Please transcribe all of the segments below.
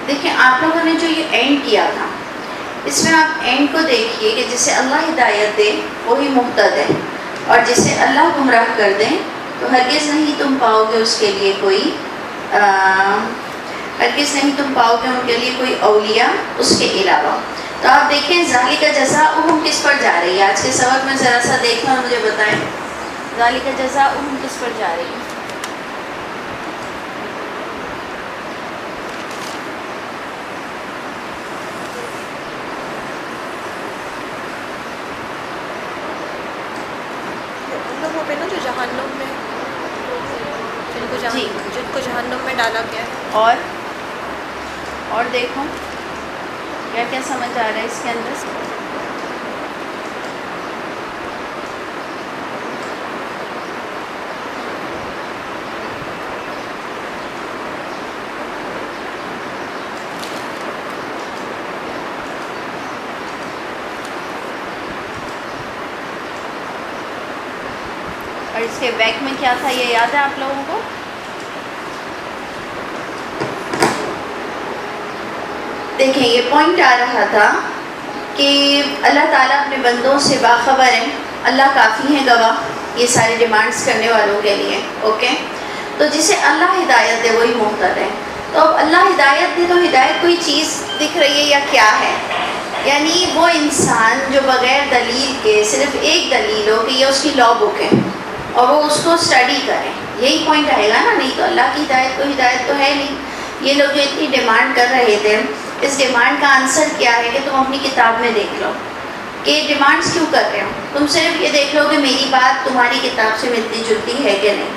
دیکھیں آپ لوگوں نے جو یہ اینڈ کیا تھا، اس میں آپ اینڈ کو دیکھیے کہ جسے اللہ ہدایت دے وہی مہتد ہے، اور جسے اللہ گمراہ کر دیں تو ہرگز نہیں تم پاؤ گے اس کے لیے کوئی ہرگز نہیں تم پاؤ گے ان کے لیے کوئی اولیاء اس کے علاوہ۔ تو آپ دیکھیں ذالک جزاؤہم کس پر جا رہی ہے؟ آج کے سبق میں ذرا سا دیکھیں اور مجھے بتائیں ذالک جزاؤہم کس پر جا رہی ہے؟ جن کو جہنم میں ڈالا گیا ہے۔ اور دیکھو کیا کیا سمجھ آ رہا ہے اس کے اندر؟ اور اس کے بیک میں کیا تھا یہ یاد ہے آپ لوگوں کو؟ دیکھیں یہ پوائنٹ آ رہا تھا کہ اللہ تعالیٰ اپنے بندوں سے باخبر ہیں، اللہ کافی ہیں گواہ یہ سارے ڈیمانڈس کرنے والوں کے لیے، اوکے؟ تو جسے اللہ ہدایت دے وہی مہتد ہے۔ تو اب اللہ ہدایت دے تو ہدایت کوئی چیز دکھ رہی ہے یا کیا ہے؟ یعنی وہ انسان جو بغیر دلیل کے صرف ایک دلیل ہو کہ یہ اس کی لا بک ہے اور وہ اس کو اسٹڈی کریں، یہی پوائنٹ آئے گا نا، نہیں تو اللہ کی ہدایت تو ہے نہیں۔ یہ لوگ جو اتنی ڈیمانڈ کر رہے تھے، اس ڈیمانڈ کا آنسر کیا ہے کہ تم اپنی کتاب میں دیکھ لو کہ ڈیمانڈس کیوں کر رہے ہو، تم صرف یہ دیکھ لو کہ میری بات تمہاری کتاب سے ملتی جلتی ہے کہ نہیں۔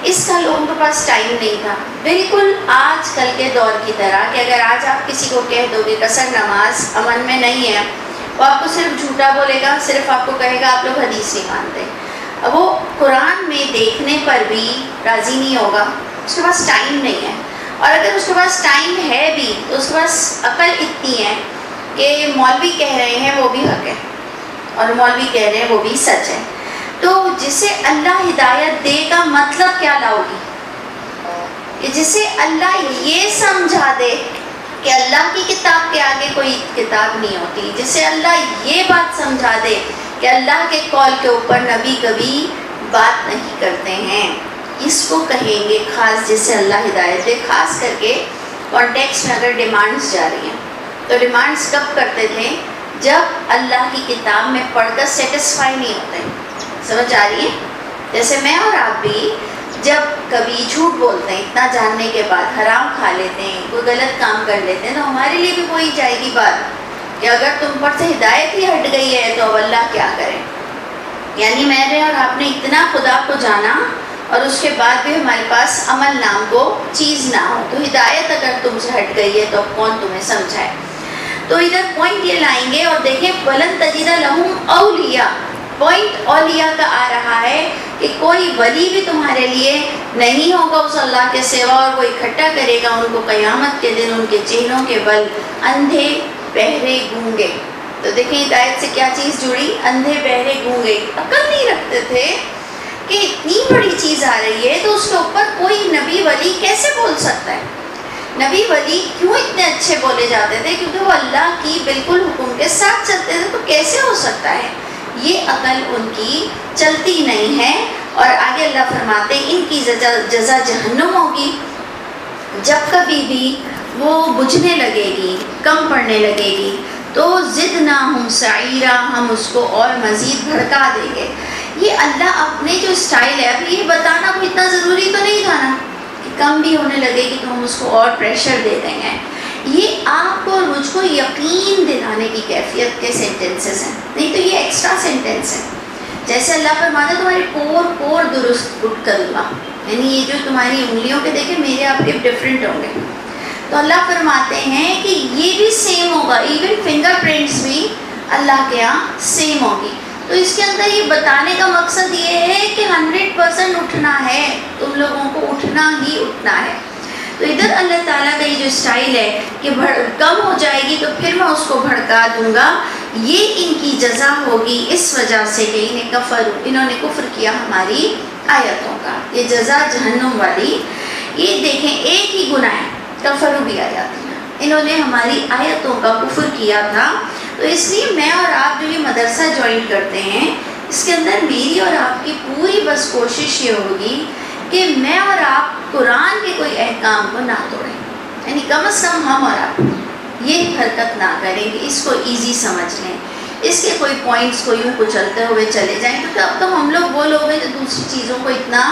اس کا لوگوں کے پاس ٹائم نہیں تھا، بالکل آج کل کے دور کی طرح کہ اگر آج آپ کسی کو کہہ دو گے قصر نماز امن میں نہیں ہے، وہ آپ کو صرف جھوٹا بولے گا، صرف آپ کو کہے گا آپ لوگ حدیث نہیں مانتے، وہ قرآن میں دیکھنے پر بھی راضی نہیں ہوگا، اس کے پاس ٹائم نہیں ہے۔ اور اگر اس کے پاس ٹائم ہے بھی تو اس کے پاس عقل اتنی ہے کہ مولوی کہہ رہے ہیں وہ بھی حق ہے اور مولوی کہہ رہے ہیں وہ بھی سچ ہے۔ تو جسے اللہ ہدایت دے کا مطلب کیا لاؤ گی؟ کہ جسے اللہ یہ سمجھا دے کہ اللہ کی کتاب کے آگے کوئی کتاب نہیں ہوتی، جسے اللہ یہ بات سمجھا دے کہ اللہ کے قول کے اوپر نبی کبھی بات نہیں کرتے ہیں، اس کو کہیں گے خاص جسے اللہ ہدایت دے۔ خاص کر کے کانٹیکس میں اگر ڈیمانڈس جا رہی ہیں تو ڈیمانڈس کب کرتے تھے؟ جب اللہ کی کتاب میں پڑھ کر سیٹسفائی نہیں ہوتے۔ سمجھ آ رہی ہے؟ جیسے میں اور آپ بھی جب کبھی جھوٹ بولتے ہیں اتنا جاننے کے بعد، حرام کھا لیتے ہیں، کوئی غلط کام کر لیتے ہیں، تو ہمارے لیے بھی وہی جائے گی بات کہ اگر تم پر سے ہدایت ہی ہٹ گئی ہے تو اب اللہ کیا کرے۔ یعنی میرے اور آپ نے اتنا خدا کو جانا اور اس کے بعد بھی ہمارے پاس عمل نام کو چیز نہ ہو، تو ہدایت اگر تم سے ہٹ گئی ہے تو اب کون تمہیں سمجھائے۔ تو ادھر پوائنٹ یہ لائیں گے اور دیکھیں وَلَن تَجِدَ لَهُمْ أَوْلِيَاءَ، پوائنٹ اولیاء کا آ رہا ہے کہ کوئی ولی بھی تمہارے لیے نہیں ہوگا اس اللہ کے سوا، اور وہ اکٹھا کرے گا ان کو قیامت کے دن ان کے چہروں کے بل، اندھے بہرے گونگے۔ تو دیکھیں ہدایت سے کیا چیز جڑی؟ اندھے بہرے گونگے، عقل نہیں رکھتے تھے کہ اتنی بڑی چیز آ رہی ہے تو اس کے اوپر کوئی نبی ولی کیسے بول سکتا ہے۔ نبی ولی کیوں اتنے اچھے بولے جاتے تھے؟ کیونکہ وہ اللہ کی بالکل حکم کے ساتھ چلتے تھے، تو کیسے ہو سکتا ہے؟ یہ عقل ان کی چلتی نہیں ہے۔ اور آگے اللہ فرماتے ہیں ان کی جزا جہنم ہوگی۔ جب کبھی بھی وہ بجھنے لگے گی، کم پڑنے لگے گی، تو زدناہم سعیرا، ہم اس کو اور مزید بھڑکا دیں گے۔ یہ اللہ اپنے جو اسٹائل ہے، اب یہ بتانا کوئی اتنا ضروری تو نہیں تھا نا کہ کم بھی ہونے لگے گی تو ہم اس کو اور پریشر دے دیں گے۔ یہ آپ کو اور مجھ کو یقین دلانے کی کیفیت کے سینٹنسز ہیں، نہیں تو یہ ایکسٹرا سینٹنس ہے۔ جیسے اللہ فرماتا ہے تمہارے پور پور درست گٹ کروں گا، یعنی یہ جو تمہاری انگلیوں کے دیکھیں میرے آپ کے ڈفرینٹ ہوں گے، تو اللہ فرماتے ہیں کہ یہ بھی سیم ہوگا، ایون فنگر پرنٹس بھی اللہ کے یہاں سیم ہوگی۔ تو اس کے اندر یہ بتانے کا مقصد یہ ہے کہ 100% اٹھنا ہے، تم لوگوں کو اٹھنا ہی اٹھنا ہے۔ تو ادھر اللہ تعالیٰ کا یہ جو اسٹائل ہے کہ کم ہو جائے گی تو پھر میں اس کو بھڑکا دوں گا، یہ ان کی جزا ہوگی اس وجہ سے کہ انہوں نے کفر کیا ہماری آیتوں کا۔ یہ جزا جہنم والی، یہ دیکھیں ایک ہی گناہ ہے، کفر بھی آ جاتی ہے، انہوں نے ہماری آیتوں کا کفر کیا تھا. تو اس لیے میں اور آپ جو یہ مدرسہ جوائن کرتے ہیں اس کے اندر میری اور آپ کی پوری بس کوشش یہ ہوگی کہ میں اور آپ قرآن کے کوئی احکام کو نہ توڑیں. یعنی کم از کم ہم اور آپ یہ حرکت نہ کریں کہ اس کو ایزی سمجھ لیں, اس کے کوئی پوائنٹس کو یوں کچلتے ہوئے چلے جائیں, کیونکہ اب تو ہم لوگ وہ لوگ ہیں جو دوسری چیزوں کو اتنا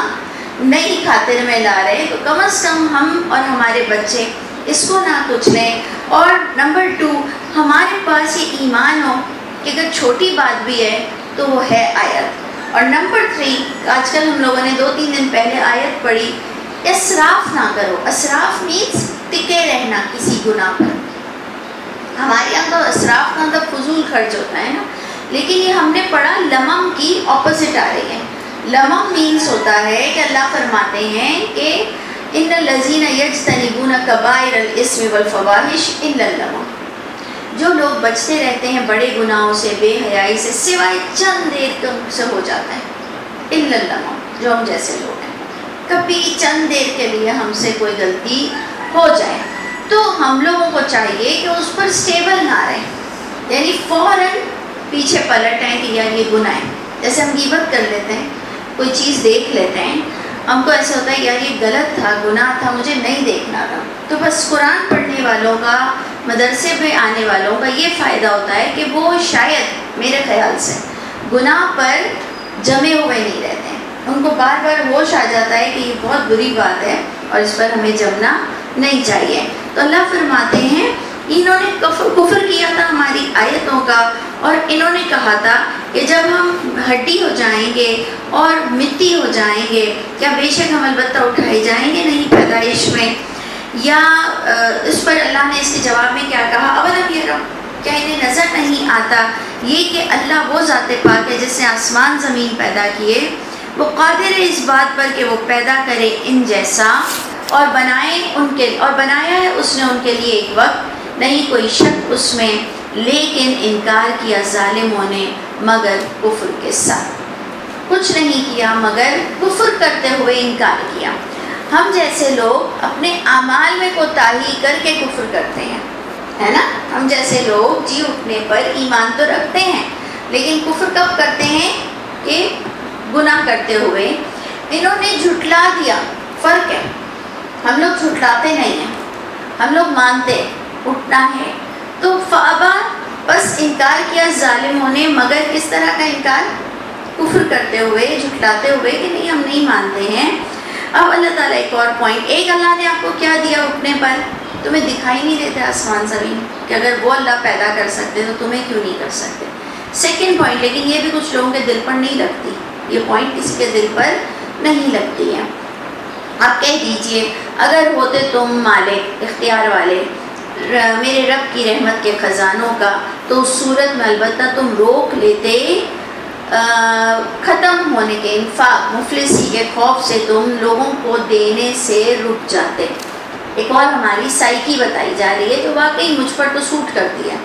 نہیں خاطر میں لا رہے. تو کم از کم ہم اور ہمارے بچے اس کو نہ کچلیں. اور نمبر 2, ہمارے پاس یہ ایمان ہو کہ اگر چھوٹی بات بھی ہے تو وہ ہے آیت. اور نمبر 3, آج کل ہم لوگوں نے 2-3 دن پہلے آیت پڑھی, اسراف نہ کرو. اسراف مینس ٹکے رہنا کسی گناہ پر. ہمارے یہاں تو اسراف کا مطلب فضول خرچ ہوتا ہے نا, لیکن یہ ہم نے پڑھا لمم کی اپوزٹ آ رہی ہے. لمم مینس ہوتا ہے کہ اللہ فرماتے ہیں کہ ان الذین یجتنبون کبائر الاثم والفواحش الا اللمم, جو لوگ بچتے رہتے ہیں بڑے گناہوں سے, بے حیائی سے, سوائے چند دیر کے ان سے ہو جاتا ہے. الا اللمم, جو ہم جیسے لوگ ہیں, کبھی چند دیر کے لیے ہم سے کوئی غلطی ہو جائے تو ہم لوگوں کو چاہیے کہ اس پر سٹیبل نہ رہیں, یعنی فوراً پیچھے پلٹیں کہ یار یہ گناہ ہے. جیسے ہم غیبت کر لیتے ہیں, کوئی چیز دیکھ لیتے ہیں, ہم کو ایسا ہوتا ہے یار یہ غلط تھا, گناہ تھا, مجھے نہیں دیکھنا تھا. تو بس قرآن پڑھنے والوں کا, مدرسے پہ آنے والوں کا یہ فائدہ ہوتا ہے کہ وہ شاید میرے خیال سے گناہ پر جمے ہوئے نہیں رہتے ہیں. ان کو بار بار ہوش آ جاتا ہے کہ یہ بہت بری بات ہے اور اس پر ہمیں جمنا نہیں چاہیے. تو اللہ فرماتے ہیں انہوں نے کفر کیا تھا ہماری آیتوں کا, اور انہوں نے کہا تھا کہ جب ہم ہڈی ہو جائیں گے اور مٹی ہو جائیں گے, کیا بے شک ہم البتہ اٹھائے جائیں گے نہیں پیدائش میں. یا اس پر اللہ نے اس کے جواب میں کیا کہا, اولم یروا, کیا انہیں نظر نہیں آتا یہ کہ اللہ وہ ذات پاک ہے جس نے آسمان زمین پیدا کیے, وہ قادر ہے اس بات پر کہ وہ پیدا کرے ان جیسا, اور بنایا ہے اس نے ان کے لیے ایک وقت, نہیں کوئی شک اس میں, لیکن انکار کیا ظالموں نے مگر کفر کے ساتھ. کچھ نہیں کیا مگر کفر کرتے ہوئے انکار کیا. ہم جیسے لوگ اپنے اعمال میں کوتاہی کر کے کفر کرتے ہیں, ہے نا. ہم جیسے لوگ جی اٹھنے پر ایمان تو رکھتے ہیں, لیکن کفر کب کرتے ہیں کہ گناہ کرتے ہوئے. انہوں نے جھٹلا دیا, فرق ہے. ہم لوگ جھٹلاتے نہیں ہیں, ہم لوگ مانتے اٹھنا ہے. تو فابا, بس انکار کیا ظالموں نے, مگر کس طرح کا انکار, کفر کرتے ہوئے, جھٹلاتے ہوئے کہ نہیں ہم نہیں مانتے ہیں. اب اللہ تعالیٰ ایک اور پوائنٹ, ایک اللہ نے آپ کو کیا دیا اٹھنے پر, تمہیں دکھائی نہیں دیتے آسمان زمین, کہ اگر وہ اللہ پیدا کر سکتے تو تمہیں کیوں نہیں کر سکتے. سیکنڈ پوائنٹ, لیکن یہ بھی کچھ لوگوں کے دل پر نہیں لگتی, یہ پوائنٹ کسی کے دل پر نہیں لگتی ہے. آپ کہہ دیجئے اگر ہوتے تم مالک اختیار والے میرے رب کی رحمت کے خزانوں کا, تو اس صورت میں البتہ تم روک لیتے ختم ہونے کے, انفاق مفلسی کے خوف سے تم لوگوں کو دینے سے رک جاتے. ایک اور ہماری سائیکی بتائی جا رہی ہے جو واقعی مجھ پر تو سوٹ کرتی ہے,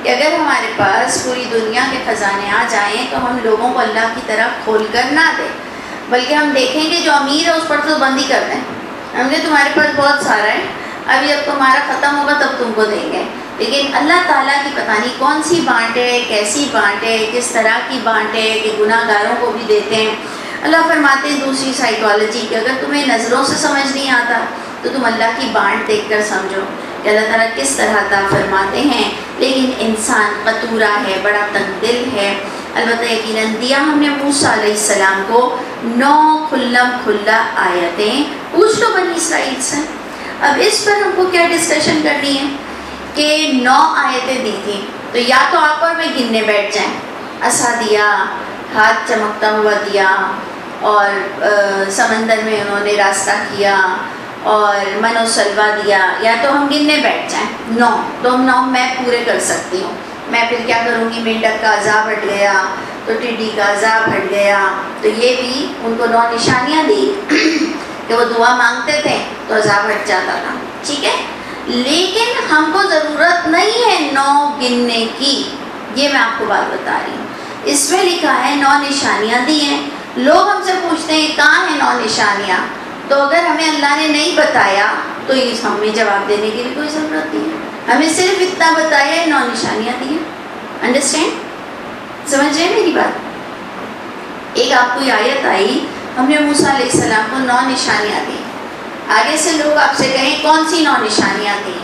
کہ اگر ہمارے پاس پوری دنیا کے خزانے آ جائیں تو ہم لوگوں کو اللہ کی طرف کھول کر نہ دیں, بلکہ ہم دیکھیں کہ جو امیر ہے اس پر تو بندی کر دیں. ہم نے تمہارے پاس بہت سارا ہے, ابھی جب تمہارا ختم ہوگا تب تم کو دیں گے. لیکن اللہ تعالیٰ کی پتہ نہیں کون سی بانٹ ہے, کیسی بانٹ ہے, کس طرح کی بانٹ ہے کہ گناہ گاروں کو بھی دیتے ہیں. اللہ فرماتے ہیں دوسری سائیکالوجی کہ اگر تمہیں نظروں سے سمجھ نہیں آتا تو تم اللہ کی بانٹ دیکھ کر سمجھو کہ اللہ تعالیٰ کس طرح عطا فرماتے ہیں. لیکن انسان قطورہ ہے, بڑا تنگ دل ہے. البتہ یقیناً دیا ہم نے موسیٰ علیہ السلام کو 9 کھلا آیتیں. پوچھ لو بنی اسرائیل سے. اب اس پر ہم کو کیا ڈسکشن کرنی ہے کہ 9 آیتیں دی تھیں, تو یا تو آپ اور میں گننے بیٹھ جائیں, عصا دیا, ہاتھ چمکتا ہوا دیا, اور سمندر میں انہوں نے راستہ کیا, اور من و سلوا دیا, یا تو ہم گننے بیٹھ جائیں 9. تو 9 میں پورے کر سکتی ہوں. میں پھر کیا کروں گی, مینڈک کا عذاب ہٹ گیا تو ٹڈی کا عذاب ہٹ گیا, تو یہ بھی ان کو 9 نشانیاں دی کہ وہ دعا مانگتے تھے تو عذاب ہٹ جاتا تھا. ٹھیک ہے, لیکن ہم کو ضرورت نہیں ہے 9 گننے کی, یہ میں آپ کو بات بتا رہی ہوں. اس میں لکھا ہے 9 نشانیاں دی ہیں. لوگ ہم سے پوچھتے ہیں کہاں ہیں 9 نشانیاں, تو اگر ہمیں اللہ نے نہیں بتایا تو اس ہمیں جواب دینے کی بھی کوئی ضرورت نہیں ہے. ہمیں صرف اتنا بتایا ہے 9 نشانیاں دی ہیں. انڈرسٹینڈ؟ سمجھ رہے ہیں میری بات؟ ایک آپ کو یہ آیت آئی, ہم نے موسیٰ علیہ السلام کو 9 نشانیاں دی. آگے سے لوگ آپ سے کہیں کون سی 9 نشانیاں دی,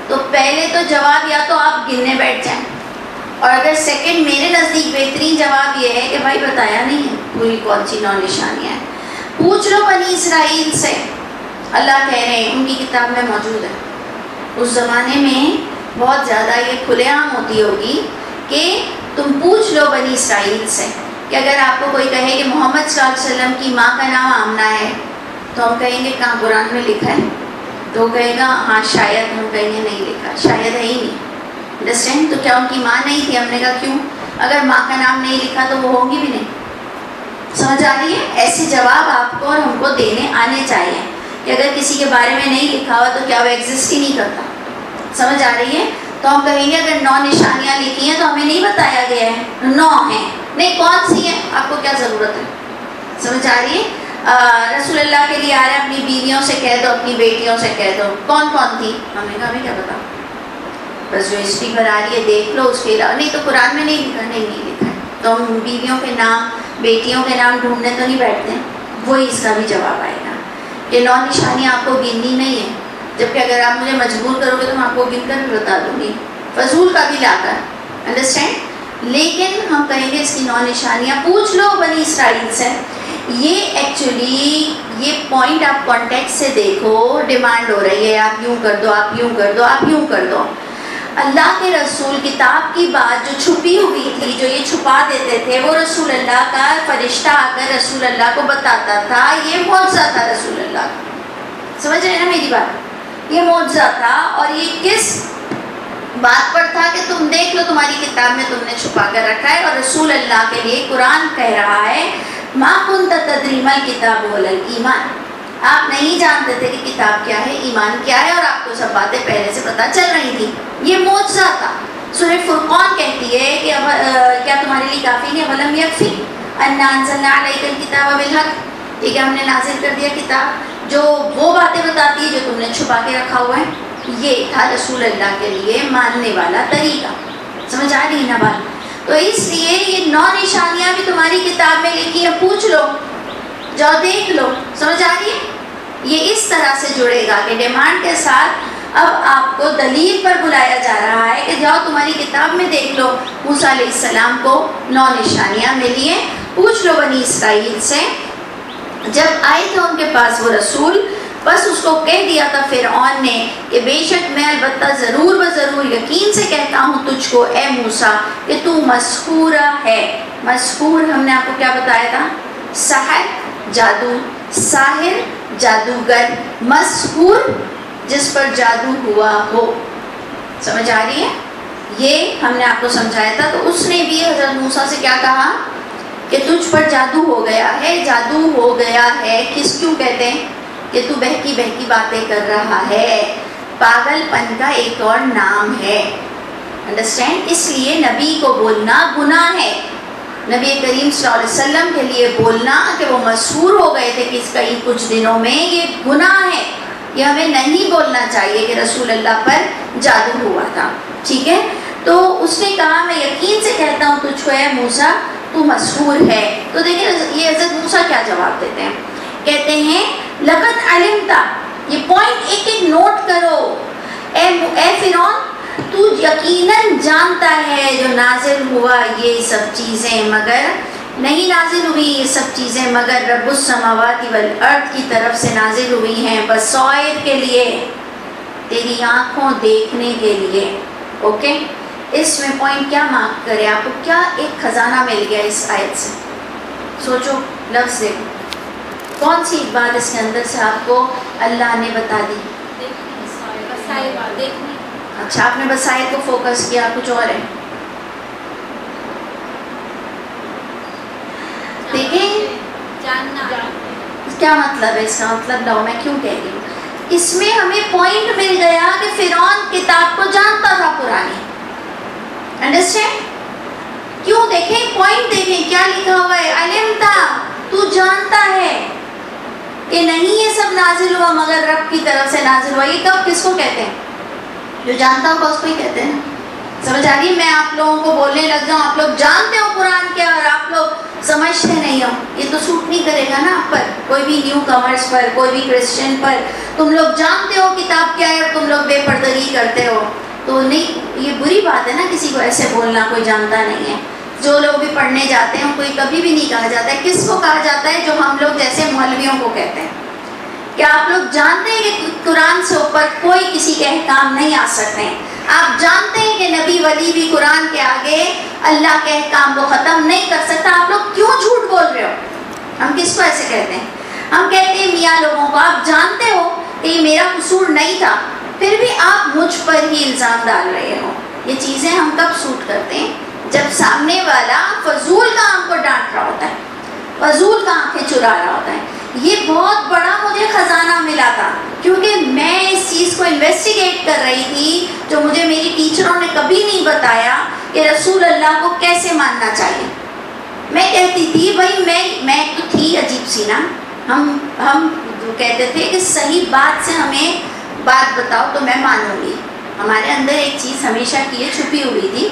تو پہلے تو جواب یا تو آپ گننے بیٹھ جائیں, اور اگر سیکنڈ میرے نزدیک بہترین جواب یہ ہے کہ بھائی بتایا نہیں ہے پوری کون سی 9 نشانیاں ہیں. پوچھ لو بنی اسرائیل سے, اللہ کہہ رہے ہیں ان کی کتاب میں موجود ہے. اس زمانے میں بہت زیادہ یہ کھلے عام ہوتی ہوگی کہ تم پوچھ لو بنی اسرائیل سے کہ اگر آپ کو کوئی کہے کہ محمد صلی اللہ علیہ وسلم کی ماں کا نام آمنہ ہے, تو ہم کہیں گے کہاں قرآن میں لکھا ہے؟ تو وہ کہے گا ہاں شاید. ہم کہیں گے نہیں لکھا, شاید ہے ہی نہیں. انڈرسٹینڈ؟ تو کیا ان کی ماں نہیں تھی؟ ہم نے کہا کیوں؟ اگر ماں کا نام نہیں لکھا تو وہ ہوں گی بھی نہیں. سمجھ آ رہی ہے؟ ایسے جواب آپ کو اور ہم کو دینے آنے چاہیے کہ اگر کسی کے بارے میں نہیں لکھا ہوا تو کیا وہ ایگزسٹ ہی نہیں کرتا. سمجھ آ رہی ہے؟ تو ہم کہیں گے اگر 9 نشانیاں لکھی ہیں تو ہمیں نہیں بتایا گیا ہے 9 ہیں, نہیں کون سی ہیں, آپ کو کیا ضرورت ہے. سمجھ آ رہی ہے؟ رسول اللہ کے لیے آ رہے ہیں, اپنی بیویوں سے کہہ دو, اپنی بیٹیوں سے کہہ دو. کون کون تھی؟ ہم نے کہا ہمیں کیا پتا, بس جو ہسٹری پر آ رہی ہے دیکھ لو, اس کے علاوہ نہیں تو قرآن میں نہیں لکھا. نہیں لکھا ہے تو ہم بیویوں کے نام بیٹیوں کے نام ڈھونڈنے تو نہیں بیٹھتے. وہی اس کا بھی جواب آئے گا کہ 9 نشانیاں آپ کو گننی نہیں ہے, جبکہ اگر آپ مجھے مجبور کرو گے تو میں آپ کو گن کر بھی بتا دوں گی, فضول کا بھی لا کر. انڈرسٹینڈ؟ لیکن ہم کہیں گے اس کی 9 نشانیاں پوچھ لو بنی اسرائیل سے. یہ ایکچولی یہ پوائنٹ آپ کانٹیکٹ سے دیکھو, ڈیمانڈ ہو رہی ہے آپ یوں کر دو, آپ یوں کر دو, آپ یوں کر دو. اللہ کے رسول کتاب کی بات جو چھپی ہوئی تھی, جو یہ چھپا دیتے تھے, وہ رسول اللہ کا فرشتہ آ کر رسول اللہ کو بتاتا تھا. یہ معجزہ تھا رسول اللہ کا. سمجھ رہے ہیں نا میری بات؟ یہ معجزہ تھا. اور یہ کس بات پر تھا کہ تم دیکھ لو تمہاری کتاب میں تم نے چھپا کر رکھا ہے. اور رسول اللہ کے لیے قرآن کہہ رہا ہے ما کنت تدری ما الکتاب ولا الایمان, آپ نہیں جانتے تھے کہ کتاب کیا ہے, ایمان کیا ہے, اور آپ کو سب باتیں پہلے سے پتہ چل رہی تھی. یہ معجزہ تھا. سورہ فرقان کہتی ہے کہ کیا تمہارے لیے کافی نہیں, ولم یکفی ان انزلنا علیک الکتاب بالحق, یہ کہ ہم نے نازل کر دیا کتاب جو وہ باتیں بتاتی ہے جو تم نے چھپا کے رکھا ہوا ہے. یہ تھا رسول اللہ کے لیے ماننے والا طریقہ. سمجھ آ رہی ہے نا بات؟ تو اس لیے یہ 9 نشانیاں بھی تمہاری کتاب میں لکھی ہیں, پوچھ لو, جاؤ دیکھ لو. سمجھ آ رہی ہے؟ یہ اس طرح سے جڑے گا کہ ڈیمانڈ کے ساتھ اب آپ کو دلیل پر بلایا جا رہا ہے کہ جاؤ تمہاری کتاب میں دیکھ لو, موسیٰ علیہ السلام کو 9 نشانیاں ملی ہیں, پوچھ لو بنی اسرائیل سے. جب آئے تھے ان کے پاس وہ رسول, بس اس کو کہہ دیا تھا فرعون نے کہ بے شک میں البتہ ضرور بضرور یقین سے کہتا ہوں تجھ کو اے موسیٰ کہ تو مسحورہ ہے. مسحور ہم نے آپ کو کیا بتایا تھا؟ سحر جادو, ساحر جادوگر, مسحور جس پر جادو ہوا ہو. سمجھ آ رہی ہے؟ یہ ہم نے آپ کو سمجھایا تھا. تو اس نے بھی حضرت موسیٰ سے کیا کہا کہ تجھ پر جادو ہو گیا ہے. جادو ہو گیا ہے کس کیوں کہتے ہیں کہ تو بہکی بہکی باتیں کر رہا ہے. پاگل پن کا ایک اور نام ہے. انڈرسٹینڈ؟ اس لیے نبی کو بولنا گناہ ہے. نبی کریم صلی اللہ علیہ وسلم کے لیے بولنا کہ وہ مسحور ہو گئے تھے کئی کچھ دنوں میں, یہ گناہ ہے. یہ ہمیں نہیں بولنا چاہیے کہ رسول اللہ پر جادو ہوا تھا. ٹھیک ہے؟ تو اس نے کہا میں یقین سے کہتا ہوں تجھ کو اے موسیٰ تو مسحور ہے. تو دیکھیں یہ حضرت موسیٰ کیا جواب دیتے ہیں. کہتے ہیں لقد علمتا, یہ پوائنٹ ایک ایک نوٹ کرو, اے فرعون تو یقیناً جانتا ہے جو نازل ہوا یہ سب چیزیں, مگر نہیں نازل ہوئی یہ سب چیزیں مگر رب السماوات والارض کی طرف سے نازل ہوئی ہیں, بصائر کے لیے, تیری آنکھوں دیکھنے کے لیے. اوکے, اس میں پوائنٹ کیا مارک کرے آپ کو, کیا ایک خزانہ مل گیا اس آیت سے. سوچو, لفظ دیکھو, کون سی بات اس کے اندر سے آپ کو اللہ نے بتا دی. اچھا, آپ نے بصائر کو فوکس کیا, کچھ اور ہے. دیکھیں کیا مطلب ہے اس کا, مطلب لاؤ میں کیوں کہہ رہی ہوں. اس میں ہمیں پوائنٹ مل گیا کہ فرعون کتاب کو جانتا تھا پرانی. انڈرسٹینڈ؟ کیوں؟ دیکھیں پوائنٹ دیکھیں کیا لکھا ہوا ہے. علمتا, تو جانتا ہے کہ نہیں یہ سب نازل ہوا مگر رب کی طرف سے نازل ہوا. یہ کب کس کو کہتے ہیں؟ جو جانتا ہوگا اس کو ہی کہتے ہیں. سمجھ آ رہی ہے؟ میں آپ لوگوں کو بولنے لگ جاؤں, آپ لوگ جانتے ہو قرآن کیا اور آپ لوگ سمجھتے نہیں ہو, یہ تو سوٹ نہیں کرے گا نا آپ پر, کوئی بھی نیو کمرس پر, کوئی بھی کرسچن پر. تم لوگ جانتے ہو کتاب کیا ہے اور تم لوگ بے پردگی کرتے ہو, تو نہیں, یہ بری بات ہے نا کسی کو ایسے بولنا, کوئی جانتا نہیں ہے. جو لوگ بھی پڑھنے جاتے ہیں کوئی کبھی بھی نہیں کہا جاتا ہے. کس کو کہا جاتا ہے؟ جو ہم لوگ جیسے مولویوں کو کہتے ہیں. کیا آپ لوگ جانتے ہیں کہ قرآن سے اوپر کوئی کسی کے احکام نہیں آ سکتے ہیں؟ آپ جانتے ہیں کہ نبی ولی بھی قرآن کے آگے اللہ کے احکام کو ختم نہیں کر سکتا. آپ لوگ کیوں جھوٹ بول رہے ہو؟ ہم کس کو ایسے کہتے ہیں؟ ہم کہتے ہیں میاں لوگوں کو, آپ جانتے ہو کہ یہ میرا قصور نہیں تھا, پھر بھی آپ مجھ پر ہی الزام ڈال رہے ہو. یہ چیزیں ہم کب سوٹ کرتے ہیں؟ جب سامنے والا فضول کا ہم کو ڈانٹ رہا ہوتا ہے, فضول کا آنکھیں چرا رہا ہوتا ہے. یہ بہت بڑا مجھے خزانہ ملا تھا, کیونکہ میں اس چیز کو انویسٹیگیٹ کر رہی تھی جو مجھے میری ٹیچروں نے کبھی نہیں بتایا کہ رسول اللہ کو کیسے ماننا چاہیے. میں کہتی تھی بھائی میں تو تھی عجیب سی نا, ہم کہتے تھے کہ صحیح بات سے ہمیں بات بتاؤ تو میں مانوں گی. ہمارے اندر ایک چیز ہمیشہ کی ہے, چھپی ہوئی تھی.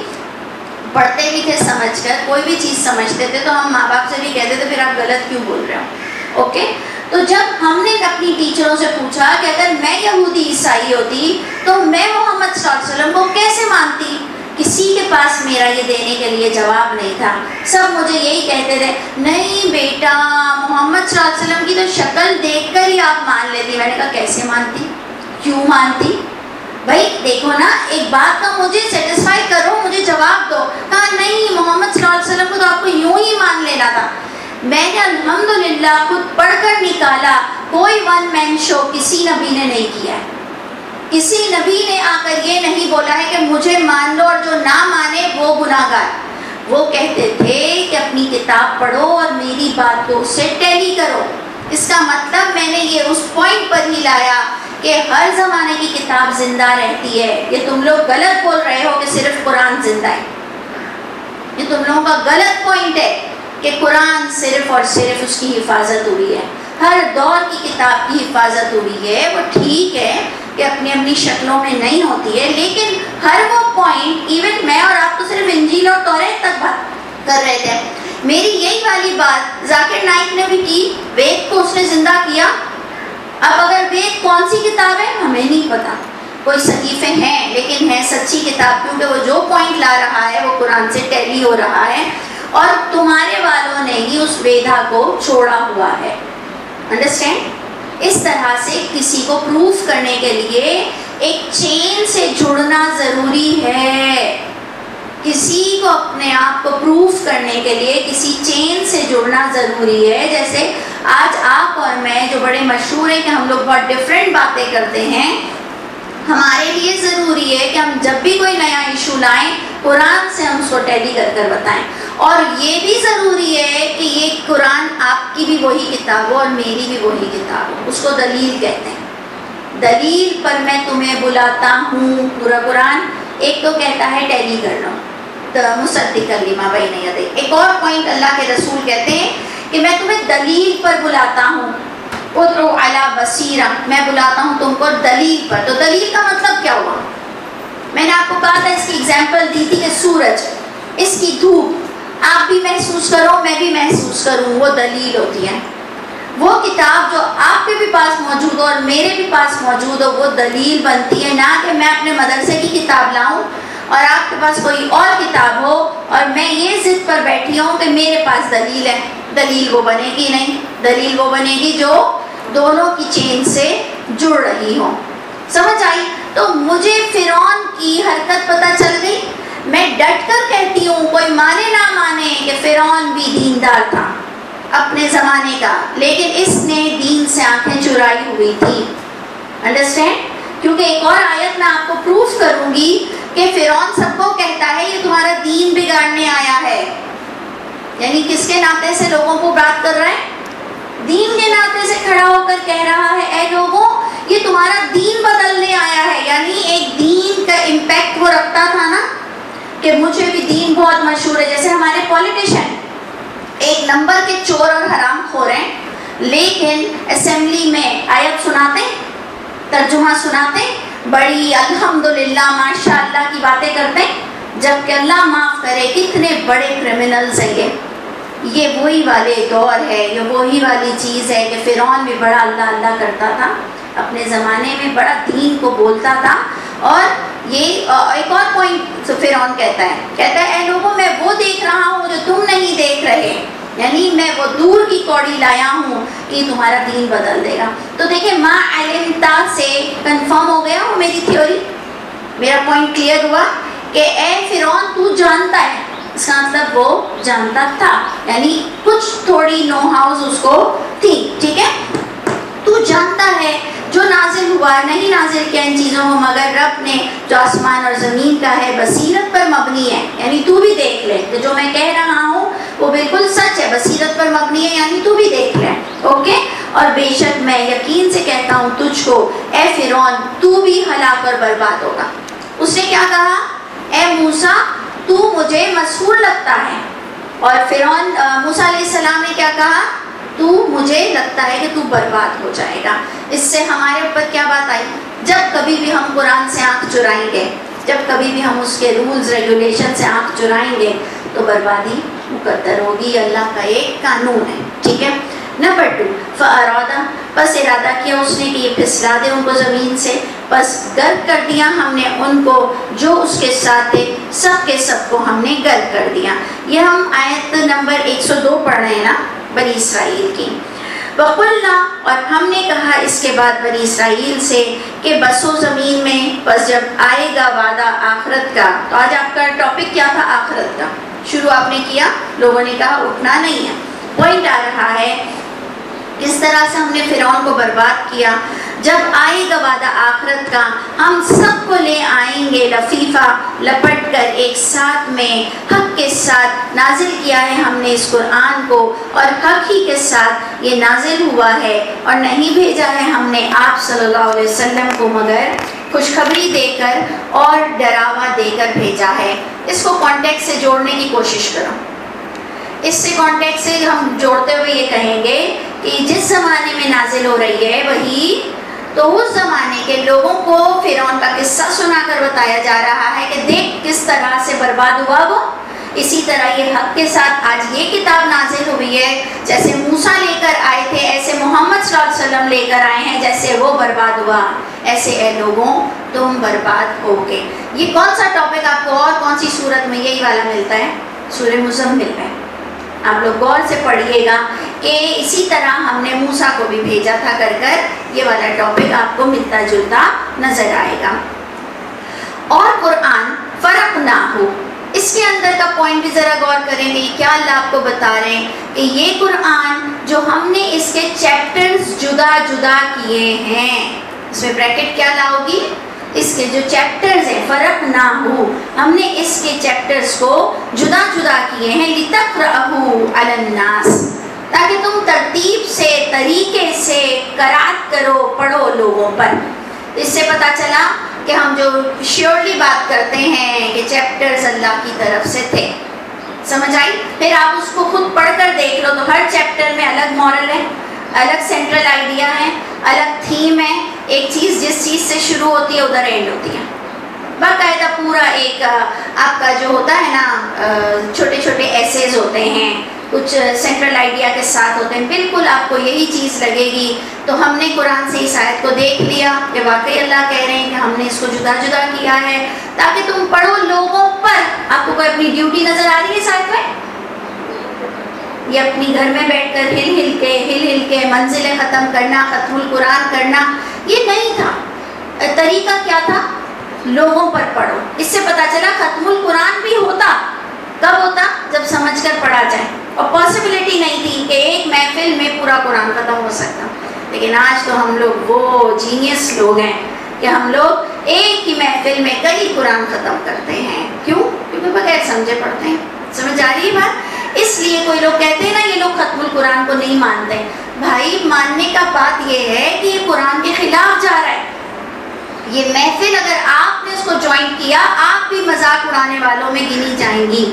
پڑھتے بھی تھے سمجھ کر, کوئی بھی چیز سمجھتے تھے تو ہم ماں باپ سے بھی کہتے تھے پھر آپ غلط کیوں بول رہے ہو. اوکے, تو جب ہم نے اپنی ٹیچروں سے پوچھا کہ اگر میں یہودی عیسائی ہوتی تو میں محمد صلی اللہ علیہ وسلم کو کیسے مانتی, کسی کے پاس میرا یہ دینے کے لیے جواب نہیں تھا. سب مجھے یہی کہتے تھے, نہیں بیٹا محمد صلی اللہ علیہ وسلم کی تو شکل دیکھ کر ہی آپ مان لیتی. میں نے کہا کیسے مانتی, کیوں مانتی؟ بھائی دیکھو نا, ایک بات کا مجھے سیٹسفائی کرو, مجھے جواب دو. کہا نہیں محمد صلی اللہ علیہ وسلم کو تو آپ کو یوں ہی مان لینا تھا. میں نے الحمدللہ خود پڑھ کر نکالا, کوئی ون مین شو کسی نبی نے نہیں کیا ہے. کسی نبی نے آ کر یہ نہیں بولا ہے کہ مجھے مان لو اور جو نہ مانے وہ گناہ گار. وہ کہتے تھے کہ اپنی کتاب پڑھو اور میری بات کو اس سے ٹیلی کرو. اس کا مطلب میں نے یہ اس پوائنٹ پر ہی لایا کہ ہر زمانے کی کتاب زندہ رہتی ہے. یہ تم لوگ غلط بول رہے ہو کہ صرف قرآن زندہ ہے. یہ تم لوگوں کا غلط پوائنٹ ہے کہ قرآن صرف اور صرف اس کی حفاظت ہوئی ہے. ہر دور کی کتاب کی حفاظت ہوئی ہے. وہ ٹھیک ہے کہ اپنی اپنی شکلوں میں نہیں ہوتی ہے, لیکن ہر وہ پوائنٹ, ایون میں اور آپ تو صرف انجیل اور توریت تک بات کر رہے تھے. میری یہی والی بات ذاکر نائک نے بھی کی, وید کو اس نے زندہ کیا. اب اگر وید کون سی کتاب ہے ہمیں نہیں پتا, کوئی صحیفے ہیں لیکن ہے سچی کتاب, کیونکہ وہ جو پوائنٹ لا رہا ہے وہ قرآن سے ٹیلی ہو رہا ہے, اور تمہارے والوں نے ہی اس ویدھا کو چھوڑا ہوا ہے. انڈرسٹینڈ؟ اس طرح سے کسی کو پروف کرنے کے لیے ایک چین سے جڑنا ضروری ہے. کسی کو اپنے آپ کو پروف کرنے کے لیے کسی چین سے جڑنا ضروری ہے. جیسے آج آپ اور میں جو بڑے مشہور ہیں کہ ہم لوگ بہت ڈفرینٹ باتیں کرتے ہیں, ہمارے لیے ضروری ہے کہ ہم جب بھی کوئی نیا ایشو لائیں قرآن سے ہم اس کو ٹیلی کر کر بتائیں. اور یہ بھی ضروری ہے کہ یہ قرآن آپ کی بھی وہی کتاب ہو اور میری بھی وہی کتاب ہو. اس کو دلیل کہتے ہیں. دلیل پر میں تمہیں بلاتا ہوں. پورا قرآن ایک تو کہتا ہے ٹیلی کر لو, مصدق لما بین یدیہ. ایک اور پوائنٹ اللہ کے رسول کہتے ہیں کہ میں تمہیں دلیل پر بلاتا ہوں. ادعو علی بصیرہ, میں بلاتا ہوں تم کو دلیل پر. تو دلیل کا مطلب کیا ہوا؟ میں نے آپ کو کہا تھا, اس کی ایگزامپل دی تھی کہ سورج, اس کی دھوپ آپ بھی محسوس کرو میں بھی محسوس کروں, وہ دلیل ہوتی ہے. وہ کتاب جو آپ کے بھی پاس موجود ہو اور میرے بھی پاس موجود ہو وہ دلیل بنتی ہے. نہ کہ میں اپنے مدرسے کی کتاب لاؤں اور آپ کے پاس کوئی اور کتاب ہو اور میں یہ ضد پر بیٹھی ہوں کہ میرے پاس دلیل ہے. دلیل وہ بنے گی نہیں. دلیل وہ بنے گی جو دونوں کی چین سے جڑ رہی ہو. سمجھ آئی؟ تو مجھے فرعون کی حرکت پتہ چل گئی. میں ڈٹ کر کہتی ہوں, کوئی مانے نہ مانے, کہ فرعون بھی دیندار تھا اپنے زمانے کا, لیکن اس نے دین سے آنکھیں چرائی ہوئی تھی. انڈرسٹینڈ؟ کیونکہ ایک اور آیت میں آپ کو پروف کروں گی کہ فرعون سب کو کہتا ہے یہ تمہارا دین بگاڑنے آیا ہے. یعنی کس کے ناطے سے لوگوں کو بات کر رہا ہے؟ دین کے ناطے سے کھڑا ہو کر کہہ رہا ہے اے لوگوں یہ تمہارا دین بدلنے آیا ہے. یعنی ایک دین کا امپیکٹ وہ رکھتا تھا نا, کہ مجھے بھی دین بہت مشہور ہے. جیسے ہمارے پولیٹیشین ایک نمبر کے چور اور حرام خور ہیں, لیکن اسمبلی میں آیت سناتے, ترجمہ سناتے, بڑی الحمدللہ ماشاءاللہ کی باتیں کرتے ہیں، جبکہ اللہ معاف کرے کتنے بڑے کرمنلز ہیں یہ وہی والے دور ہے، یہ وہی والی چیز ہے کہ فرعون بھی بڑا اللہ اللہ کرتا تھا اپنے زمانے میں، بڑا دین کو بولتا تھا. اور یہ ایک اور پوائنٹ فرعون کہتا ہے اے لوگوں میں وہ دیکھ رہا ہوں جو تم نہیں دیکھ رہے، یعنی میں وہ دور کی کوڑی لایا ہوں کہ تمہارا دین بدل دے گا. تو دیکھیں ما علمتا سے کنفرم ہو گیا وہ میری تھیوری، میرا پوائنٹ کلیئر ہوا کہ اے فرعون تو جانتا ہے، اس کا مطلب وہ جانتا تھا، یعنی کچھ تھوڑی نو ہاؤس اس کو تھی. ٹھیک ہے، تو جانتا ہے جو نازل ہوا نہیں نازل کیا ان چیزوں کو مگر رب نے جو آسمان اور زمین کا ہے، بصیرت پر مبنی ہے، یعنی تو بھی دیکھ لے کہ جو میں کہہ رہا ہوں وہ بالکل سچ ہے، بصیرت پر مبنی ہے، یعنی تو بھی دیکھ لے. اوکے، اور بے شک میں یقین سے کہتا ہوں تجھ کو اے فرعون تو بھی ہلاک اور برباد ہوگا. اس نے کیا کہا؟ اے موسیٰ تو مجھے مسحور لگتا ہے. اور فرعون موسیٰ علیہ السلام نے کیا کہا؟ تو مجھے لگتا ہے کہ تو برباد ہو جائے گا. اس سے ہمارے اوپر کیا بات آئی؟ جب کبھی بھی ہم قرآن سے آنکھ چرائیں گے، جب کبھی بھی ہم اس کے رولز ریگولیشن سے آنکھ چرائیں گے تو بربادی مقدر ہوگی. اللہ کا ایک قانون ہے. ٹھیک ہے. نمبر 2 فَأَرَادَ بس ارادہ کیا اس نے کہ یہ پھسلا دے ان کو زمین سے، بس غرق کر دیا ہم نے ان کو جو اس کے ساتھ تھے، سب کے سب کو ہم نے غرق کر دیا. یہ ہم آیت نمبر 102 پڑھ رہے ہیں نا بنی اسرائیل کی. وَقُلْنَا اور ہم نے کہا اس کے بعد بنی اسرائیل سے کہ بسو زمین میں، بس جب آئے گا وعدہ آخرت کا. تو آج آپ کا ٹاپک کیا تھا؟ آخرت کا. شروع آپ نے کیا، لوگوں نے کہا اٹھنا نہیں ہے. پوائنٹ آ رہا ہے کس طرح سے ہم نے فرعون کو برباد کیا. جب آئے گا وعدہ آخرت کا ہم سب کو لے آئیں گے لفیفہ لپٹ کر ایک ساتھ میں، حق کے ساتھ نازل کیا ہے ہم نے اس قرآن کو، اور حق ہی کے ساتھ یہ نازل ہوا ہے، اور نہیں بھیجا ہے ہم نے آپ صلی اللہ علیہ وسلم کو مگر خوشخبری دے کر اور ڈراوا دے کر بھیجا ہے. اس کو کانٹیکٹ سے جوڑنے کی کوشش کرو. اس سے کانٹیکٹ سے ہم جوڑتے ہوئے یہ کہیں گے کہ جس زمانے میں نازل ہو رہی ہے وہی، تو اس زمانے کے لوگوں کو فرعون کا قصہ سنا کر بتایا جا رہا ہے کہ دیکھ کس طرح سے برباد ہوا وہ. اسی طرح یہ حق کے ساتھ آج یہ کتاب نازل ہوئی ہے، جیسے موسیٰ لے کر آئے تھے ایسے محمد صلی اللہ علیہ وسلم لے کر آئے ہیں، جیسے وہ برباد ہوا ایسے اے لوگوں تم برباد ہوگے. یہ کون سا ٹاپک آپ کو اور کون سی صورت میں یہی والا ملتا ہے؟ سورہ مزمل میں. آپ لوگ غور سے پڑھیے گا کہ اسی طرح ہم نے موسیٰ کو بھی بھیجا تھا کر یہ والا ٹاپک آپ کو ملتا جلتا نظر آئے گا. اور قرآن فرق نہ ہو، اس کے اندر کا پوائنٹ بھی ذرا غور کریں گے. کیا اللہ آپ کو بتا رہے ہیں کہ یہ قرآن جو ہم نے اس کے چیپٹرز جدا جدا کیے ہیں، اس میں بریکٹ کیا لاؤ گی؟ اس کے جو چیپٹرز ہیں فرق نہ ہو، ہم نے اس کے چیپٹرز کو جدا جدا کیے ہیں لِتَقْرَأَهُ عَلَى النَّاسِ تاکہ تم ترتیب سے طریقے سے قرأت کرو، پڑھو لوگوں پر. اس سے پتہ چلا کہ ہم جو شیورلی بات کرتے ہیں کہ چیپٹرز اللہ کی طرف سے تھے. سمجھ آئی؟ پھر آپ اس کو خود پڑھ کر دیکھ لو تو ہر چیپٹر میں الگ مورل ہے، الگ سینٹرل آئیڈیا ہے، الگ تھیم ہے. ایک چیز جس چیز سے شروع ہوتی ہے ادھر اینڈ ہوتی ہے. باقاعدہ پورا ایک آپ کا جو ہوتا ہے نا چھوٹے چھوٹے ایسیز ہوتے ہیں، کچھ سینٹرل آئیڈیا کے ساتھ ہوتے ہیں. بالکل آپ کو یہی چیز لگے گی. تو ہم نے قرآن سے اس آیت کو دیکھ لیا کہ واقعی اللہ کہہ رہے ہیں کہ ہم نے اس کو جدا جدا کیا ہے تاکہ تم پڑھو لوگوں پر. آپ کو کوئی اپنی ڈیوٹی نظر آ رہی ہے اس آیت میں؟ یہ اپنی گھر میں بیٹھ کر ہل ہل کے منزلیں ختم کرنا، ختم القرآن کرنا، یہ نہیں تھا. طریقہ کیا تھا؟ لوگوں پر پڑھو. اس سے پتہ چلا ختم القرآن بھی ہوتا. کب ہوتا؟ جب سمجھ کر پڑھا جائے. اور پاسبلٹی نہیں تھی کہ ایک محفل میں پورا قرآن ختم ہو سکتا. لیکن آج تو ہم لوگ وہ جینیس لوگ ہیں کہ ہم لوگ ایک ہی محفل میں کئی قرآن ختم کرتے ہیں. کیوں؟ کیونکہ بغیر سمجھے پڑھتے ہیں. سمجھ آ رہی ہے بات؟ اس لیے کوئی لوگ کہتے ہیں نا یہ لوگ ختم القرآن کو نہیں مانتے. بھائی ماننے کا بات یہ ہے کہ یہ قرآن کے خلاف جا رہا ہے. یہ محفل اگر آپ نے اس کو جوائن کیا آپ بھی مذاق اڑانے والوں میں گنی جائیں گی.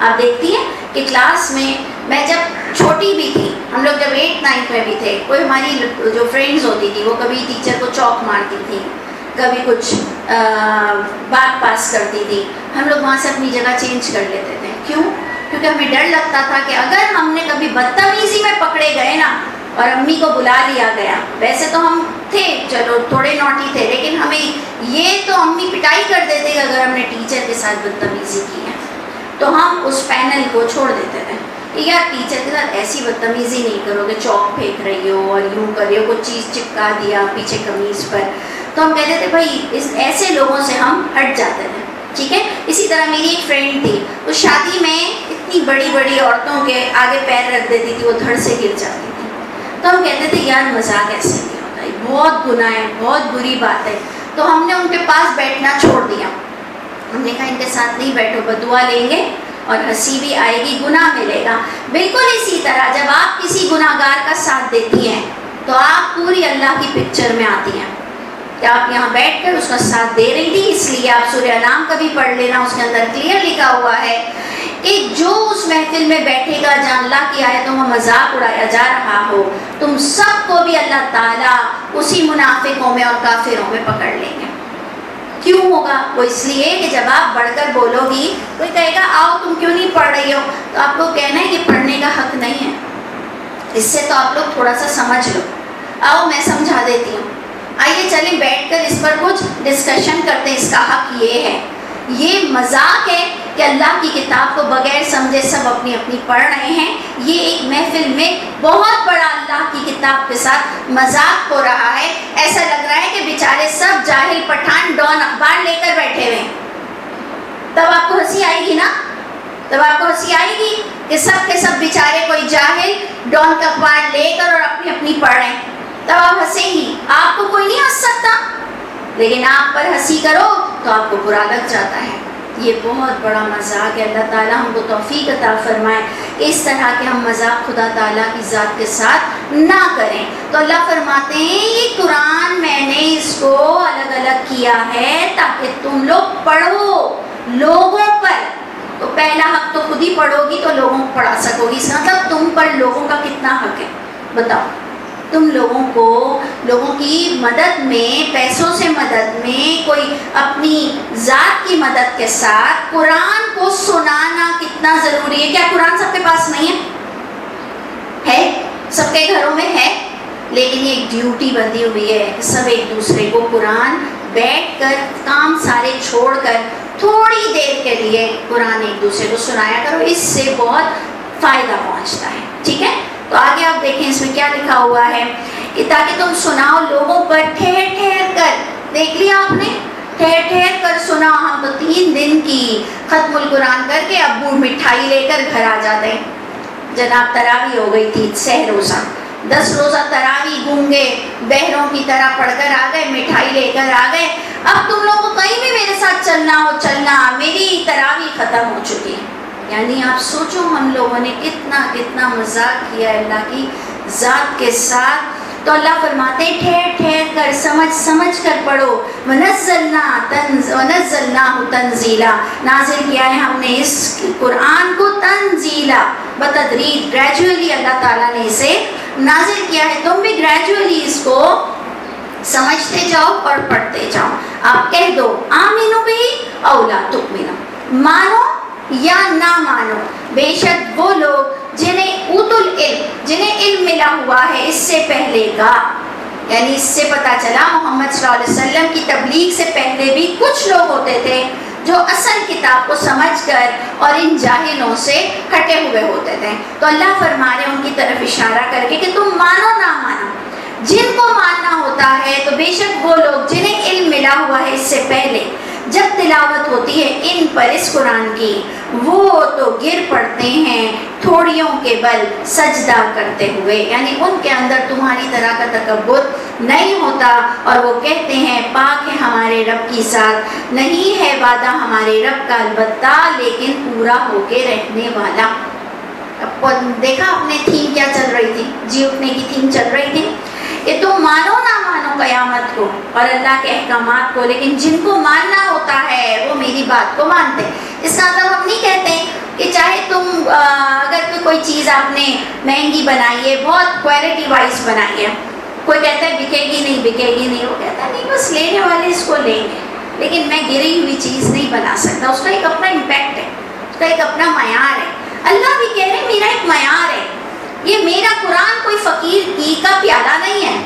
آپ دیکھتی ہیں کہ کلاس میں جب چھوٹی بھی تھی، ہم لوگ جب 8th 9th میں بھی تھے، کوئی ہماری جو فرینڈز ہوتی تھی وہ کبھی ٹیچر کو چوک مارتی تھی کبھی کچھ بات پاس کرتی تھی، ہم لوگ وہاں سے اپنی جگہ چینج کر لیتے تھے. کیوں؟ کیونکہ ہمیں ڈر لگتا تھا کہ اگر ہم نے کبھی بدتمیزی میں پکڑے گئے نا اور امی کو بلا لیا گیا، ویسے تو ہم تھے چلو تھوڑے نوٹی تھے، لیکن ہمیں یہ تو امی پٹائی کر دیتے کہ اگر ہم نے ٹیچر کے ساتھ بدتمیزی کی ہے، تو ہم اس پینل کو چھوڑ دیتے تھے کہ یار ٹیچر کے ساتھ ایسی بدتمیزی نہیں کرو کہ چوک پھینک رہی ہو اور یوں کر رہی ہو، کوئی چیز چپکا دیا پیچھے قمیض پر. تو ہم کہتے تھے بھائی ایسے لوگوں سے ہم ہٹ جاتے تھے. ٹھیک ہے. اسی طرح میری ایک فرینڈ تھی، اس شادی میں اتنی بڑی بڑی عورتوں کے آگے پیر رکھ دیتی تھی، وہ دھڑ سے گر جاتی تھی. تو ہم کہتے تھے یار مذاق ایسے نہیں ہوتا ہے، بہت گناہ ہے، بہت بری بات ہے. تو ہم نے ان کے پاس بیٹھنا چھوڑ دیا. ہم نے کہا ان کے ساتھ نہیں بیٹھو، بددعا لیں گے اور ہنسی بھی آئے گی، گناہ ملے گا. بالکل اسی طرح جب آپ کسی گناہ گار کا ساتھ دیتی ہیں تو آپ پوری اللہ کی پکچر میں آتی ہیں کہ آپ یہاں بیٹھ کر اس کا ساتھ دے رہی تھی. اس لیے آپ سورہ انعام کا بھی پڑھ لینا، اس کے اندر کلیئر لکھا ہوا ہے کہ جو اس محفل میں بیٹھے گا جہاں اللہ کی آیتوں کا مذاق اڑایا جا رہا ہو، تم سب کو بھی اللہ تعالیٰ اسی منافقوں میں اور کافروں میں پکڑ لیں گے. کیوں ہوگا؟ وہ اس لیے کہ جب آپ بڑھ کر بولو گی، کوئی کہے گا آؤ تم کیوں نہیں پڑھ رہی ہو، تو آپ کو کہنا ہے کہ پڑھنے کا حق نہیں ہے. اس سے تو آپ لوگ تھوڑا سا سمجھ لو. آؤ میں سمجھا دیتی ہوں. آئیے چلیں بیٹھ کر اس پر کچھ ڈسکشن کرتے ہیں. اس کا حق یہ ہے، یہ مذاق ہے کہ اللہ کی کتاب کو بغیر سمجھے سب اپنی اپنی پڑھ رہے ہیں. یہ ایک محفل میں بہت بڑا اللہ کی کتاب کے ساتھ مذاق ہو رہا ہے. ایسا لگ رہا ہے کہ بیچارے سب جاہل پٹھان ڈان اخبار لے کر بیٹھے ہوئے ہیں. تب آپ کو ہنسی آئے گی نا، تب آپ کو ہنسی آئے گی کہ سب کے سب بیچارے کوئی جاہل ڈان کا اخبار لے کر اور اپنی اپنی پڑھ رہے ہیں. تب آپ ہنسیں گی. آپ کو کوئی نہیں ہنس سکتا، لیکن آپ پر ہنسی کرو تو آپ کو برا لگ جاتا ہے. یہ بہت بڑا مذاق ہے. اللہ تعالیٰ ہم کو توفیق عطا فرمائے اس طرح کے ہم مذاق خدا تعالیٰ کی ذات کے ساتھ نہ کریں. تو اللہ فرماتے ہیں یہ قرآن میں نے اس کو الگ الگ کیا ہے تاکہ تم لوگ پڑھو لوگوں پر. تو پہلا حق تو خود ہی پڑھو گی تو لوگوں کو پڑھا سکو گی. اس کا مطلب تم پر لوگوں کا کتنا حق ہے بتاؤ. تم لوگوں کو لوگوں کی مدد میں، پیسوں سے مدد میں، کوئی اپنی ذات کی مدد کے ساتھ قرآن کو سنانا کتنا ضروری ہے. کیا قرآن سب کے پاس نہیں ہے؟ سب کے گھروں میں ہے، لیکن یہ ایک ڈیوٹی بندی ہوئی ہے کہ سب ایک دوسرے کو قرآن بیٹھ کر کام سارے چھوڑ کر تھوڑی دیر کے لیے قرآن ایک دوسرے کو سنایا کرو. اس سے بہت فائدہ پہنچتا ہے. ٹھیک ہے. تو آگے آپ دیکھیں اس میں کیا لکھا ہوا ہے کہ تاکہ تم سناؤ لوگوں پر ٹھہر ٹھہر کر. دیکھ لیا آپ نے، ٹھہر ٹھہر کر سناؤ. ہم تو 3 دن کی ختم القرآن کر کے ابو مٹھائی لے کر گھر آ جاتے ہیں. جناب تراویح ہو گئی تھی، سہ روزہ 10 روزہ تراویح گونگے بہروں کی طرح پڑھ کر آ گئے، مٹھائی لے کر آ گئے. اب تم لوگوں کو کہیں بھی میرے ساتھ چلنا ہو چلنا، میری تراویح ختم ہو چکی ہے. یعنی آپ سوچو ہم لوگوں نے کتنا مذاق کیا ہے اللہ کی ذات کے ساتھ. تو اللہ فرماتے ہیں ٹھہر ٹھہر کر سمجھ کر پڑھو. وَنَزَّلْنَاهُ تَنزِيلًا، نازل کیا ہے ہم نے اس قرآن کو تنزیلا، بتدریج گریجولی اللہ تعالیٰ نے اسے نازل کیا ہے. تم بھی گریجولی اس کو سمجھتے جاؤ اور پڑھتے جاؤ. آپ کہہ دو آمینو بھی او لا تؤمنو، مانو یا نہ مانو. بے شک وہ لوگ جنہیں جنہیں علم ملا ہوا ہے اس سے پہلے کا، یعنی اس سے پتہ چلا محمد صلی اللہ علیہ وسلم کی تبلیغ سے پہلے بھی کچھ لوگ ہوتے تھے جو اصل کتاب کو سمجھ کر اور ان جاہلوں سے ہٹے ہوئے ہوتے تھے. تو اللہ فرما رہے ان کی طرف اشارہ کر کے کہ تم مانو نہ مانو، جن کو ماننا ہوتا ہے تو بے شک وہ لوگ جنہیں علم ملا ہوا ہے اس سے پہلے، جب تلاوت ہوتی ہے ان پر اس قرآن کی، وہ تو گر پڑتے ہیں تھوڑیوں کے بل سجدہ کرتے ہوئے. یعنی ان کے اندر تمہاری طرح کا تکبر نہیں ہوتا اور وہ کہتے ہیں پاک ہے ہمارے رب کی ذات، نہیں ہے وعدہ ہمارے رب کا البتہ لیکن پورا ہو کے رہنے والا. دیکھا آپ نے تھیم کیا چل رہی تھی؟ جی اٹھنے کی تھیم چل رہی تھی کہ تم مانو نہ مانو قیامت کو اور اللہ کے احکامات کو، لیکن جن کو ماننا ہوتا ہے وہ میری بات کو مانتے. اس کا مطلب ہم نہیں کہتے کہ چاہے تم اگر کوئی چیز آپ نے مہنگی بنائی ہے، بہت کوالٹی وائز بنائی ہے، کوئی کہتا ہے بکے گی نہیں بکے گی نہیں، وہ کہتا ہے نہیں بس لینے والے اس کو لیں گے، لیکن میں گری ہوئی چیز نہیں بنا سکتا، اس کا ایک اپنا امپیکٹ ہے، اس کا ایک اپنا معیار ہے۔ اللہ بھی کہہ رہے ہیں میرا ایک معیار ہے، یہ میرا قرآن کوئی فقیر کی کا پیالہ نہیں ہے،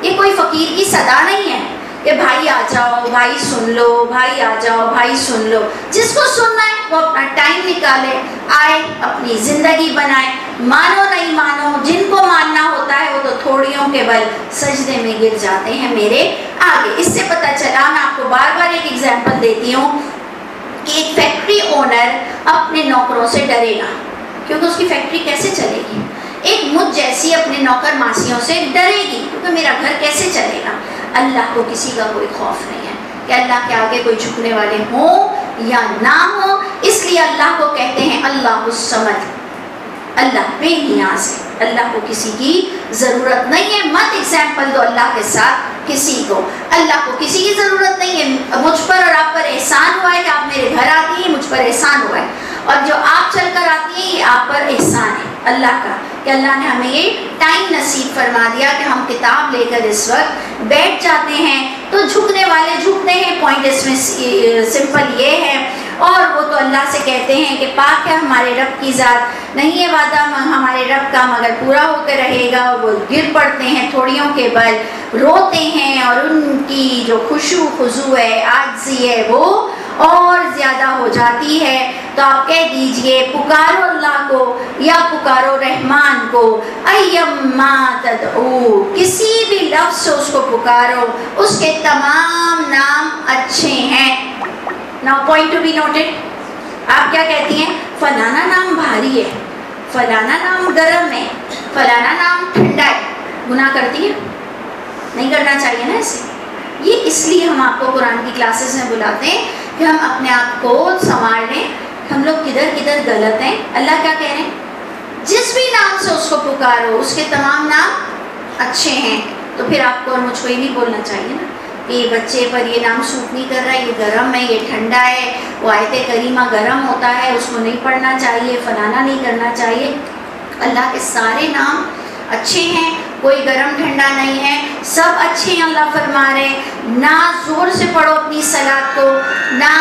یہ کوئی فقیر کی صدا نہیں ہے کہ بھائی آ جاؤ بھائی سن لو، بھائی آ جاؤ بھائی سن لو۔ جس کو سننا ہے وہ اپنا ٹائم نکالے، آئے، اپنی زندگی بنائے، مانو نہیں مانو، جن کو ماننا ہوتا ہے وہ تو تھوڑیوں کے بل سجدے میں گر جاتے ہیں میرے آگے۔ اس سے پتہ چلا، میں آپ کو بار بار ایک ایگزامپل دیتی ہوں کہ ایک فیکٹری اونر اپنے نوکروں سے ڈرے گا، کیونکہ اس کی فیکٹری کیسے چلے گی؟ ایک مجھ جیسی اپنے نوکر ماسیوں سے ڈرے گی، کیونکہ میرا گھر کیسے چلے گا؟ اللہ کو کسی کا کوئی خوف نہیں ہے کہ اللہ کے آگے کوئی جھکنے والے ہوں یا نہ ہوں، اس لیے اللہ کو کہتے ہیں اللہ الصمد، اللہ بے نیاز ہے، اللہ کو کسی کی ضرورت نہیں ہے۔ مت ایگزامپل دو اللہ کے ساتھ کسی کو، اللہ کو کسی کی ضرورت نہیں ہے۔ مجھ پر اور آپ پر احسان ہوا ہے کہ آپ میرے گھر آتی ہیں، مجھ پر احسان ہوا ہے، اور جو آپ چل کر آتی ہیں یہ آپ پر احسان ہے اللہ کا، کہ اللہ نے ہمیں یہ ٹائم نصیب فرما دیا کہ ہم کتاب لے کر اس وقت بیٹھ جاتے ہیں، تو جھکنے والے جھکتے ہیں۔ پوائنٹ اس میں سمپل یہ ہے، اور وہ تو اللہ سے کہتے ہیں کہ پاک ہے ہمارے رب کی ذات، نہیں ہے وعدہ ہمارے رب کا مگر پورا ہو کر رہے گا، اور وہ گر پڑتے ہیں تھوڑیوں کے بل، روتے ہیں، اور ان کی جو خشوع خضوع ہے، عاجزی ہے، وہ اور زیادہ ہو جاتی ہے۔ تو آپ کہہ دیجئے پکارو اللہ کو یا پکارو رحمان کو، ایما تدعو، کسی بھی لفظ سے اس کو پکارو، اس کے تمام نام اچھے ہیں۔ Now point to be noted، آپ کیا کہتی ہیں؟ فلانا نام بھاری ہے، فلانا نام گرم ہے، فلانا نام ٹھنڈا ہے، گناہ کرتی ہے؟ نہیں کرنا چاہیے نا اسے۔ یہ اس لیے ہم آپ کو قرآن کی کلاسز میں بلاتے ہیں کہ ہم اپنے آپ کو سنوار لیں، ہم لوگ کدھر کدھر غلط ہیں۔ اللہ کیا کہہ رہے ہیں؟ جس بھی نام سے اس کو پکارو اس کے تمام نام اچھے ہیں۔ تو پھر آپ کو اور مجھ کو یہ نہیں بولنا چاہیے نا کہ یہ بچے پر یہ نام سوٹ نہیں کر رہا ہے، یہ گرم ہے، یہ ٹھنڈا ہے، وہ آیت کریمہ گرم ہوتا ہے، اس کو نہیں پڑھنا چاہیے، فلانا نہیں کرنا چاہیے۔ اللہ کے سارے نام اچھے ہیں، کوئی گرم ٹھنڈا نہیں ہے، سب اچھے ہیں۔ اللہ فرما رہے نہ زور سے پڑھو اپنی صلاۃ کو، نہ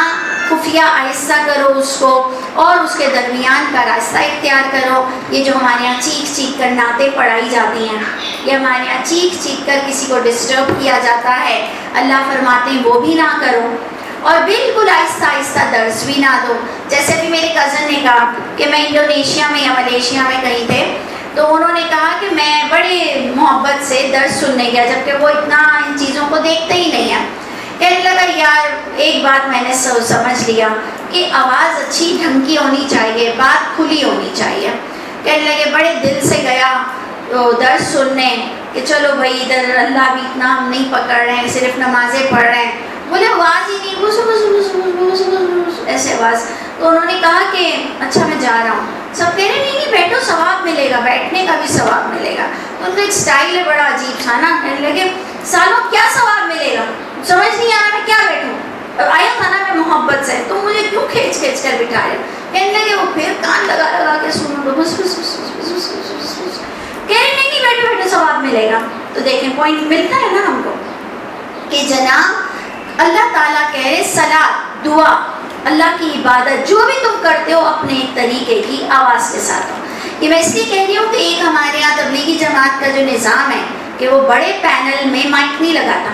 خفیہ آہستہ کرو اس کو، اور اس کے درمیان کا راستہ اختیار کرو۔ یہ جو ہمارے یہاں چیخ چیخ کر نعتیں پڑھائی جاتی ہیں، یہ ہمارے یہاں چیخ چیخ کر کسی کو ڈسٹرب کیا جاتا ہے، اللہ فرماتے ہیں وہ بھی نہ کرو، اور بالکل آہستہ آہستہ درس بھی نہ دو۔ جیسے ابھی میرے کزن نے کہا کہ میں انڈونیشیا میں یا ملیشیا میں کہیں تھے، تو انہوں نے کہا کہ میں بڑے محبت سے درس سننے گیا، جبکہ وہ اتنا ان چیزوں کو دیکھتے ہی نہیں ہیں۔ کہنے لگا یار ایک بات میں نے سمجھ لیا کہ آواز اچھی ڈھنگ کی ہونی چاہیے، بات کھلی ہونی چاہیے۔ کہنے لگے بڑے دل سے گیا درس سننے کہ چلو بھائی ادھر اللہ بھی اتنا ہم نہیں پکڑ رہے ہیں، صرف نمازیں پڑھ رہے ہیں، بولے آواز ہی نہیں، ایسے آواز۔ تو انہوں نے کہا کہ اچھا میں جا رہا ہوں۔ سب کہہ رہے نہیں نہیں بیٹھو، ثواب ملے گا، بیٹھنے کا بھی ثواب ملے گا۔ تو ان کا ایک سٹائل ہے بڑا عجیب تھا نا، کہنے لگے سالوں کیا ثواب ملے گا، سمجھ نہیں آ رہا میں کیا بیٹھوں، آیا تھا نا میں محبت سے، تم مجھے کیوں کھینچ کھینچ کر بٹھا رہے ہو؟ کہنے لگے وہ پھر کان لگا لگا کے سنو تو بس بس بس بس بس بس بس، کہہ رہے نہیں بیٹھو بیٹھو ثواب ملے گا۔ تو دیکھیں پوائنٹ ملتا ہے نا ہم کو کہ جناب اللہ تعالیٰ کہہ رہے صلاۃ، دعا، اللہ کی عبادت جو بھی تم کرتے ہو اپنے ایک طریقے کی آواز کے ساتھ ہو۔ یہ میں اس لیے کہہ رہی ہوں کہ ایک ہمارے یہاں تبلیغی جماعت کا جو نظام ہے کہ وہ بڑے پینل میں مائک نہیں لگاتا۔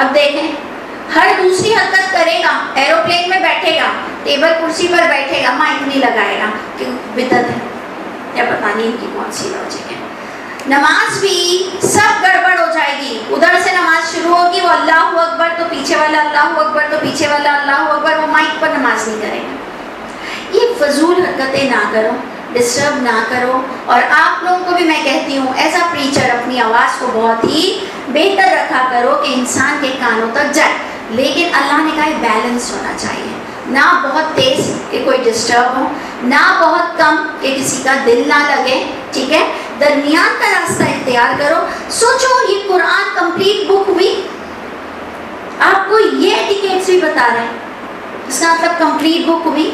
اب دیکھیں ہر دوسری حرکت کرے گا، ایروپلین میں بیٹھے گا، ٹیبل کرسی پر بیٹھے گا، مائک نہیں لگائے گا کہ بدعت ہے یا پتہ نہیں ان کی کون سی لاجک ہے۔ نماز بھی سب گڑبڑ ہو جائے گی، ادھر سے نماز شروع ہوگی، وہ اللہ اکبر تو پیچھے والا اللہ اکبر تو پیچھے والا اللہ اکبر، وہ مائک پر نماز نہیں کرے گا۔ یہ فضول حرکتیں نہ کرو، ڈسٹرب نہ کرو، اور آپ لوگوں کو بھی میں کہتی ہوں ایز اے پریچر اپنی آواز کو بہت ہی بہتر رکھا کرو کہ انسان کے کانوں تک جائے، لیکن اللہ نے کہا بیلنس ہونا چاہیے، نہ بہت تیز کہ کوئی ڈسٹرب ہو، نہ بہت کم کہ کسی کا دل نہ لگے، ٹھیک ہے، درمیان کا راستہ اختیار کرو۔ سوچو یہ قرآن کمپلیٹ بک ہوئی، آپ کو یہ ایٹیکیٹس بھی بتا رہے ہیں، اس کا مطلب کمپلیٹ بک ہوئی۔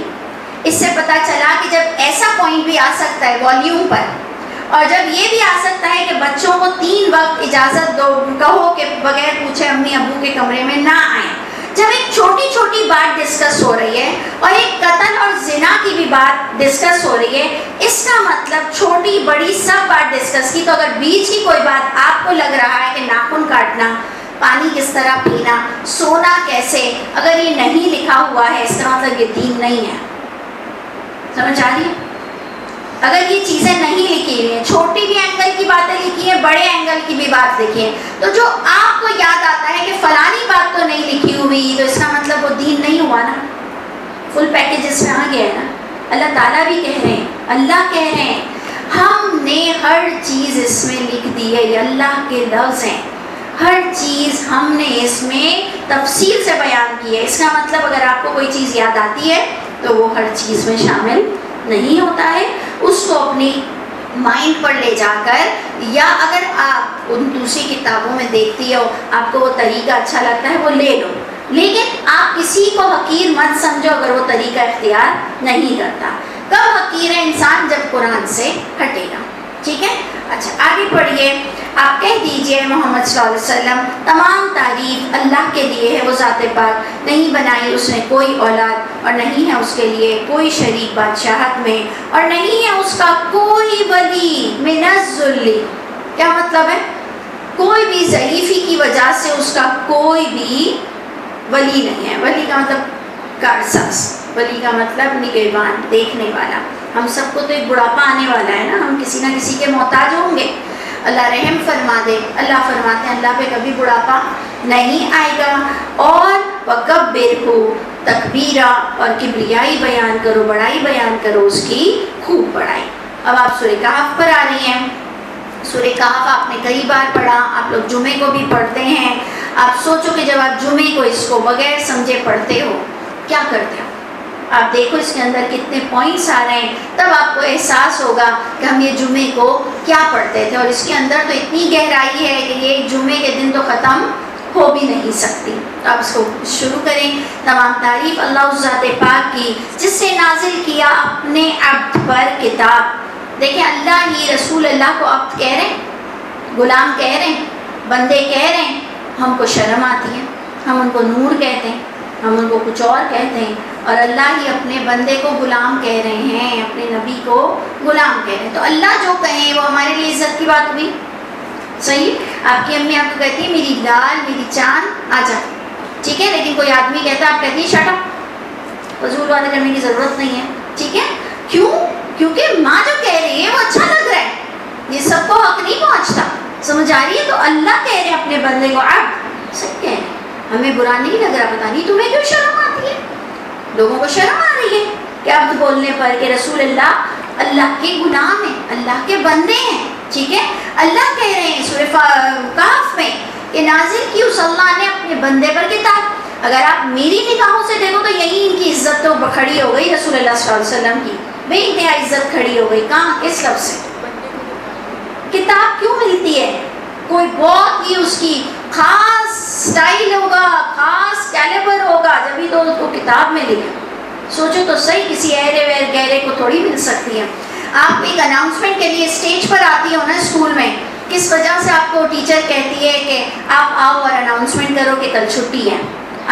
اس سے پتہ چلا کہ جب ایسا پوائنٹ بھی آ سکتا ہے والیوم پر، اور جب یہ بھی آ سکتا ہے کہ بچوں کو 3 وقت اجازت دو، کہو کہ بغیر پوچھے امی ابو کے کمرے میں نہ آئیں. جب ایک چھوٹی چھوٹی بات ڈسکس ہو رہی ہے اور ایک قتل اور زنا کی بھی بات ڈسکس ہو رہی ہے، اس کا مطلب چھوٹی بڑی سب بات ڈسکس کی. تو اگر بیچ کی کوئی بات آپ کو لگ رہا ہے کہ ناخن کاٹنا، پانی کس طرح پینا، سونا کیسے، اگر یہ نہیں لکھا ہوا ہے اس کا مطلب یہ دین نہیں ہے. سمجھ آ رہی ہے؟ اگر یہ چیزیں نہیں لکھی ہوئی ہیں، چھوٹی بھی اینگل کی باتیں لکھی ہیں، بڑے اینگل کی بھی بات لکھی ہے، تو جو آپ کو یاد آتا ہے کہ فلانی بات تو نہیں لکھی ہوئی، تو اس کا مطلب وہ دین نہیں ہوا نا. فل پیکج اس میں آ گیا ہے نا. اللہ تعالیٰ بھی کہہ رہے ہیں، اللہ کہہ رہے ہیں ہم نے ہر چیز اس میں لکھ دی ہے. یہ اللہ کے لفظ ہیں، ہر چیز ہم نے اس میں تفصیل سے بیان کی ہے. اس کا مطلب اگر آپ کو کوئی چیز یاد آتی ہے تو وہ ہر چیز میں شامل نہیں ہوتا ہے. اس کو اپنی مائنڈ پر لے جا کر، یا اگر آپ ان دوسری کتابوں میں دیکھتی ہو آپ کو وہ طریقہ اچھا لگتا ہے وہ لے لو، لیکن آپ کسی کو حقیر مت سمجھو اگر وہ طریقہ اختیار نہیں کرتا. کب حقیر ہے انسان؟ جب قرآن سے ہٹے گا. ٹھیک ہے؟ اچھا آگے پڑھیے. آپ کہہ دیجئے محمد صلی اللہ علیہ وسلم تمام تعریف اللہ کے لیے ہے، وہ ذات پاک، نہیں بنائی اس نے کوئی اولاد اور نہیں ہے اس کے لیے کوئی شریک بادشاہت میں، اور نہیں ہے اس کا کوئی ولی من الذل. کیا مطلب ہے؟ کوئی بھی ضعیفی کی وجہ سے اس کا کوئی بھی ولی نہیں ہے. ولی کا مطلب کارساز، ولی کا مطلب نگہبان، دیکھنے والا. ہم سب کو تو ایک بڑھاپا آنے والا ہے نا، ہم کسی نہ کسی کے محتاج ہوں گے. اللہ رحم فرما دے. اللہ فرماتے ہیں اللہ پہ کبھی بڑھاپا نہیں آئے گا. اور وَكَبِّرْهُ تکبیرہ، اور کبریائی بیان کرو، بڑائی بیان کرو اس کی خوب بڑائی. اب آپ سورہ کہف پر آ رہی ہیں. سورہ کہف آپ نے کئی بار پڑھا، آپ لوگ جمعے کو بھی پڑھتے ہیں. آپ سوچو کہ جب آپ جمعے کو اس کو بغیر سمجھے پڑھتے ہو کیا کرتے ہو. آپ دیکھو اس کے اندر کتنے پوائنٹس آ رہے ہیں، تب آپ کو احساس ہوگا کہ ہم یہ جمعے کو کیا پڑھتے تھے. اور اس کے اندر تو اتنی گہرائی ہے کہ یہ جمعے کے دن تو ختم ہو بھی نہیں سکتی. تو آپ اس کو شروع کریں. تمام تعریف اللہ اس ذات پاک کی جس سے نازل کیا اپنے عبد پر کتاب. دیکھیں اللہ ہی رسول اللہ کو عبد کہہ رہے ہیں، غلام کہہ رہے ہیں، بندے کہہ رہے ہیں. ہم کو شرم آتی ہے، ہم ان کو نور کہتے ہیں، ہم ان کو کچھ اور کہتے ہیں، اور اللہ ہی اپنے بندے کو غلام کہہ رہے ہیں، اپنے نبی کو غلام کہہ رہے ہیں. تو اللہ جو کہیں وہ ہمارے لیے عزت کی بات ہوئی. صحیح؟ آپ کی امی آپ کو کہتی ہے میری لال میری چاند آ جا، ٹھیک ہے، لیکن کوئی آدمی کہتا ہے آپ کہتی ہیں شٹ اپ، فضول باتیں کرنے کی ضرورت نہیں ہے. ٹھیک ہے؟ کیوں؟ کیونکہ ماں جو کہہ رہی ہے وہ اچھا لگ رہا ہے، یہ سب کو حق نہیں پہنچتا. سمجھ آ رہی ہے؟ تو اللہ کہہ رہے ہیں اپنے بندے کو عبد، سب کہہ رہے ہیں ہمیں برا نہیں لگ رہا. پتا نہیں تمہیں کیوں شرم آتی ہے. لوگوں کو شرم آ رہی ہے کہ عبد بولنے پر، کہ رسول اللہ اللہ کے غلام ہیں، اللہ کے بندے ہیں. ٹھیک ہے؟ اللہ کہہ رہے ہیں سورہ کہف میں کہ نازل کی اس اللہ نے اپنے بندے پر کتاب. اگر آپ میری نگاہوں سے دیکھو تو یہی ان کی عزت تو کھڑی ہو گئی رسول اللہ صلی اللہ علیہ وسلم کی، بے انتہا عزت کھڑی ہو گئی. کہاں؟ اس لفظ سے. کتاب کیوں ملتی ہے؟ کوئی بہت ہی اس کی خاص سٹائل ہوگا، خاص کیلیبر ہوگا، جبھی تو اس کو کتاب ملی ہے. سوچو تو صحیح، کسی ایرے ویر گہرے کو تھوڑی مل سکتی ہے. آپ ایک اناؤنسمنٹ کے لیے اسٹیج پر آتی ہو نا اسکول میں، کس وجہ سے آپ کو ٹیچر کہتی ہے کہ آپ آؤ اور اناؤنسمنٹ کرو کہ کل چھٹی ہے.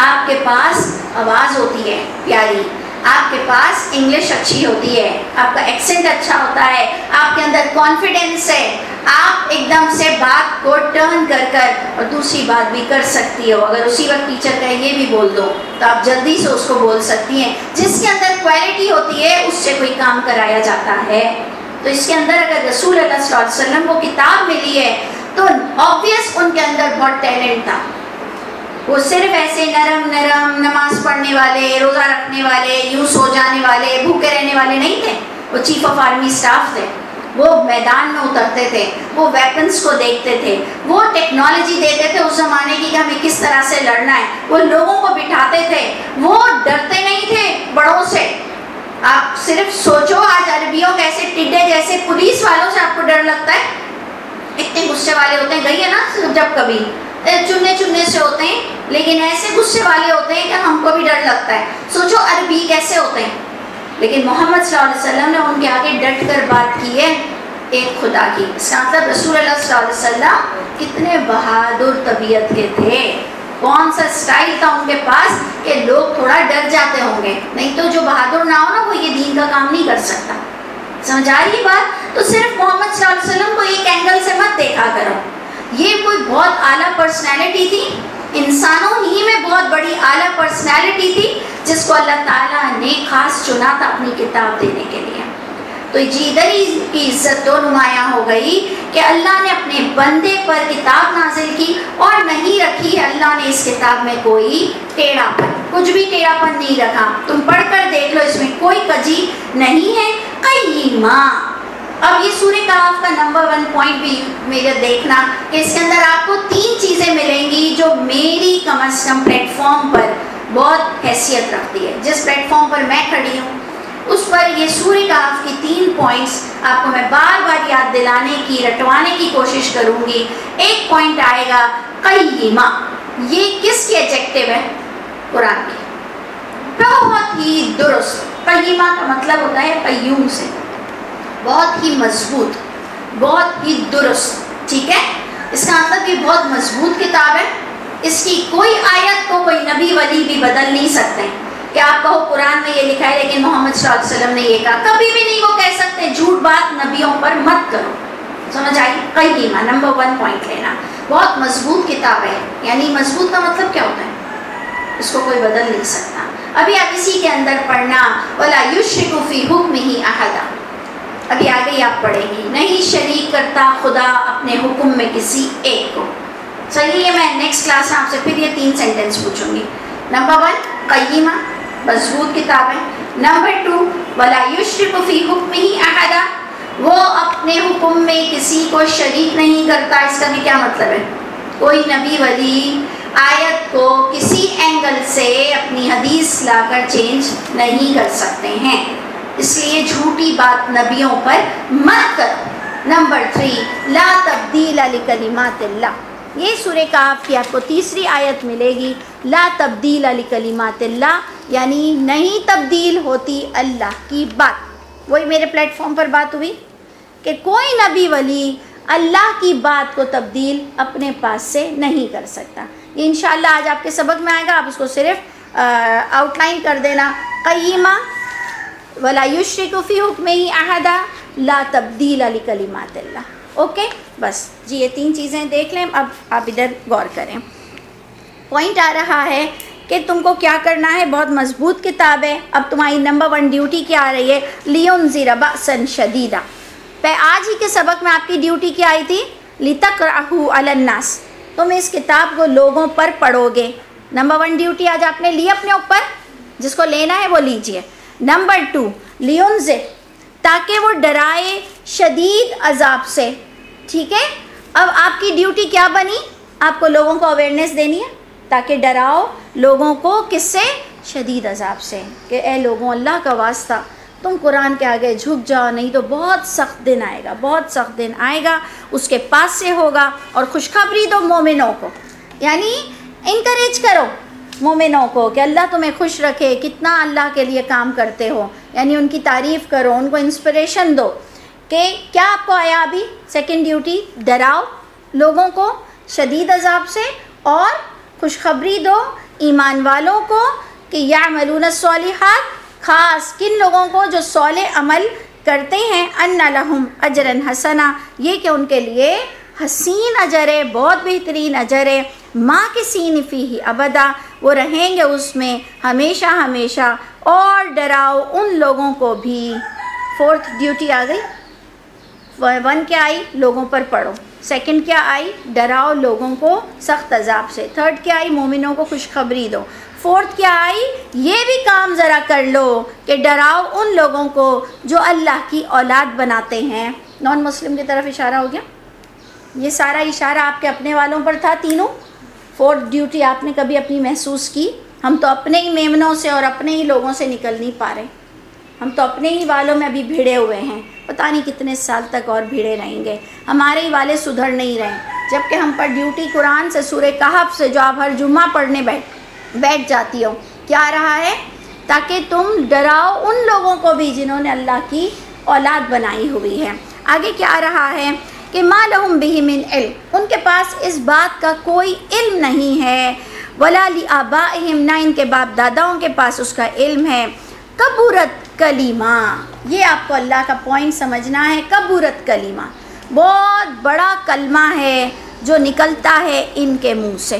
آپ کے پاس آواز ہوتی ہے پیاری، آپ کے پاس انگلش اچھی ہوتی ہے، آپ کا ایکسنٹ اچھا ہوتا ہے، آپ کے اندر کانفیڈنس ہے، آپ ایک دم سے بات کو ٹرن کر کر اور دوسری بات بھی کر سکتی ہو. اگر اسی وقت ٹیچر کہے یہ بھی بول دو تو آپ جلدی سے اس کو بول سکتی ہیں. جس کے اندر کوالٹی ہوتی ہے اس سے کوئی کام کرایا جاتا ہے. تو اس کے اندر اگر رسول اللہ صلی اللہ علیہ وسلم کو کتاب ملی ہے تو آبویس ان کے اندر بہت ٹیلنٹ تھا. وہ صرف ایسے نرم نرم نماز پڑھنے والے، روزہ رکھنے والے، یوں سو جانے والے، بھوکے رہنے والے نہیں تھے. وہ چیف آف آرمی اسٹاف تھے، وہ میدان میں اترتے تھے، وہ ویپنز کو دیکھتے تھے، وہ ٹیکنالوجی دیتے تھے اس زمانے کی کہ ہمیں کس طرح سے لڑنا ہے. وہ لوگوں کو بٹھاتے تھے، وہ ڈرتے نہیں تھے بڑوں سے. آپ صرف سوچو آج عربیوں کیسے ٹڈے جیسے پولیس والوں سے آپ کو ڈر لگتا ہے، اتنے غصے والے ہوتے ہیں. گئی ہے نا جب کبھی چننے چننے سے ہوتے ہیں، لیکن ایسے غصے والے ہوتے ہیں کہ ہم کو بھی ڈر لگتا ہے. سوچو عربی کیسے ہوتے ہیں، لیکن محمد صلی اللہ علیہ وسلم نے ان کے آگے ڈٹ کر بات کی ہے. ایک خدا کی. اس کا مطلب رسول اللہ صلی اللہ علیہ وسلم کتنے بہادر طبیعت کے تھے. کون سا اسٹائل تھا ان کے پاس کہ لوگ تھوڑا ڈر جاتے ہوں گے. نہیں تو جو بہادر نہ ہو نا وہ یہ دین کا کام نہیں کر سکتا. سمجھ آ رہی بات؟ تو صرف محمد صلی اللہ علیہ وسلم کو ایک اینگل سے مت دیکھا کرو. یہ کوئی بہت اعلیٰ پرسنالٹی تھی, انسانوں ہی میں بہت بڑی اعلیٰ پرسنالٹی تھی جس کو اللہ تعالیٰ نے خاص چنا تھا اپنی کتاب دینے کے لیے. تو جی ادھر ہی کی عزت تو نمایاں ہو گئی کہ اللہ نے اپنے بندے پر کتاب نازل کی اور نہیں رکھی ہے اللہ نے اس کتاب میں کوئی ٹیڑھا پن, کچھ بھی ٹیڑھا پن نہیں رکھا. تم پڑھ کر دیکھ لو, اس میں کوئی کجی نہیں ہے. قیمہ. اب یہ سورہ کہف کا نمبر 1 پوائنٹ بھی میرا دیکھنا کہ اس کے اندر آپ کو 3 چیزیں ملیں گی جو میری کم از کم پلیٹ فارم پر بہت حیثیت رکھتی ہے. جس پلیٹ فارم پر میں کھڑی ہوں اس پر یہ سورہ کہف کی 3 پوائنٹس آپ کو میں بار بار یاد دلانے کی, رٹوانے کی کوشش کروں گی. ایک پوائنٹ آئے گا قیمہ. یہ کس کی ایڈجیکٹو ہے؟ قرآن کی. بہت ہی درست. قیمہ کا مطلب ہوتا ہے قیوم سے, بہت ہی مضبوط, بہت ہی درست. ٹھیک ہے, اس کا مطلب یہ بہت مضبوط کتاب ہے. اس کی کوئی آیت کو کوئی نبی ولی بھی بدل نہیں سکتے کہ آپ کہو قرآن میں یہ لکھا ہے لیکن محمد صلی اللہ علیہ وسلم نے یہ کہا. کبھی بھی نہیں وہ کہہ سکتے. جھوٹ بات نبیوں پر مت کرو. سمجھ آئی؟ قیمہ نمبر 1 پوائنٹ لینا. بہت مضبوط کتاب ہے. یعنی مضبوط کا مطلب کیا ہوتا ہے؟ اس کو کوئی بدل نہیں سکتا. ابھی آپ اسی کے اندر پڑھنا وَلَا يُشْرِكُ فِي حُكْمِهِ أَحَدًا. ابھی آگے آپ پڑھیں گی نہیں شریک کرتا خدا اپنے حکم میں کسی ایک کو. چلیے میں نیکسٹ کلاس میں آپ سے پھر یہ 3 سینٹنس پوچھوں گی. نمبر 1 قیمہ, مضبوط کتاب ہے. نمبر 2 وَلَا يُشْرِكُ فِي حُكْمِهِ أَحَدًا, وہ اپنے حکم میں کسی کو شریک نہیں کرتا. اس کا بھی کیا مطلب ہے؟ کوئی نبی ولی آیت کو کسی اینگل سے اپنی حدیث لا کر چینج نہیں کر سکتے ہیں. اس لیے جھوٹی بات نبیوں پر مت کرو. نمبر 3 لا تبدیل لکلمات اللہ. یہ سورہ کہف کی آپ کو تیسری آیت ملے گی. لا تبدیل لکلمات اللہ یعنی نہیں تبدیل ہوتی اللہ کی بات. وہی میرے پلیٹ فارم پر بات ہوئی کہ کوئی نبی ولی اللہ کی بات کو تبدیل اپنے پاس سے نہیں کر سکتا. یہ انشاءاللہ آج آپ کے سبق میں آئے گا. آپ اس کو صرف آؤٹ لائن کر دینا. قیمہ وَلَا يُشْرِكُ فِي حُكْمِهِ أَحَدًا لا تبدیل لکلمات اللہ. اوکے بس جی یہ 3 چیزیں دیکھ لیں. اب آپ ادھر غور کریں. پوائنٹ آ رہا ہے کہ تم کو کیا کرنا ہے. بہت مضبوط کتاب ہے. اب تمہاری نمبر 1 ڈیوٹی کیا آ رہی ہے؟ لِيُنذِرَ بَأْسًا شَدِيدًا. آج ہی کے سبق میں آپ کی ڈیوٹی کیا آئی تھی؟ لِتَقْرَأُهُ عَلَى النَّاسِ. تم اس کتاب کو لوگوں پر پڑھو گے. نمبر 1 ڈیوٹی آج آپ نے لی اپنے اوپر. جس کو لینا ہے وہ لیجئے. نمبر 2 لِيُنذِرَ تاکہ وہ ڈرائے شدید عذاب سے. ٹھیک ہے, اب آپ کی ڈیوٹی کیا بنی؟ آپ کو لوگوں کو اویئرنیس دینی ہے تاکہ ڈراؤ لوگوں کو کس سے؟ شدید عذاب سے. کہ اے لوگوں اللہ کا واسطہ تم قرآن کے آگے جھک جاؤ نہیں تو بہت سخت دن آئے گا, بہت سخت دن آئے گا. اس کے پاس سے ہوگا. اور خوشخبری دو مومنوں کو, یعنی انکریج کرو مومنوں کو کہ اللہ تمہیں خوش رکھے, کتنا اللہ کے لیے کام کرتے ہو. یعنی ان کی تعریف کرو, ان کو انسپریشن دو کہ کیا آپ کو آیا ابھی. 2nd ڈیوٹی ڈراؤ لوگوں کو شدید عذاب سے اور خوشخبری دو ایمان والوں کو کہ یعملون الصالحات, خاص کن لوگوں کو جو صالح عمل کرتے ہیں. ان لہم اجرا حسنا, یہ کہ ان کے لیے حسین اجر ہے, بہت بہترین اجر ہے. ماکثین فیہ ابدا, وہ رہیں گے اس میں ہمیشہ ہمیشہ. اور ڈراؤ ان لوگوں کو بھی. 4th ڈیوٹی آ گئی. 1 کیا آئی؟ لوگوں پر پڑھو. 2nd کیا آئی؟ ڈراؤ لوگوں کو سخت عذاب سے. 3rd کیا آئی؟ مومنوں کو خوشخبری دو. 4th کیا آئی؟ یہ بھی کام ذرا کر لو کہ ڈراؤ ان لوگوں کو جو اللہ کی اولاد بناتے ہیں. نان مسلم کی طرف اشارہ ہو گیا. یہ سارا اشارہ آپ کے اپنے والوں پر تھا تینوں. 4th ڈیوٹی آپ نے کبھی اپنی محسوس کی؟ ہم تو اپنے ہی میمنوں سے اور اپنے ہی لوگوں سے نکل نہیں پا رہے. ہم تو اپنے ہی والوں میں ابھی بھیڑے ہوئے ہیں. پتہ نہیں کتنے سال تک اور بھیڑے رہیں گے. ہمارے ہی والے سدھر نہیں رہے. جبکہ ہم پر ڈیوٹی قرآن سے سورہ کہف سے جو آپ ہر جمعہ پڑھنے بیٹھ جاتی ہو, کیا آ رہا ہے؟ تاکہ تم ڈراؤ ان لوگوں کو بھی جنہوں نے اللہ کی اولاد بنائی ہوئی ہے. آگے کیا آ رہا ہے کہ ما لہم بہ من علم، ان کے پاس اس بات کا کوئی علم نہیں ہے، ولا لآبائہم، نہ ان کے باپ داداؤں کے پاس اس کا علم ہے، کبورت کلمہ، یہ آپ کو اللہ کا پوائنٹ سمجھنا ہے، کبورت کلمہ، بہت بڑا کلمہ ہے جو نکلتا ہے ان کے منہ سے۔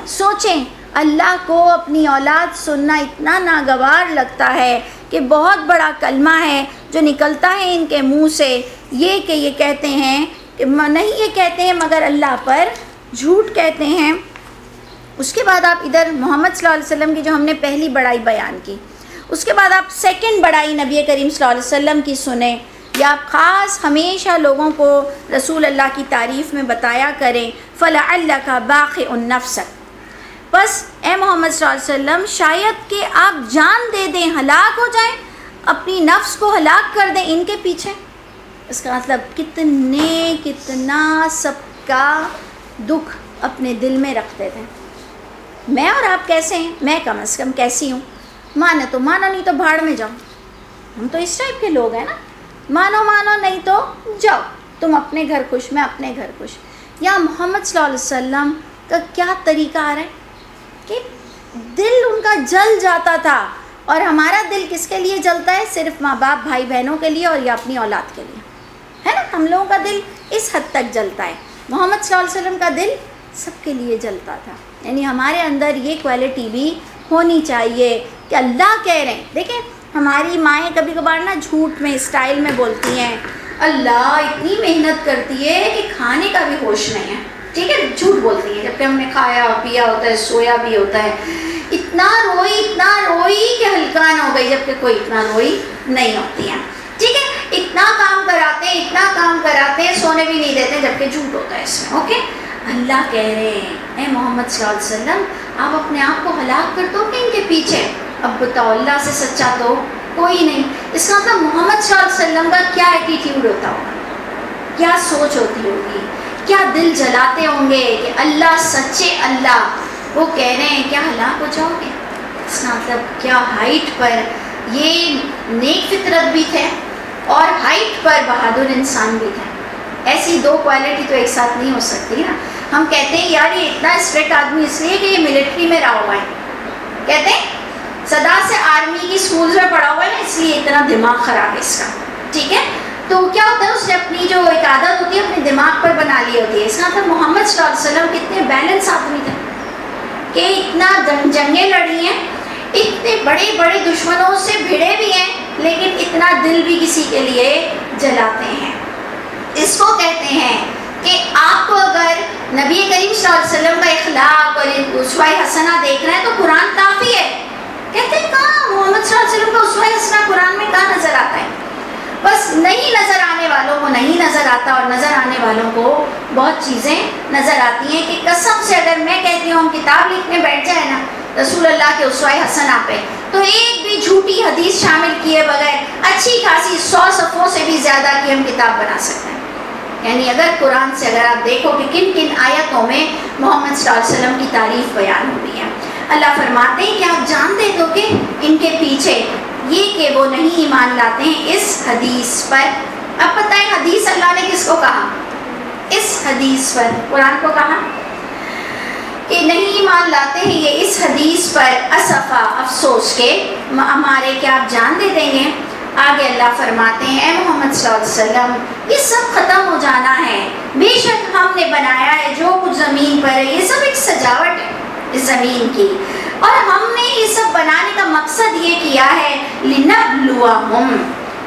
سوچیں اللہ کو اپنی اولاد سننا اتنا ناگوار لگتا ہے کہ بہت بڑا کلمہ ہے جو نکلتا ہے ان کے منہ سے، یہ کہتے ہیں کہ نہیں یہ کہتے ہیں مگر اللہ پر جھوٹ کہتے ہیں۔ اس کے بعد آپ ادھر محمد صلی اللہ علیہ وسلم کی جو ہم نے پہلی بڑائی بیان کی، اس کے بعد آپ سیکنڈ بڑائی نبی کریم صلی اللہ علیہ وسلم کی سنیں، یا آپ خاص ہمیشہ لوگوں کو رسول اللہ کی تعریف میں بتایا کریں، فَلَعَلَّكَ بَاخِعٌ نَفْسَكَ، بس اے محمد صلی اللہ علیہ وسلم شاید کہ آپ جان دے دیں، ہلاک ہو جائیں، اپنی نفس کو ہلاک کر دیں ان کے پیچھے۔ اس کا مطلب کتنا سب کا دکھ اپنے دل میں رکھتے تھے۔ میں اور آپ کیسے ہیں؟ میں کم از کم کیسی ہوں؟ مانا تو مانا، نہیں تو بھاڑ میں جاؤ۔ ہم تو اس ٹائپ کے لوگ ہیں نا، مانو نہیں تو جاؤ، تم اپنے گھر خوش، میں اپنے گھر خوش۔ یا محمد صلی اللہ علیہ وسلم کا کیا طریقہ آ رہا ہے کہ دل ان کا جل جاتا تھا، اور ہمارا دل کس کے لیے جلتا ہے؟ صرف ماں باپ بھائی بہنوں کے لیے اور یا اپنی اولاد کے لیے، ہے نا؟ ہم لوگوں کا دل اس حد تک جلتا ہے، محمد صلی اللہ علیہ وسلم کا دل سب کے لیے جلتا تھا۔ یعنی ہمارے اندر یہ کوالٹی بھی ہونی چاہیے کہ اللہ کہہ رہے ہیں، دیکھیں ہماری مائیں کبھی کبھار نا جھوٹ میں اسٹائل میں بولتی ہیں، اللہ اتنی محنت کرتی ہے کہ کھانے کا بھی ہوش نہیں ہے، ٹھیک ہے، جھوٹ بولتی ہیں، جبکہ ہم نے کھایا پیا ہوتا ہے، سویا بھی ہوتا ہے، اتنا روئی کہ ہلکان ہو گئی، جبکہ کوئی اتنا روئی نہیں ہوتی ہے، ٹھیک ہے، اتنا کام کراتے ہیں سونے بھی نہیں دیتے، جبکہ جھوٹ ہوتا ہے اس میں، اوکے۔ اللہ کہہ رہے ہیں اے محمد صلی اللہ علیہ وسلم آپ اپنے آپ کو ہلاک کر دو کہ ان کے پیچھے؟ اب بتاؤ اللہ سے سچا تو کوئی نہیں۔ اس کا مطلب محمد صلی اللہ علیہ وسلم کا کیا ایٹیٹیوڈ ہوتا ہوگا، کیا سوچ ہوتی ہوگی، کیا دل جلاتے ہوں گے کہ اللہ سچے اللہ وہ کہہ رہے ہیں کیا ہلاک ہو جاؤ گے۔ اس کا مطلب کیا ہائٹ پر یہ نیک فطرت بھی تھے اور ہائٹ پر بہادر انسان بھی تھے۔ ایسی دو کوالٹی تو ایک ساتھ نہیں ہو سکتی نا۔ ہم کہتے ہیں یار یہ اتنا اسٹرکٹ آدمی اس لیے کہ یہ ملٹری میں رہا ہوا ہے، کہتے ہیں صدا سے آرمی کی سکولز میں پڑھا ہوا ہے نا، اس لیے اتنا دماغ خراب ہے اس کا، ٹھیک ہے۔ تو کیا ہوتا ہے اس نے اپنی جو ایک عادت ہوتی ہے اپنے دماغ پر بنا لی ہوتی ہے۔ اس کا مطلب محمد صلی اللہ علیہ وسلم کتنے بیلنس آدمی تھے کہ اتنا جنگیں لڑی ہیں، اتنے بڑے بڑے دشمنوں سے بھڑے بھی ہیں، لیکن اتنا دل بھی کسی کے لیے جلاتے ہیں۔ اس کو کہتے ہیں کہ آپ کو اگر نبی کریم صلی اللہ علیہ وسلم کا اخلاق اور اسوہ حسنہ دیکھ رہے ہیں تو قرآن کافی ہے۔ کہتے ہیں کہاں محمد صلی اللہ علیہ وسلم کا اسوہ حسنہ قرآن میں کہاں نظر آتا ہے؟ بس نہیں نظر آنے والوں کو نہیں نظر آتا، اور نظر آنے والوں کو بہت چیزیں نظر آتی ہیں کہ قسم سے اگر میں کہتی ہوں ہم کتاب لکھنے بیٹھ جائیں نا رسول اللہ کے اسوہ حسنہ پہ، تو ایک بھی جھوٹی حدیث شامل کیے بغیر اچھی خاصی 100 صفحوں سے بھی زیادہ کی ہم کتاب بنا سکتے ہیں۔ یعنی اگر قرآن سے اگر آپ دیکھو کہ کن کن آیتوں میں محمد صلی اللہ علیہ وسلم کی تعریف بیان ہو رہی ہے۔ اللہ فرماتے ہیں کہ آپ جانتے تو کہ ان کے پیچھے یہ کہ وہ نہیں ایمان لاتے ہیں اس حدیث پر۔ اب بتائیں حدیث اللہ نے کس کو کہا؟ اس حدیث پر قرآن کو کہا کہ نہیں ایمان لاتے ہیں یہ اس حدیث پر، اسفا افسوس کے ہمارے کیا آپ جان دے دیں گے؟ آگے اللہ فرماتے ہیں اے محمد صلی اللہ علیہ وسلم یہ سب ختم ہو جانا ہے، بے شک ہم نے بنایا ہے جو کچھ زمین پر ہے، یہ سب ایک سجاوٹ ہے اس زمین کی، اور ہم نے یہ سب بنانے کا مقصد یہ کیا ہے لنبلوہم،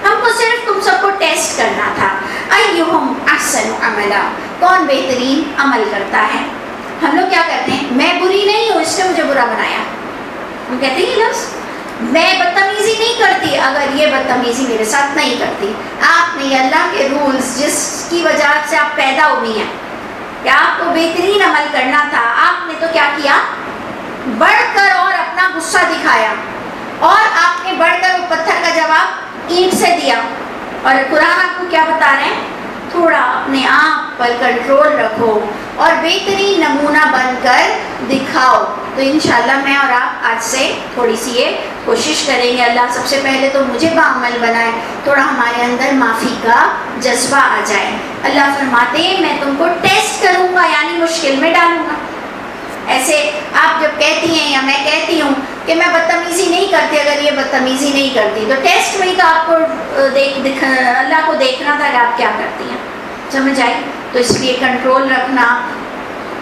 ہم کو صرف تم سب کو ٹیسٹ کرنا تھا، ایہم احسن عملا، کون بہترین عمل کرتا ہے۔ ہم لوگ کیا کرتے ہیں؟ میں بری نہیں ہوں اس نے مجھے برا بنایا، ہم کہتے ہیں یہ لفظ میں بدتمیزی نہیں کرتی اگر یہ بدتمیزی میرے ساتھ نہیں کرتی۔ آپ نے اللہ کے رولز جس کی وجہ سے آپ پیدا ہوئی ہیں کہ آپ کو بہترین عمل کرنا تھا، آپ نے تو کیا کیا؟ بڑھ کر اور اپنا غصہ دکھایا، اور آپ نے بڑھ کر وہ پتھر کا جواب اینٹ سے دیا۔ اور قرآن آپ کو کیا بتا رہے ہیں؟ تھوڑا اپنے آپ پر کنٹرول رکھو اور بہترین نمونہ بن کر دکھاؤ، تو انشاءاللہ میں اور آپ آج سے تھوڑی سی یہ کوشش کریں گے اللہ سب سے پہلے تو مجھے باعمل بنائے، تھوڑا ہمارے اندر معافی کا جذبہ آ جائے۔ اللہ فرماتے ہیں میں تم کو ٹیسٹ کروں گا، یعنی مشکل میں ڈالوں گا۔ ایسے آپ جب کہتی ہیں یا میں کہتی ہوں کہ میں بدتمیزی نہیں کرتی، اگر یہ بدتمیزی نہیں کرتی تو ٹیسٹ میں ہی تو آپ کو اللہ کو دیکھنا تھا کہ آپ کیا کرتی ہیں، سمجھ آئی؟ تو اس لیے کنٹرول رکھنا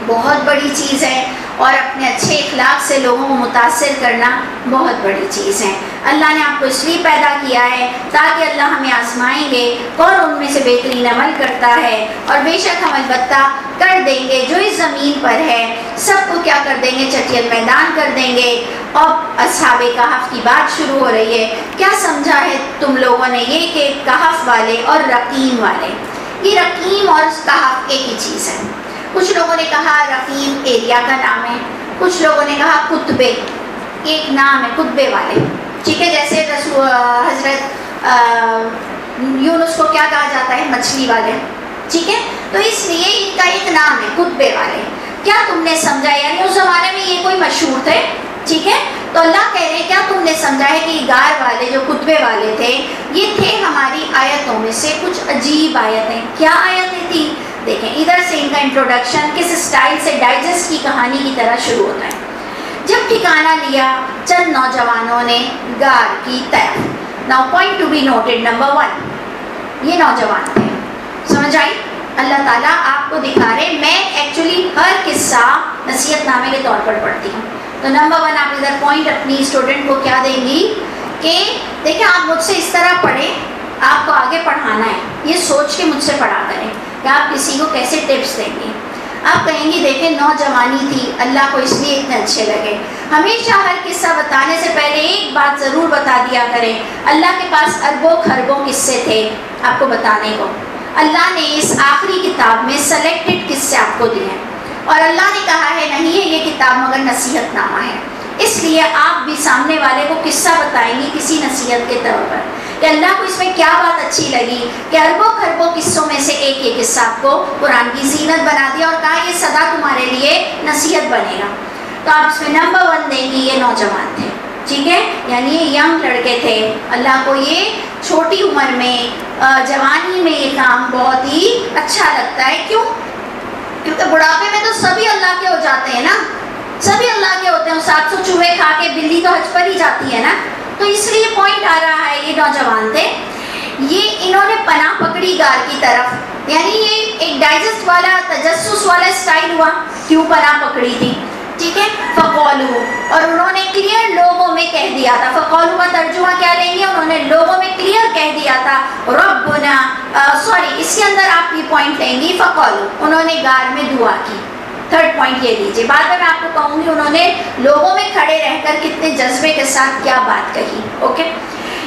بہت بڑی چیز ہے، اور اپنے اچھے اخلاق سے لوگوں کو متاثر کرنا بہت بڑی چیز ہے۔ اللہ نے آپ کو اس لیے پیدا کیا ہے تاکہ اللہ ہمیں آزمائیں گے کون ان میں سے بہترین عمل کرتا ہے، اور بے شک ہم البتہ کر دیں گے جو اس زمین پر ہے سب کو کیا کر دیں گے، چٹیل میدان کر دیں گے۔ اور اصحاب کہف کی بات شروع ہو رہی ہے۔ کیا سمجھا ہے تم لوگوں نے یہ کہ کہف والے اور رقیم والے، یہ رقیم اور کہف ایک ہی چیز ہے۔ کچھ لوگوں نے کہا رقیم ایریا کا نام ہے، کچھ لوگوں نے کہا کتبے ایک نام ہے، کتبے والے، ٹھیک ہے؟ جیسے حضرت یونس کو کیا کہا جاتا ہے، مچھلی والے، ٹھیک ہے؟ تو اس لیے ان کا ایک نام ہے کتبے والے۔ کیا تم نے سمجھا، یعنی اس زمانے میں یہ کوئی مشہور تھے، ٹھیک ہے؟ تو اللہ کہہ رہے ہیں کیا تم نے سمجھا ہے کہ یہ غار والے جو کتبے والے تھے یہ تھے ہماری آیتوں میں سے کچھ عجیب آیتیں۔ کیا آیتیں تھیں؟ دیکھیں ادھر سے ان کا انٹروڈکشن کس اسٹائل سے ڈائجسٹ کی کہانی کی طرح شروع ہوتا ہے۔ جب ٹھکانہ لیا چند نوجوانوں نے غار کی طرف، now point to be noted, number 1 یہ نوجوان تھے، سمجھ آئی؟ اللہ تعالیٰ آپ کو دکھا رہے، میں ایکچولی ہر قصہ نصیحت نامے کے طور پر پڑھتی ہوں، تو نمبر 1 آپ ادھر پوائنٹ اپنی اسٹوڈنٹ کو کیا دیں گی کہ دیکھیں آپ مجھ سے اس طرح پڑھیں، آپ کو آگے پڑھانا ہے، یہ سوچ کے مجھ سے پڑھا کریں کہ آپ کسی کو کیسے ٹپس دیں گے۔ آپ کہیں گی دیکھیں نوجوانی تھی، اللہ کو اس لیے اتنے اچھے لگے۔ ہمیشہ ہر قصہ بتانے سے پہلے ایک بات ضرور بتا دیا کریں، اللہ کے پاس اربوں خربوں قصے تھے آپ کو بتانے کو، اللہ نے اس آخری کتاب میں سلیکٹڈ قصے آپ کو دیے ہیں، اور اللہ نے کہا ہے نہیں ہے یہ کتاب مگر نصیحت نامہ ہے، اس لیے آپ بھی سامنے والے کو قصہ بتائیں گی کسی نصیحت کے طور پر کہ اللہ کو اس میں کیا بات اچھی لگی کہ اربوں خربوں قصوں میں سے ایک یہ قصہ آپ کو قرآن کی زینت بنا دیا اور کہا یہ سدا تمہارے لیے نصیحت بنے گا۔ تو آپ اس میں نمبر 1 دیں گی یہ نوجوان تھے، ٹھیک ہے؟ یعنی یہ ینگ لڑکے تھے، اللہ کو یہ چھوٹی عمر میں جوانی میں یہ کام بہت ہی اچھا لگتا ہے۔ کیوں؟ کیونکہ بڑھاپے میں تو سبھی اللہ کے ہو جاتے ہیں نا، سبھی اللہ کے ہوتے ہیں، 700 چوہے کھا کے بلی تو حج پر ہی جاتی ہے نا، تو اس لیے پوائنٹ آ رہا ہے یہ نوجوان تھے، یہ انہوں نے پناہ پکڑی غار کی طرف، یعنی یہ ایک ڈائجسٹ والا تجسس والا اسٹائل ہوا، کیوں پناہ پکڑی تھی، ٹھیک ہے؟ فقولو، اور انہوں نے کلیئر لوگوں میں کہہ دیا تھا، فقولو کا ترجمہ کیا لیں گے؟ انہوں نے لوگوں میں کلیئر کہہ دیا تھا ربنا، اس کے اندر آپ یہ پوائنٹ لیں گی فقولو، انہوں نے غار میں دعا کی۔ 3rd پوائنٹ یہ لیجیے، بعد میں آپ کو کہوں گی انہوں نے لوگوں میں کھڑے رہ کر کتنے جذبے کے ساتھ کیا بات کہی، اوکے؟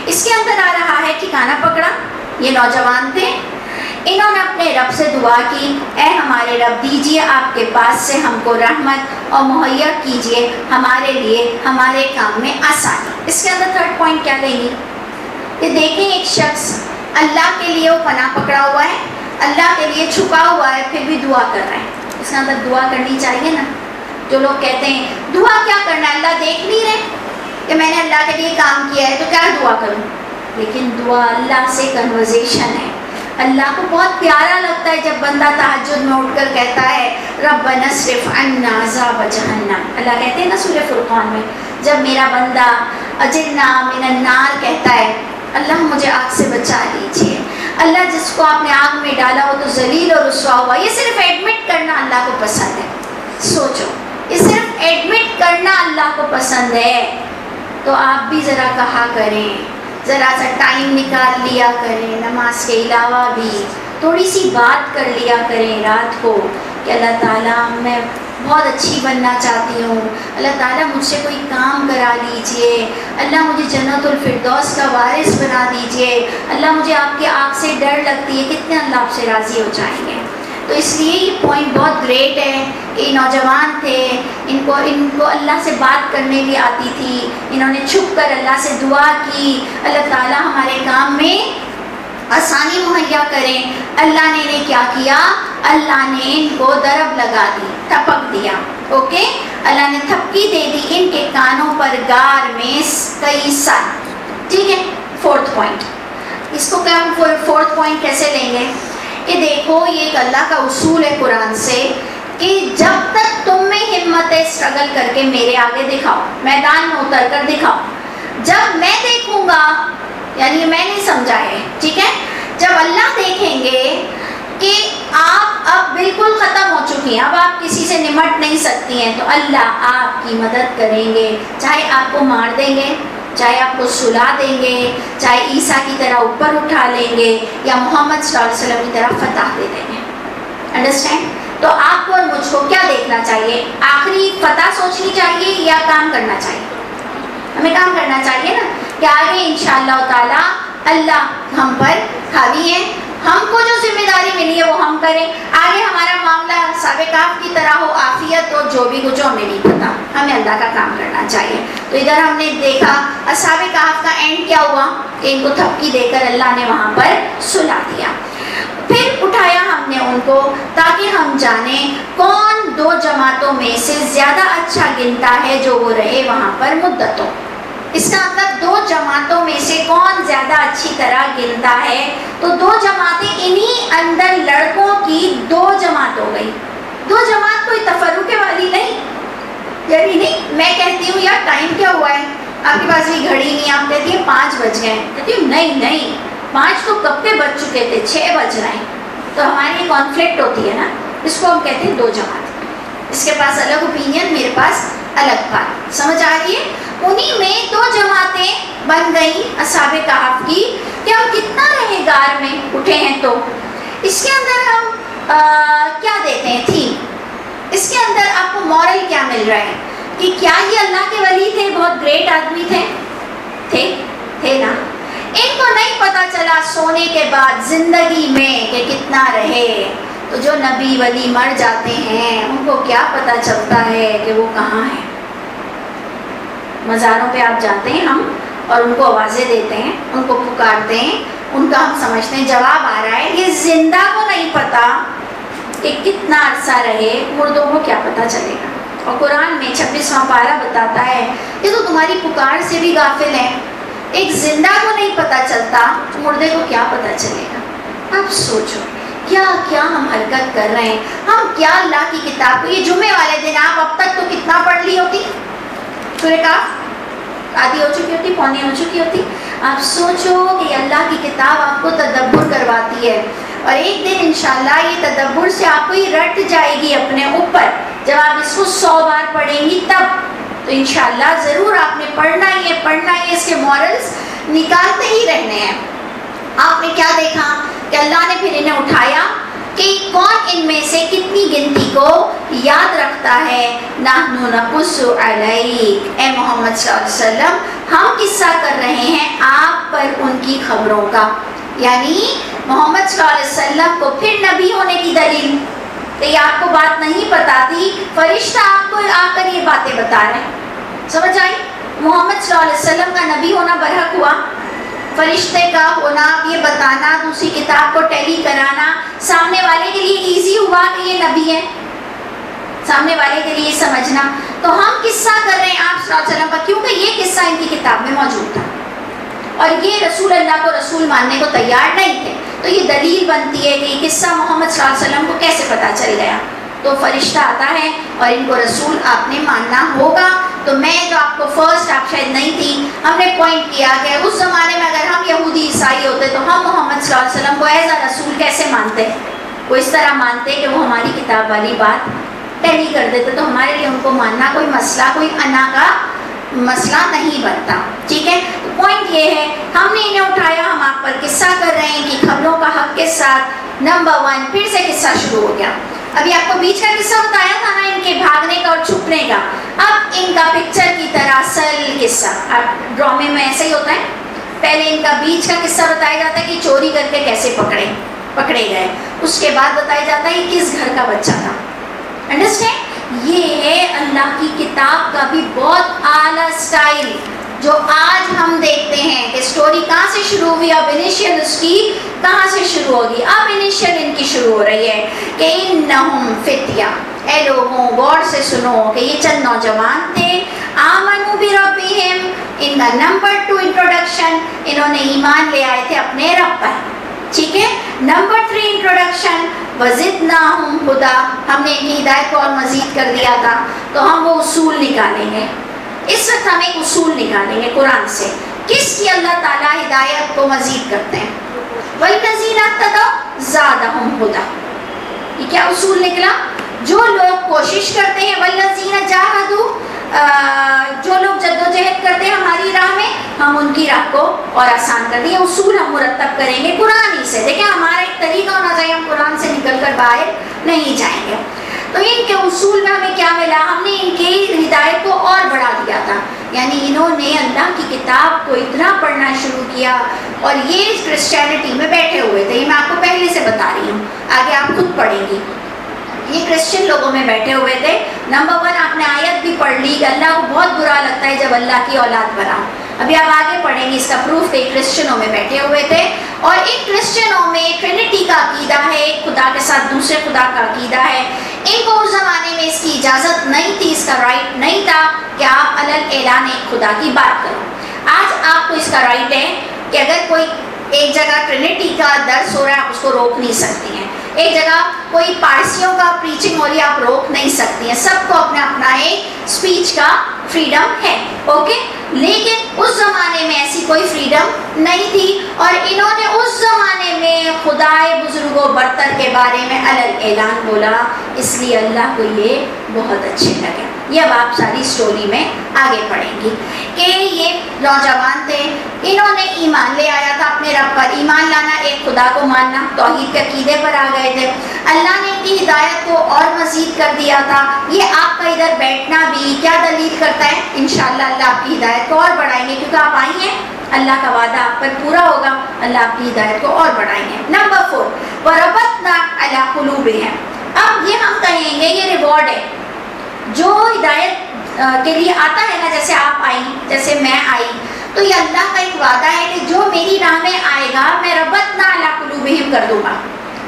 اس کے اندر آ رہا ہے ٹھکانہ پکڑا، یہ نوجوان تھے، انہوں نے اپنے رب سے دعا کی، اے ہمارے رب دیجئے آپ کے پاس سے ہم کو رحمت اور مہیا کیجئے ہمارے لیے ہمارے کام میں آسانی۔ اس کے اندر 3rd پوائنٹ کیا لیں گی کہ دیکھیں ایک شخص اللہ کے لیے وہ پناہ پکڑا ہوا ہے، اللہ کے لیے چھپا ہوا ہے، پھر بھی دعا کر رہا ہے۔ اس کے اندر دعا کرنی چاہیے نا، جو لوگ کہتے ہیں دعا کیا کرنا ہے، اللہ دیکھ نہیں رہے کہ میں نے اللہ کے لیے کام کیا ہے تو کیا دعا کروں، لیکن دعا اللہ سے کنورزیشن ہے۔ اللہ کو بہت پیارا لگتا ہے جب بندہ تہجد میں اٹھ کر کہتا ہے ربنا اصرف عنا عذاب جہنم، اللہ کہتے ہیں نا سورہ فرقان میں، جب میرا بندہ اجرنا من النار کہتا ہے اللہ مجھے آگ سے بچا لیجیے، اللہ جس کو آپ نے آگ میں ڈالا وہ تو ذلیل اور رسوا ہوا، یہ صرف ایڈمٹ کرنا اللہ کو پسند ہے۔ سوچو، یہ صرف ایڈمٹ کرنا اللہ کو پسند ہے، تو آپ بھی ذرا کہا کریں، ذرا سا ٹائم نکال لیا کریں، نماز کے علاوہ بھی تھوڑی سی بات کر لیا کریں رات کو کہ اللہ تعالیٰ میں بہت اچھی بننا چاہتی ہوں، اللہ تعالیٰ مجھ سے کوئی کام کرا لیجئے، اللہ مجھے جنت الفردوس کا وارث بنا دیجئے، اللہ مجھے آپ کی آگ سے ڈر لگتی ہے، کتنے اللہ آپ سے راضی ہو جائیں گے۔ تو اس لیے یہ پوائنٹ بہت گریٹ ہے، یہ نوجوان تھے، ان کو اللہ سے بات کرنے بھی آتی تھی، انہوں نے چھپ کر اللہ سے دعا کی اللہ تعالیٰ ہمارے کام میں آسانی مہیا کریں۔ اللہ نے انہیں کیا کیا؟ اللہ نے ان کو ضرب لگا دی، تھپک دیا، اوکے؟ اللہ نے تھپکی دے دی ان کے ٹھکانوں پر غار میں کئی سال. ٹھیک ہے. فورتھ پوائنٹ, اس کو کیا ہم فورتھ پوائنٹ کیسے لیں گے؟ کہ دیکھو یہ ایک اللہ کا اصول ہے قرآن سے کہ جب تک تم میں ہمت ہے اسٹرگل کر کے میرے آگے دکھاؤ, میدان میں اتر کر دکھاؤ. جب میں دیکھوں گا, یعنی میں نہیں سمجھا ہے, ٹھیک ہے, جب اللہ دیکھیں گے کہ آپ اب بالکل ختم ہو چکی ہیں, اب آپ کسی سے نمٹ نہیں سکتی ہیں, تو اللہ آپ کی مدد کریں گے. چاہے آپ کو مار دیں گے, چاہے آپ کو سلا دیں گے, چاہے عیسیٰ کی طرح اوپر اٹھا لیں گے, یا محمد صلی اللہ علیہ وسلم کی طرح فتح دے دیں گے. انڈرسٹینڈ؟ تو آپ کو اور مجھ کو کیا دیکھنا چاہیے؟ آخری فتح سوچنی چاہیے یا کام کرنا چاہیے؟ ہمیں کام کرنا چاہیے نا, کہ آگے انشاءاللہ تعالی اللہ ہم پر حاوی ہے, ہم کو جو ذمہ داری ملی ہے وہ ہم کریں. آگے ہمارا معاملہ اصحاب کہف کی طرح ہو, عافیت ہو, جو بھی کچھ ہمیں نہیں پتا, ہمیں اللہ کا کام کرنا چاہیے. تو ادھر ہم نے دیکھا اصحاب کہف کا اینڈ کیا ہوا, کہ ان کو تھپکی دے کر اللہ نے وہاں پر سلا دیا. پھر اٹھایا ہم نے ان کو تاکہ ہم جانیں کون دو جماعتوں میں سے زیادہ اچھا گنتا ہے جو وہ رہے وہاں پر مدتوں. اس کا مطلب دو جماعتوں میں سے کون زیادہ اچھی طرح گنتا ہے. تو دو جماعتیں انہی اندر لڑکوں کی دو جماعت ہو گئی. دو جماعت کوئی تفرقے والی نہیں, یعنی نہیں میں کہتی ہوں یار ٹائم کیا ہوا ہے, آپ کے پاس بھی گھڑی نہیں, آپ کہتی ہیں 5 بج گئے, کہتی ہوں نہیں 5 تو کب کے بج چکے تھے, 6 بج رہے ہیں. تو ہماری کانفلکٹ ہوتی ہے نا, اس کو ہم کہتے ہیں دو جماعت. اس کے پاس الگ اوپینین, میرے پاس الگ بات. سمجھ آ رہی ہے؟ انہی میں دو جماعتیں بن گئی اصحاب کہف کی, کہ ہم کتنا رہے غار میں اٹھے ہیں. تو اس کے اندر ہم کیا دیتے ہیں تھیم, اس کے اندر آپ کو مورل کیا مل رہا ہے, کہ کیا یہ اللہ کے ولی تھے, بہت گریٹ آدمی تھے نا. ان کو نہیں پتا چلا سونے کے بعد زندگی میں کہ کتنا رہے. تو جو نبی ولی مر جاتے ہیں ان کو کیا پتا چلتا ہے کہ وہ کہاں ہیں. مزاروں پہ آپ جاتے ہیں ہم, اور ان کو آوازیں دیتے ہیں, ان کو پکارتے ہیں, ان کا ہم سمجھتے ہیں جواب آ رہا ہے. یہ زندہ کو نہیں پتا کہ کتنا عرصہ رہے, مردوں کو کیا پتا چلے گا. اور قرآن میں 26واں پارہ بتاتا ہے کہ تو تمہاری پکار سے بھی غافل ہے. ایک زندہ کو نہیں پتا چلتا, مردے کو کیا پتا چلے گا. اب سوچو کیا کیا ہم حرکت کر رہے ہیں, ہم کیا اللہ کی کتاب کو, یہ جمعے والے دن آپ اب تک تو کتنا پڑھ لی ہوتی, سورہ کہف آدھی ہو چکی ہوتی, پونے ہو چکی ہوتی. آپ سوچو کہ اللہ کی کتاب آپ کو تدبر کرواتی ہے, اور ایک دن انشاءاللہ یہ تدبر سے آپ کو یہ رٹ جائے گی اپنے اوپر. جب آپ اس کو 100 بار پڑھیں گی تب تو انشاءاللہ ضرور آپ نے پڑھنا ہی ہے, اس کے مورلز نکالتے ہی رہنے ہیں. آپ نے کیا دیکھا کہ اللہ نے پھر انہیں اٹھایا کہ کون ان میں سے کتنی گنتی کو یاد رکھتا ہے. نحن نقص علیک, اے محمد صلی اللہ علیہ وسلم ہم قصہ کر رہے ہیں آپ پر ان کی خبروں کا. یعنی محمد صلی اللہ علیہ وسلم کو پھر نبی ہونے کی دلیل, کہ یہ آپ کو بات نہیں پتا تھی, فرشتہ آپ کو آ کر یہ باتیں بتا رہے ہیں. سمجھ آئی؟ محمد صلی اللہ علیہ وسلم کا نبی ہونا برحق ہوا, فرشتے کا ہونا, یہ بتانا, دوسری کتاب کو ٹیلی کرانا, سامنے والے کے لیے ایزی ہوا کہ یہ نبی ہے, سامنے والے کے لیے سمجھنا. تو ہم قصہ کر رہے ہیں آپ صلی اللہ علیہ وسلم کا, کیونکہ یہ قصہ ان کی کتاب میں موجود تھا, اور یہ رسول اللہ کو رسول ماننے کو تیار نہیں تھے. تو یہ دلیل بنتی ہے کہ یہ قصہ محمد صلی اللہ علیہ وسلم کو کیسے پتہ چل گیا. تو فرشتہ آتا ہے اور ان کو رسول آپ نے ماننا ہوگا. تو میں جو آپ کو فرسٹ, آپ شاید نہیں تھی, ہم نے پوائنٹ کیا کہ اس زمانے میں اگر ہم یہودی عیسائی ہوتے تو ہم محمد صلی اللہ علیہ وسلم کو ایز اے رسول کیسے مانتے. وہ اس طرح مانتے کہ وہ ہماری کتاب والی بات ٹیلی کر دیتے, تو ہمارے لیے ان کو ماننا کوئی مسئلہ, کوئی انا کا مسئلہ نہیں بنتا. ٹھیک ہے, تو پوائنٹ یہ ہے ہم نے انہیں اٹھایا, ہم آپ پر قصہ کر رہے ہیں کہ خبروں کا حق کے ساتھ. نمبر 1 پھر سے قصہ شروع ہو گیا. ابھی آپ کو بیچ کا قصہ بتایا تھا نا, ان کے بھاگنے کا اور چھپنے کا. اب ان کا پکچر کی طرح اصل قصہ, اب ڈرامے میں ایسا ہی ہوتا ہے, پہلے ان کا بیچ کا قصہ بتایا جاتا ہے کہ چوری کر کے کیسے پکڑے گئے, اس کے بعد بتایا جاتا ہے کس گھر کا بچہ تھا. انڈرسٹینڈ؟ یہ ہے اللہ کی کتاب کا بھی بہت اعلیٰ سٹائل, جو آج ہم دیکھتے ہیں کہ سٹوری کہاں سے شروع ہوئی, اب انیشیل اس کی کہاں سے شروع ہوگی. اب انیشیل ان کی شروع ہو رہی ہے کہ انہم فتیہ, اے لوگوں غور سے سنو کہ یہ چند نوجوان تھے, آمنو ان کا نمبر 2 انٹروڈکشن، انہوں نے ایمان لے آئے تھے اپنے رب پر، ٹھیک ہے. نمبر 3 انٹروڈکشن وزدناہم ہدی، ہم نے ان کی ہدایت کو اور مزید کر دیا تھا. تو ہم وہ اصول نکالیں گے اس وقت، ہم ایک اصول نکالیں گے قرآن سے کس کی اللہ تعالیٰ ہدایت کو مزید کرتے ہیں. والذین اہتدوا زادہم ہدی، یہ کیا اصول نکلا؟ جو لوگ کوشش کرتے ہیں، والذین جاہدوا، جو لوگ جدوجہد کرتے ہیں ہماری راہ میں، ہم ان کی راہ کو اور آسان کر دیں. اصول ہم مرتب کریں گے قرآن ہی سے. دیکھیں ہمارا ایک طریقہ ہونا چاہیے، ہم قرآن سے نکل کر باہر نہیں جائیں گے. تو ان کے اصول میں ہمیں کیا ملا؟ ہم نے ان کی ہدایت کو اور بڑھا دیا تھا. یعنی انہوں نے اللہ کی کتاب کو اتنا پڑھنا شروع کیا، اور یہ کرسچینٹی میں بیٹھے ہوئے تھے. یہ میں آپ کو پہلے سے بتا رہی ہوں، آگے آپ خود پڑھیں گی. یہ کرسچن لوگوں میں بیٹھے ہوئے تھے. نمبر 1 آپ نے آیت بھی پڑھ لی کہ اللہ کو بہت برا لگتا ہے جب اللہ کی اولاد بنا. ابھی آپ آگے پڑھیں گے اس کا پروف کہ کرسچنوں میں بیٹھے ہوئے تھے. اور ان کرسچنوں میں ٹرینٹی کا عقیدہ ہے، ایک خدا کے ساتھ دوسرے خدا کا عقیدہ ہے. ان کو اس زمانے میں اس کی اجازت نہیں تھی، اس کا رائٹ نہیں تھا کہ آپ علل اعلان ایک خدا کی بات کرو. آج آپ کو اس کا رائٹ ہے کہ اگر کوئی ایک جگہ ٹرینٹی کا درس ہو رہا ہے آپ اس کو روک نہیں سکتی ہیں. ایک جگہ کوئی پارسیوں کا پریچنگ ہو رہی ہے آپ روک نہیں سکتی ہیں. سب کو اپنا اپنا ایک اسپیچ کا فریڈم ہے، اوکے. لیکن اس زمانے میں ایسی کوئی فریڈم نہیں تھی، اور انہوں نے اس زمانے میں خدائے بزرگ و برتر کے بارے میں علل اعلان بولا، اس لیے اللہ کو یہ بہت اچھے لگے. یہ اب آپ ساری سٹوری میں آگے پڑھیں گی کہ یہ نوجوان تھے، انہوں نے ایمان لے آیا تھا اپنے رب پر. ایمان لانا ایک خدا کو ماننا، توحید کے عقیدے پر آ گئے تھے. اللہ نے ان کی ہدایت کو اور مزید کر دیا تھا. یہ آپ کا ادھر بیٹھنا بھی کیا دلیل کرتا ہے؟ انشاءاللہ اللہ آپ کی ہدایت کو اور بڑھائیں گے، کیونکہ آپ آئی ہیں، اللہ کا وعدہ آپ پر پورا ہوگا، اللہ آپ کی ہدایت کو اور بڑھائیں گے. نمبر 4 وَرَبَطْنَا عَلَىٰ قُلُوبِهِمْ. اب یہ ہم کہیں گے یہ ریوارڈ ہے جو ہدایت کے لیے آتا ہے نا. جیسے آپ آئی، جیسے میں آئی، تو یہ اللہ کا ایک وعدہ ہے کہ جو میری راہ میں آئے گا میں ربطنا علی قلوبہم کر دوں گا،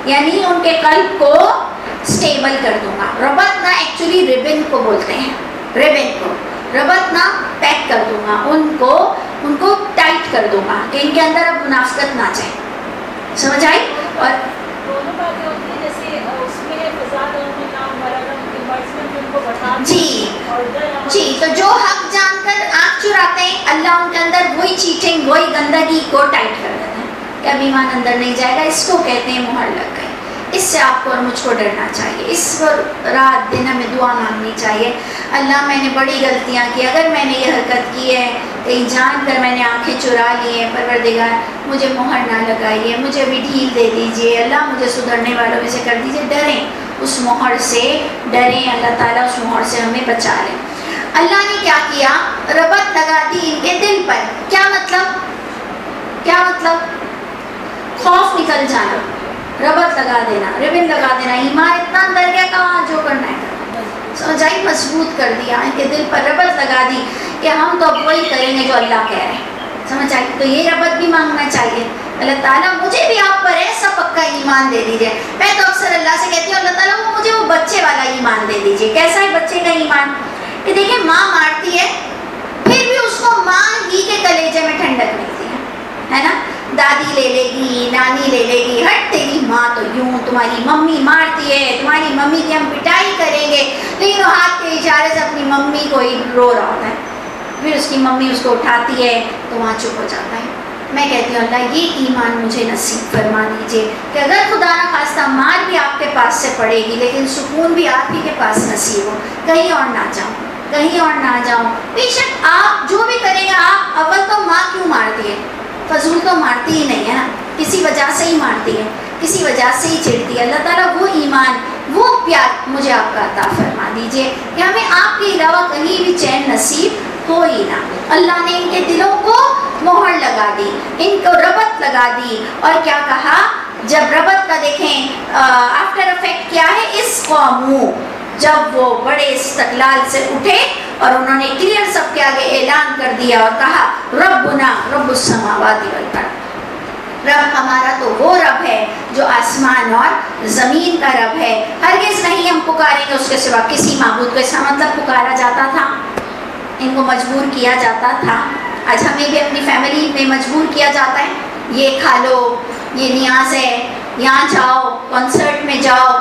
یعنی ان کے قلب کو سٹیبل کر دوں گا. ربطنا ایکچولی ریبن کو بولتے ہیں، ریبن کو ربطنا پیک کر دوں گا، ان کو ٹائٹ کر دوں گا کہ ان کے اندر اب منافقت نہ جائے. سمجھ آئی؟ اور دونوں باتیں ہوتی ہیں، جیسے اس میں فساد اور نام مراد کے مرض میں ان کو بتا جی تو جو حق جان کر آنکھ چراتے ہیں اللہ ان کے اندر وہی چیٹنگ، وہی گندگی کو ٹائٹ کر دیتے ہیں کہ اب ایمان اندر نہیں جائے گا. اس کو کہتے ہیں مہر لگ گئی. اس سے آپ کو اور مجھ کو ڈرنا چاہیے. اس رات دن ہمیں دعا مانگنی چاہیے، اللہ میں نے بڑی غلطیاں کی، اگر میں نے یہ حرکت کی ہے، کہیں جان کر میں نے آنکھیں چرا لی ہیں، پروردگار مجھے مہر نہ لگائیے، مجھے بھی ڈھیل دے دیجیے، اللہ مجھے سدھرنے والوں میں سے کر دیجیے. ڈریں اس مہر سے، ڈریں، اللہ تعالیٰ اس مہر سے ہمیں بچا لے. اللہ نے کیا کیا؟ ربط لگا دی ان کے دل پر. کیا مطلب؟ خوف نکل جانا، ربط لگا دینا، ریبن لگا دینا. ایمان اتنا اندر گیا کہاں جو کرنا ہے سمجھائی، مضبوط کر دیا. ان کے دل پر ربط لگا دی کہ ہم تو وہی کریں گے جو اللہ کہہ رہے ہیں. سمجھ آئی؟ تو یہ ربط بھی مانگنا چاہیے. اللہ تعالیٰ مجھے بھی آپ پر ایسا پکا ایمان دے دیجیے. میں تو اکثر اللہ سے کہتی ہوں اللہ تعالیٰ مجھے وہ بچے والا ایمان دے دیجیے. کیسا ہے بچے کا ایمان؟ کہ دیکھیں ماں مارتی ہے پھر بھی اس کو ماں ہی کے کلیجے میں ٹھنڈک ملتی ہے نا. دادی لے لے گی، نانی لے لے گی، ہٹ تیری ماں تو یوں، تمہاری ممی مارتی ہے، تمہاری ممی کی ہم پٹائی کریں گے، لیکن وہ ہاتھ کے اشارے سے اپنی ممی کو ہی رو رہا ہوتا ہے. پھر اس کی ممی اس کو اٹھاتی ہے تو وہاں چپ ہو جاتا ہے. میں کہتی ہوں اللہ یہ ایمان مجھے نصیب فرما دیجیے کہ اگر خدا نہ خواستہ مار بھی آپ کے پاس سے پڑے گی لیکن سکون بھی آپ ہی کے پاس نصیب ہو، کہیں اور نہ جاؤں، کہیں اور نہ جاؤں. بے شک آپ جو بھی کریں گے، آپ اول تو ماں کیوں مارتی ہے؟ فضول تو مارتی ہی نہیں ہے نا، کسی وجہ سے ہی مارتی ہے، کسی وجہ سے ہی چڑھتی ہے. اللہ تعالیٰ وہ ایمان، وہ پیار مجھے آپ کا عطا فرما دیجیے کہ ہمیں آپ کے علاوہ کہیں بھی چین نصیب ہو ہی نہ. اللہ نے ان کے دلوں کو مہر لگا دی، ان کو ربط لگا دی. اور کیا کہا؟ جب ربط کا دیکھیں آفٹر افیکٹ کیا ہے؟ اس قوموں، جب وہ بڑے استقلال سے اٹھے اور انہوں نے کلیئر سب کے آگے اعلان کر دیا اور کہا ربنا رب السماوات والارض، رب ہمارا تو وہ رب ہے جو آسمان اور زمین کا رب ہے، ہرگز نہیں ہم پکاریں گے اس کے سوا کسی معبود کو. اس کا مطلب پکارا جاتا تھا، ان کو مجبور کیا جاتا تھا. آج ہمیں بھی اپنی فیملی میں مجبور کیا جاتا ہے، یہ کھا لو، یہ نیاز ہے، یہاں جاؤ، کنسرٹ میں جاؤ،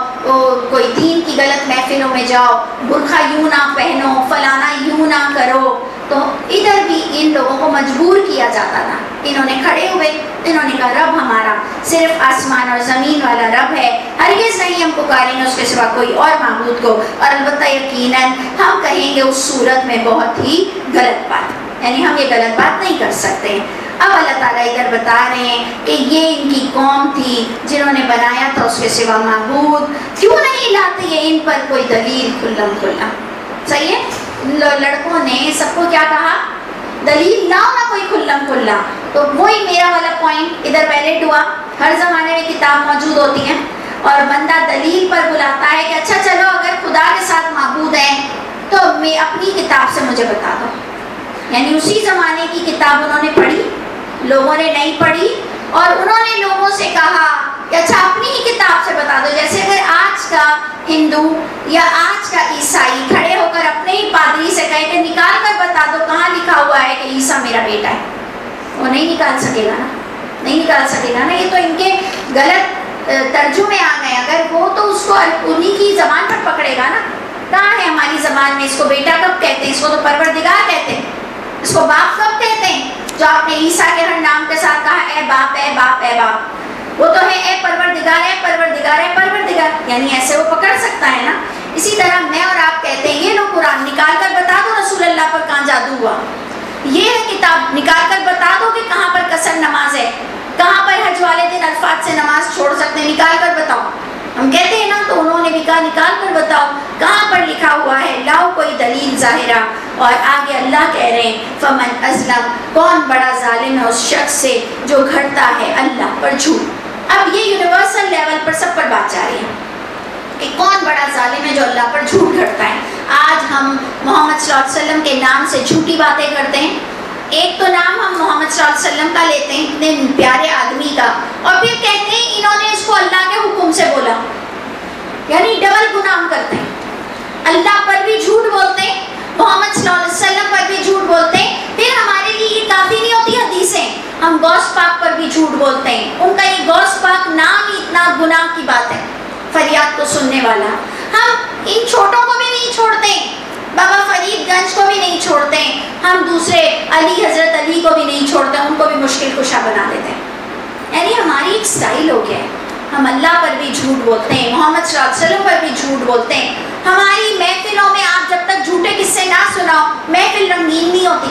کوئی دین کی غلط محفلوں میں جاؤ، برقع یوں نہ پہنو، فلانا یوں نہ کرو. تو ادھر بھی ان لوگوں کو مجبور کیا جاتا تھا. انہوں نے کھڑے ہوئے، انہوں نے کہا رب ہمارا صرف آسمان اور زمین والا رب ہے، ہرگز نہیں ہم پکاریں گے اس کے سوا کوئی اور معبود کو، اور البتہ یقیناً ہم کہیں گے اس صورت میں بہت ہی غلط بات، یعنی ہم یہ غلط بات نہیں کر سکتے. اب اللہ تعالیٰ ادھر بتا رہے ہیں کہ یہ ان کی قوم تھی جنہوں نے بنایا تھا اس کے سوا معبود، کیوں نہیں لاتے یہ ان پر کوئی دلیل کھلم کھلا. صحیح ہے، لڑکوں نے سب کو کیا کہا، دلیل لاؤ نا کوئی کھلم کھلا. تو وہی میرا والا پوائنٹ ادھر ویلڈ ہوا. ہر زمانے میں کتاب موجود ہوتی ہے اور بندہ دلیل پر بلاتا ہے کہ اچھا چلو اگر خدا کے ساتھ معبود ہیں تو میں اپنی کتاب سے مجھے بتا دو. یعنی اسی زمانے کی کتاب انہوں نے پڑھی، لوگوں نے نہیں پڑھی، اور انہوں نے لوگوں سے کہا کہ اچھا اپنی ہی کتاب سے بتا دو. جیسے اگر آج کا ہندو یا آج کا عیسائی کھڑے ہو کر اپنے ہی پادری سے کہے کہ نکال کر بتا دو کہاں لکھا ہوا ہے کہ عیسیٰ میرا بیٹا ہے، وہ نہیں نکال سکے گا نا، نہیں نکال سکے گا نا. یہ تو ان کے غلط ترجمے آ گئے. اگر وہ تو اس کو انہی کی زبان پر پکڑے گا نا. کہاں ہے ہماری زبان میں اس کو بیٹا کب کہتے ہیں، اس کو تو پروردگار کہتے ہیں، اس کو باپ کب کہتے ہیں. جو آپ نے عیسیٰ کے ہر نام کے ساتھ کہا اے باپ اے باپ اے باپ، وہ تو ہے اے پروردگار اے پروردگار اے پروردگار، یعنی ایسے وہ پکڑ سکتا ہے نا. اسی طرح میں اور آپ کہتے ہیں یہ لو قرآن نکال کر بتا دو رسول اللہ پر کہاں جادو ہوا، یہ ہے کتاب نکال کر بتا دو کہ کہاں پر قصر نماز ہے، کہاں پر حج والے دن عرفات سے نماز چھوڑ سکتے ہیں، نکال کر بتاؤ. ہم کہتے ہیں نا، تو انہوں نے بھی کہا نکال کر بتاؤ کہاں پر لکھا ہوا ہے، لاؤ کوئی دلیل ظاہرہ. اور آگے اللہ کہہ رہے ہیں فمن ازلم، کون بڑا ظالم ہے اس شخص سے جو گھڑتا ہے اللہ پر جھوٹ. اب یہ یونیورسل لیول پر سب پر بات جا رہی ہے کہ کون بڑا ظالم ہے جو اللہ پر جھوٹ گھڑتا ہے. آج ہم محمد صلی اللہ علیہ وسلم کے نام سے جھوٹی باتیں کرتے ہیں. ایک تو نام ہم محمد صلی اللہ علیہ وسلم کا لیتے ہیں، اتنے پیارے آدمی کا، اور پھر کہتے ہیں انہوں نے اس کو اللہ کے حکم سے بولا، یعنی ڈبل گناہ کرتے ہیں. اللہ پر بھی جھوٹ بولتے ہیں، محمد صلی اللہ علیہ وسلم پر بھی جھوٹ بولتے ہیں. پھر ہمارے لیے یہ کافی نہیں ہوتی حدیثیں، ہم غوث پاک پر بھی جھوٹ بولتے ہیں. ان کا یہ غوث پاک نام ہی اتنا گناہ کی بات ہے، فریاد کو سننے والا. ہم ان چھوٹوں کو بھی نہیں چھوڑتے، بابا فرید گنج کو بھی نہیں چھوڑتے، ہم دوسرے علی حضرت علی کو بھی نہیں چھوڑتے، ان کو بھی مشکل کشا بنا دیتے ہیں. یعنی ہماری ایک سٹائل ہو گیا ہے، ہم اللہ پر بھی جھوٹ بولتے ہیں، محمد صلی اللہ علیہ وسلم پر بھی جھوٹ بولتے ہیں. ہماری محفلوں میں آپ جب تک جھوٹے قصے نہ سناؤ محفل رنگین نہیں ہوتی،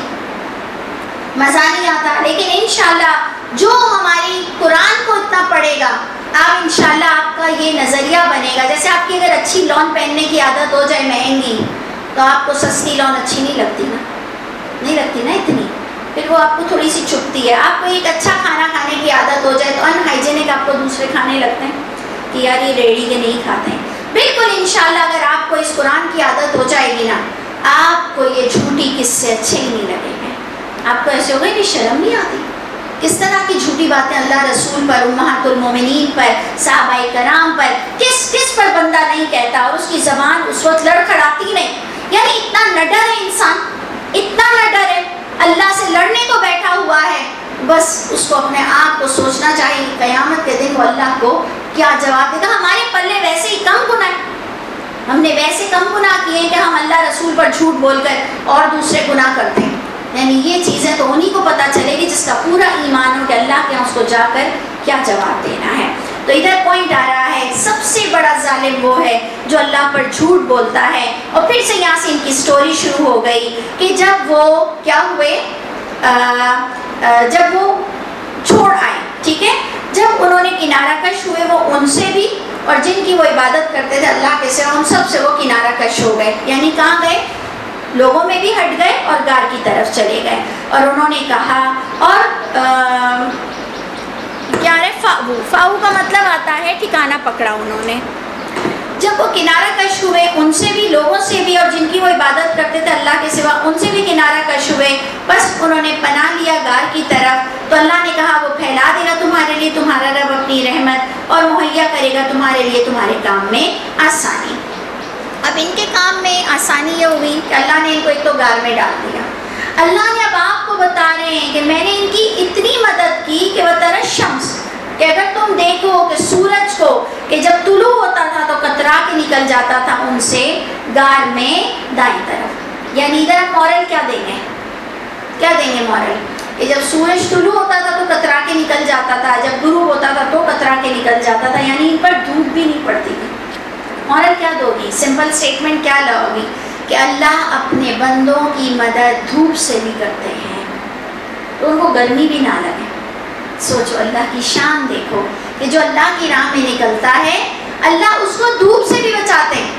مزہ نہیں آتا. لیکن انشاءاللہ جو ہماری قرآن کو اتنا پڑھے گا، آپ انشاءاللہ آپ کا یہ نظریہ بنے گا. جیسے آپ کی اگر اچھی لون پہننے کی عادت ہو جائے مہنگی، تو آپ کو سستی لون اچھی نہیں لگتی نا، نہیں لگتی نا اتنی، پھر وہ آپ کو تھوڑی سی چھپتی ہے. آپ کو ایک اچھا کھانا کھانے کی عادت ہو جائے تو ان ہائیجینک آپ کو دوسرے کھانے لگتے ہیں کہ یار یہ ریڑھی کے نہیں کھاتے ہیں. بالکل انشاءاللہ اگر آپ کو اس قرآن کی عادت ہو جائے گی نا، آپ کو یہ جھوٹی قصے اچھے ہی نہیں لگیں گے. آپ کو ایسے ہوگا نہیں، شرم نہیں آتی کس طرح کی جھوٹی باتیں اللہ رسول پر، امہات المومنین پر، صحابہ کرام پر، کس پر بندہ نہیں کہتا، اور اس کی زبان اس وقت لڑکھڑاتی نہیں. یعنی اتنا نہ ڈر ہے انسان، اتنا نہ ڈر ہے، اللہ سے لڑنے کو بیٹھا ہوا ہے. بس اس کو اپنے آپ کو سوچنا چاہیے قیامت کے دن وہ اللہ کو کیا جواب دے گا. ہمارے پلے ویسے ہی کم گناہ ہے، ہم نے ویسے کم گناہ کیے ہیں کہ ہم اللہ رسول پر جھوٹ بول کر اور دوسرے گناہ کرتے ہیں. یعنی یہ چیزیں تو انہی کو پتہ چلے گی جس کا پورا ایمان ہو کہ اللہ کے یہاں اس کو جا کر کیا جواب دینا ہے. تو ادھر پوائنٹ آ رہا ہے سب سے بڑا ظالم وہ ہے جو اللہ پر جھوٹ بولتا ہے. اور پھر سے یہاں سے ان کی سٹوری شروع ہو گئی کہ جب وہ کیا ہوئے، جب وہ چھوڑ آئے، ٹھیک ہے، جب انہوں نے کنارہ کش ہوئے، وہ ان سے بھی اور جن کی وہ عبادت کرتے تھے اللہ کے سوا، ان سب سے وہ کنارہ کش ہو گئے. یعنی کہاں گئے، لوگوں میں بھی ہٹ گئے اور غار کی طرف چلے گئے. اور انہوں نے کہا، اور کیا ہے فاؤ کا مطلب آتا ہے ٹھکانہ پکڑا. انہوں نے جب وہ کنارہ کش ہوئے، ان سے بھی، لوگوں سے بھی، اور جن کی وہ عبادت کرتے تھے اللہ کے سوا، ان سے بھی کنارہ کش ہوئے. بس انہوں نے پناہ لیا غار کی طرف. تو اللہ نے کہا وہ پھیلا دے گا تمہارے لیے تمہارا رب اپنی رحمت، اور مہیا کرے گا تمہارے لیے تمہارے کام میں آسانی. اب ان کے کام میں آسانی یہ ہوئی کہ اللہ نے ان کو ایک تو غار میں ڈال دیا. اللہ نے اب آپ کو بتا رہے ہیں کہ میں نے ان کی اتنی مدد کی کہ وہ الشمس، کہ اگر تم دیکھو کہ سورج کو کہ جب طلوع ہوتا تھا تو کترا کے نکل جاتا تھا ان سے غار میں دائیں طرف. یعنی ادھر ہم مورل کیا دیں گے، کیا دیں گے مورل، کہ جب سورج طلوع ہوتا تھا تو کترا کے نکل جاتا تھا، جب غروب ہوتا تھا تو کترا کے نکل جاتا تھا، یعنی ان پر دھوپ بھی نہیں پڑتی تھی. مورل کیا دو گی، سمپل اسٹیٹمنٹ کیا لاؤ گی، کہ اللہ اپنے بندوں کی مدد دھوپ سے بھی کرتے ہیں تو ان کو گرمی بھی نہ لگے. سوچو اللہ کی شان دیکھو کہ جو اللہ کی راہ میں نکلتا ہے اللہ اس کو دھوپ سے بھی بچاتے ہیں،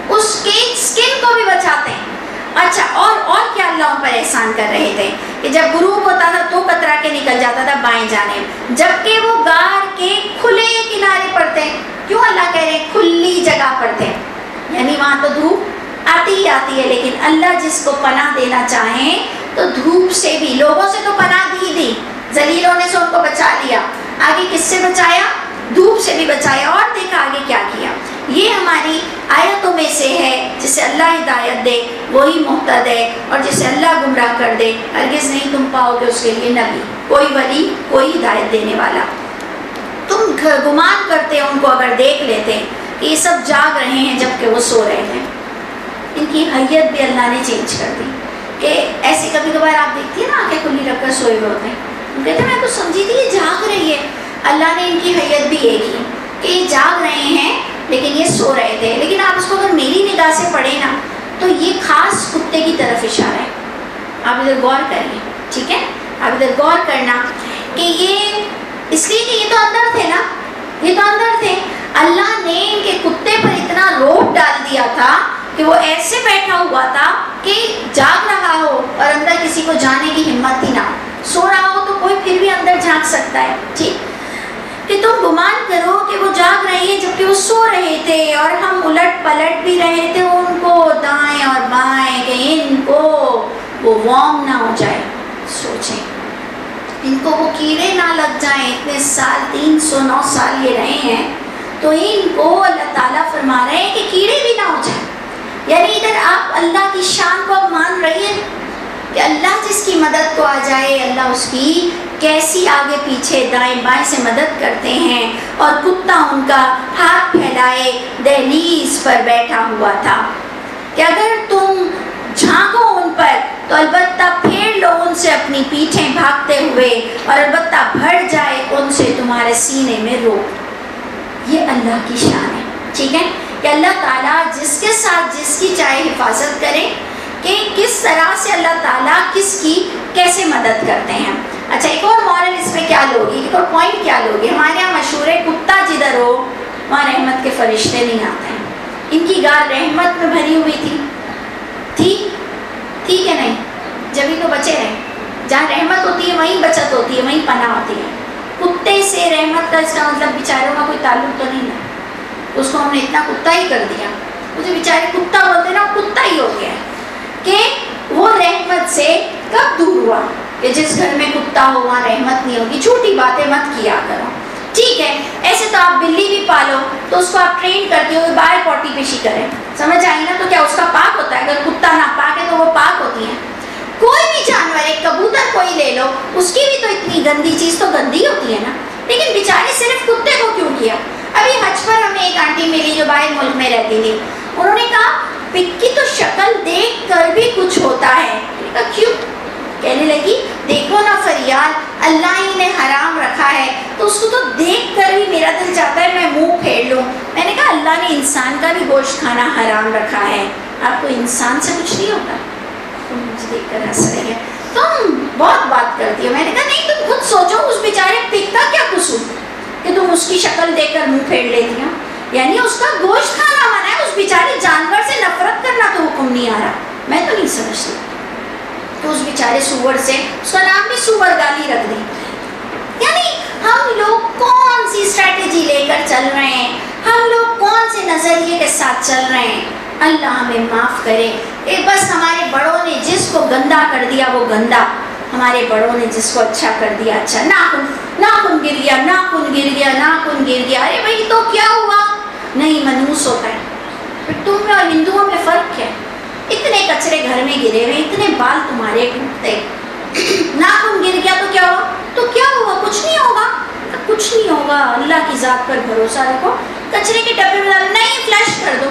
اس کے سکن کو بھی بچاتے ہیں. اچھا اور کیا اللہ ان پر احسان کر رہے تھے کہ جب غروب ہوتا تھا تو کترا کے نکل جاتا تھا بائیں جانب، جبکہ وہ غار کے کھلے کنارے پر تھے. کیوں اللہ کہہ رہے ہیں کھلی جگہ پر تھے، یعنی وہاں تو دھوپ آتی ہی آتی ہے، لیکن اللہ جس کو پناہ دینا چاہیں تو دھوپ سے بھی، لوگوں سے تو پناہ دی، ذلیل ہونے سے ان کو بچا لیا، آگے کس سے بچایا، دھوپ سے بھی بچایا. اور دیکھا آگے کیا کیا. یہ ہماری آیتوں میں سے ہے جسے اللہ ہدایت دے وہی مہتد ہے، اور جسے اللہ گمراہ کر دے ہرگز نہیں تم پاؤ گے اس کے لیے نبی، کوئی ولی، کوئی ہدایت دینے والا. تم گمان کرتے ان کو اگر دیکھ لیتے کہ یہ سب جاگ رہے ہیں جبکہ وہ سو رہے ہیں. ان کی حیت بھی اللہ نے چینج کر دی کہ ایسے کبھی کبھار آپ دیکھتی ہیں نا آنکھیں کھلی رکھ کر سوئے ہوئے ہوتے ہیں، کہتے ہیں میں تو سمجھی تھی یہ جاگ رہی ہے. اللہ نے ان کی حیت بھی یہ کی کہ یہ جاگ رہے ہیں لیکن یہ سو رہے تھے. لیکن آپ اس کو اگر میری نگاہ سے پڑھیں نا تو یہ خاص کتے کی طرف اشارہ ہے. آپ ادھر غور کریے، ٹھیک ہے، آپ ادھر غور کرنا کہ یہ اس لیے کہ یہ تو اندر تھے نا، یہ تو اندر تھے. اللہ نے ان کے کتے پر اتنا روب ڈال دیا تھا کہ وہ ایسے بیٹھا ہوا تھا کہ جاگ رہا ہو اور اندر کسی کو جانے کی ہمت ہی نہ ہو. سو رہا ہو تو کوئی پھر بھی اندر جھانک سکتا ہے. ٹھیک کہ تم گمان کرو کہ وہ جاگ رہے ہیں جبکہ وہ سو رہے تھے، اور ہم الٹ پلٹ بھی رہے تھے ان کو دائیں اور بائیں کہ ان کو وہ وارم نہ ہو جائے. سوچیں ان کو وہ کیڑے نہ لگ جائیں. اتنے سال 309 سال یہ رہے ہیں تو ان کو اللہ تعالیٰ فرما رہے ہیں کہ کیڑے بھی نہ ہو جائیں. یعنی ادھر آپ اللہ کی شان کو اب مان رہی ہیں کہ اللہ جس کی مدد کو آ جائے اللہ اس کی کیسی آگے پیچھے دائیں بائیں سے مدد کرتے ہیں. اور کتا ان کا ہاتھ پھیلائے دہلیز پر بیٹھا ہوا تھا کہ اگر تم جھانکو ان پر تو البتہ پھیر لو ان سے اپنی پیٹھیں بھاگتے ہوئے، اور البتہ بھر جائے ان سے تمہارے سینے میں روب. یہ اللہ کی شان ہے. ٹھیک ہے کہ اللہ تعالیٰ جس کے ساتھ جس کی چاہے حفاظت کرے کہ کس طرح سے اللہ تعالیٰ کس کی کیسے مدد کرتے ہیں. اچھا ایک اور مورل اس میں کیا لوگی، ایک اور پوائنٹ کیا لوگی. ہمارے یہاں مشہور ہے کتا جدھر ہو وہاں رحمت کے فرشتے نہیں آتے ہیں. ان کی غار رحمت میں بھری ہوئی تھی کہ نہیں؟ جبھی تو بچے رہے. جہاں رحمت ہوتی ہے وہیں بچت ہوتی ہے، وہیں پناہ ہوتی ہے. کتے سے رحمت کا اس کا مطلب بیچاروں کا کوئی تعلق تو نہیں ہے. اس کو ہم نے اتنا کتا ہی کر دیا، مجھے بیچارے کتا بولتے نا، کتا ہی ہو گیا کہ وہ رحمت سے کب دور ہوا کہ جس گھر میں کتا ہو وہاں رحمت نہیں ہوگی. چھوٹی باتیں مت کیا کرو. ٹھیک ہے ایسے تو آپ بلی بھی پالو تو اس کو آپ ٹرین کرتے ہوئے باہر پوٹی پیشی کریں، سمجھ آئی نا؟ تو کیا اس کا پاک ہوتا ہے؟ اگر کتا نہ پاک ہے تو وہ پاک ہوتی ہے. کوئی بھی جانور ایک کبوتر کوئی لے لو اس کی بھی تو اتنی گندی چیز تو گندی ہوتی ہے نا. لیکن بیچارے صرف کتے کو کیوں کیا؟ ابھی حج پر ہمیں ایک آنٹی ملی جو باہر ملک میں رہتی تھی. انہوں نے کہا پک کی تو شکل دیکھ کر بھی کچھ ہوتا ہے. میں نے کہا کیوں؟ کہنے لگی دیکھو نا فریاد اللہ ہی نے حرام رکھا ہے تو اس کو تو دیکھ کر بھی میرا دل چاہتا ہے میں منہ پھیر لوں. میں نے کہا اللہ نے انسان کا بھی گوشت کھانا حرام رکھا ہے، آپ کو انسان سے کچھ نہیں ہوتا. تم مجھے دیکھ کر ہنس رہی ہے، تم بہت بات کرتی ہو. میں نے کہا نہیں تم خود سوچو اس بیچارے پک کا کیا قصور کہ تم اس کی شکل دیکھ کر منہ پھیر لیتی ہو. یعنی اس کا گوشت کھانا منع ہے، اس بیچارے جانور سے نفرت کرنا تو حکم نہیں آ رہا. میں تو نہیں سمجھتی تو اس بیچارے سور سے اس کا نام بھی سور گالی رکھ دی. یعنی ہم لوگ کون سی اسٹریٹجی لے کر چل رہے ہیں، ہم لوگ کون سے نظریے کے ساتھ چل رہے ہیں. اللہ ہمیں معاف کرے. بس ہمارے بڑوں نے جس کو گندا کر دیا وہ گندا، ہمارے بڑوں نے جس کو اچھا کر دیا اچھا. ناخن گر گیا، ناخن گر گیا، ناخن گر گیا. ارے بھائی تو کیا ہوا؟ نہیں منحوس ہوتا ہے. پھر تم میں اور ہندوؤں میں فرق کیا ہے؟ اتنے کچرے گھر میں گرے ہوئے، اتنے بال تمہارے ٹوٹتے، ناخن گر گیا تو کیا ہوا؟ تو کیا ہوا؟ کچھ نہیں ہوگا، کچھ نہیں ہوگا، اللہ کی ذات پر بھروسہ رکھو، کچرے کے ڈبے میں ڈالو، نہیں فلش کر دو،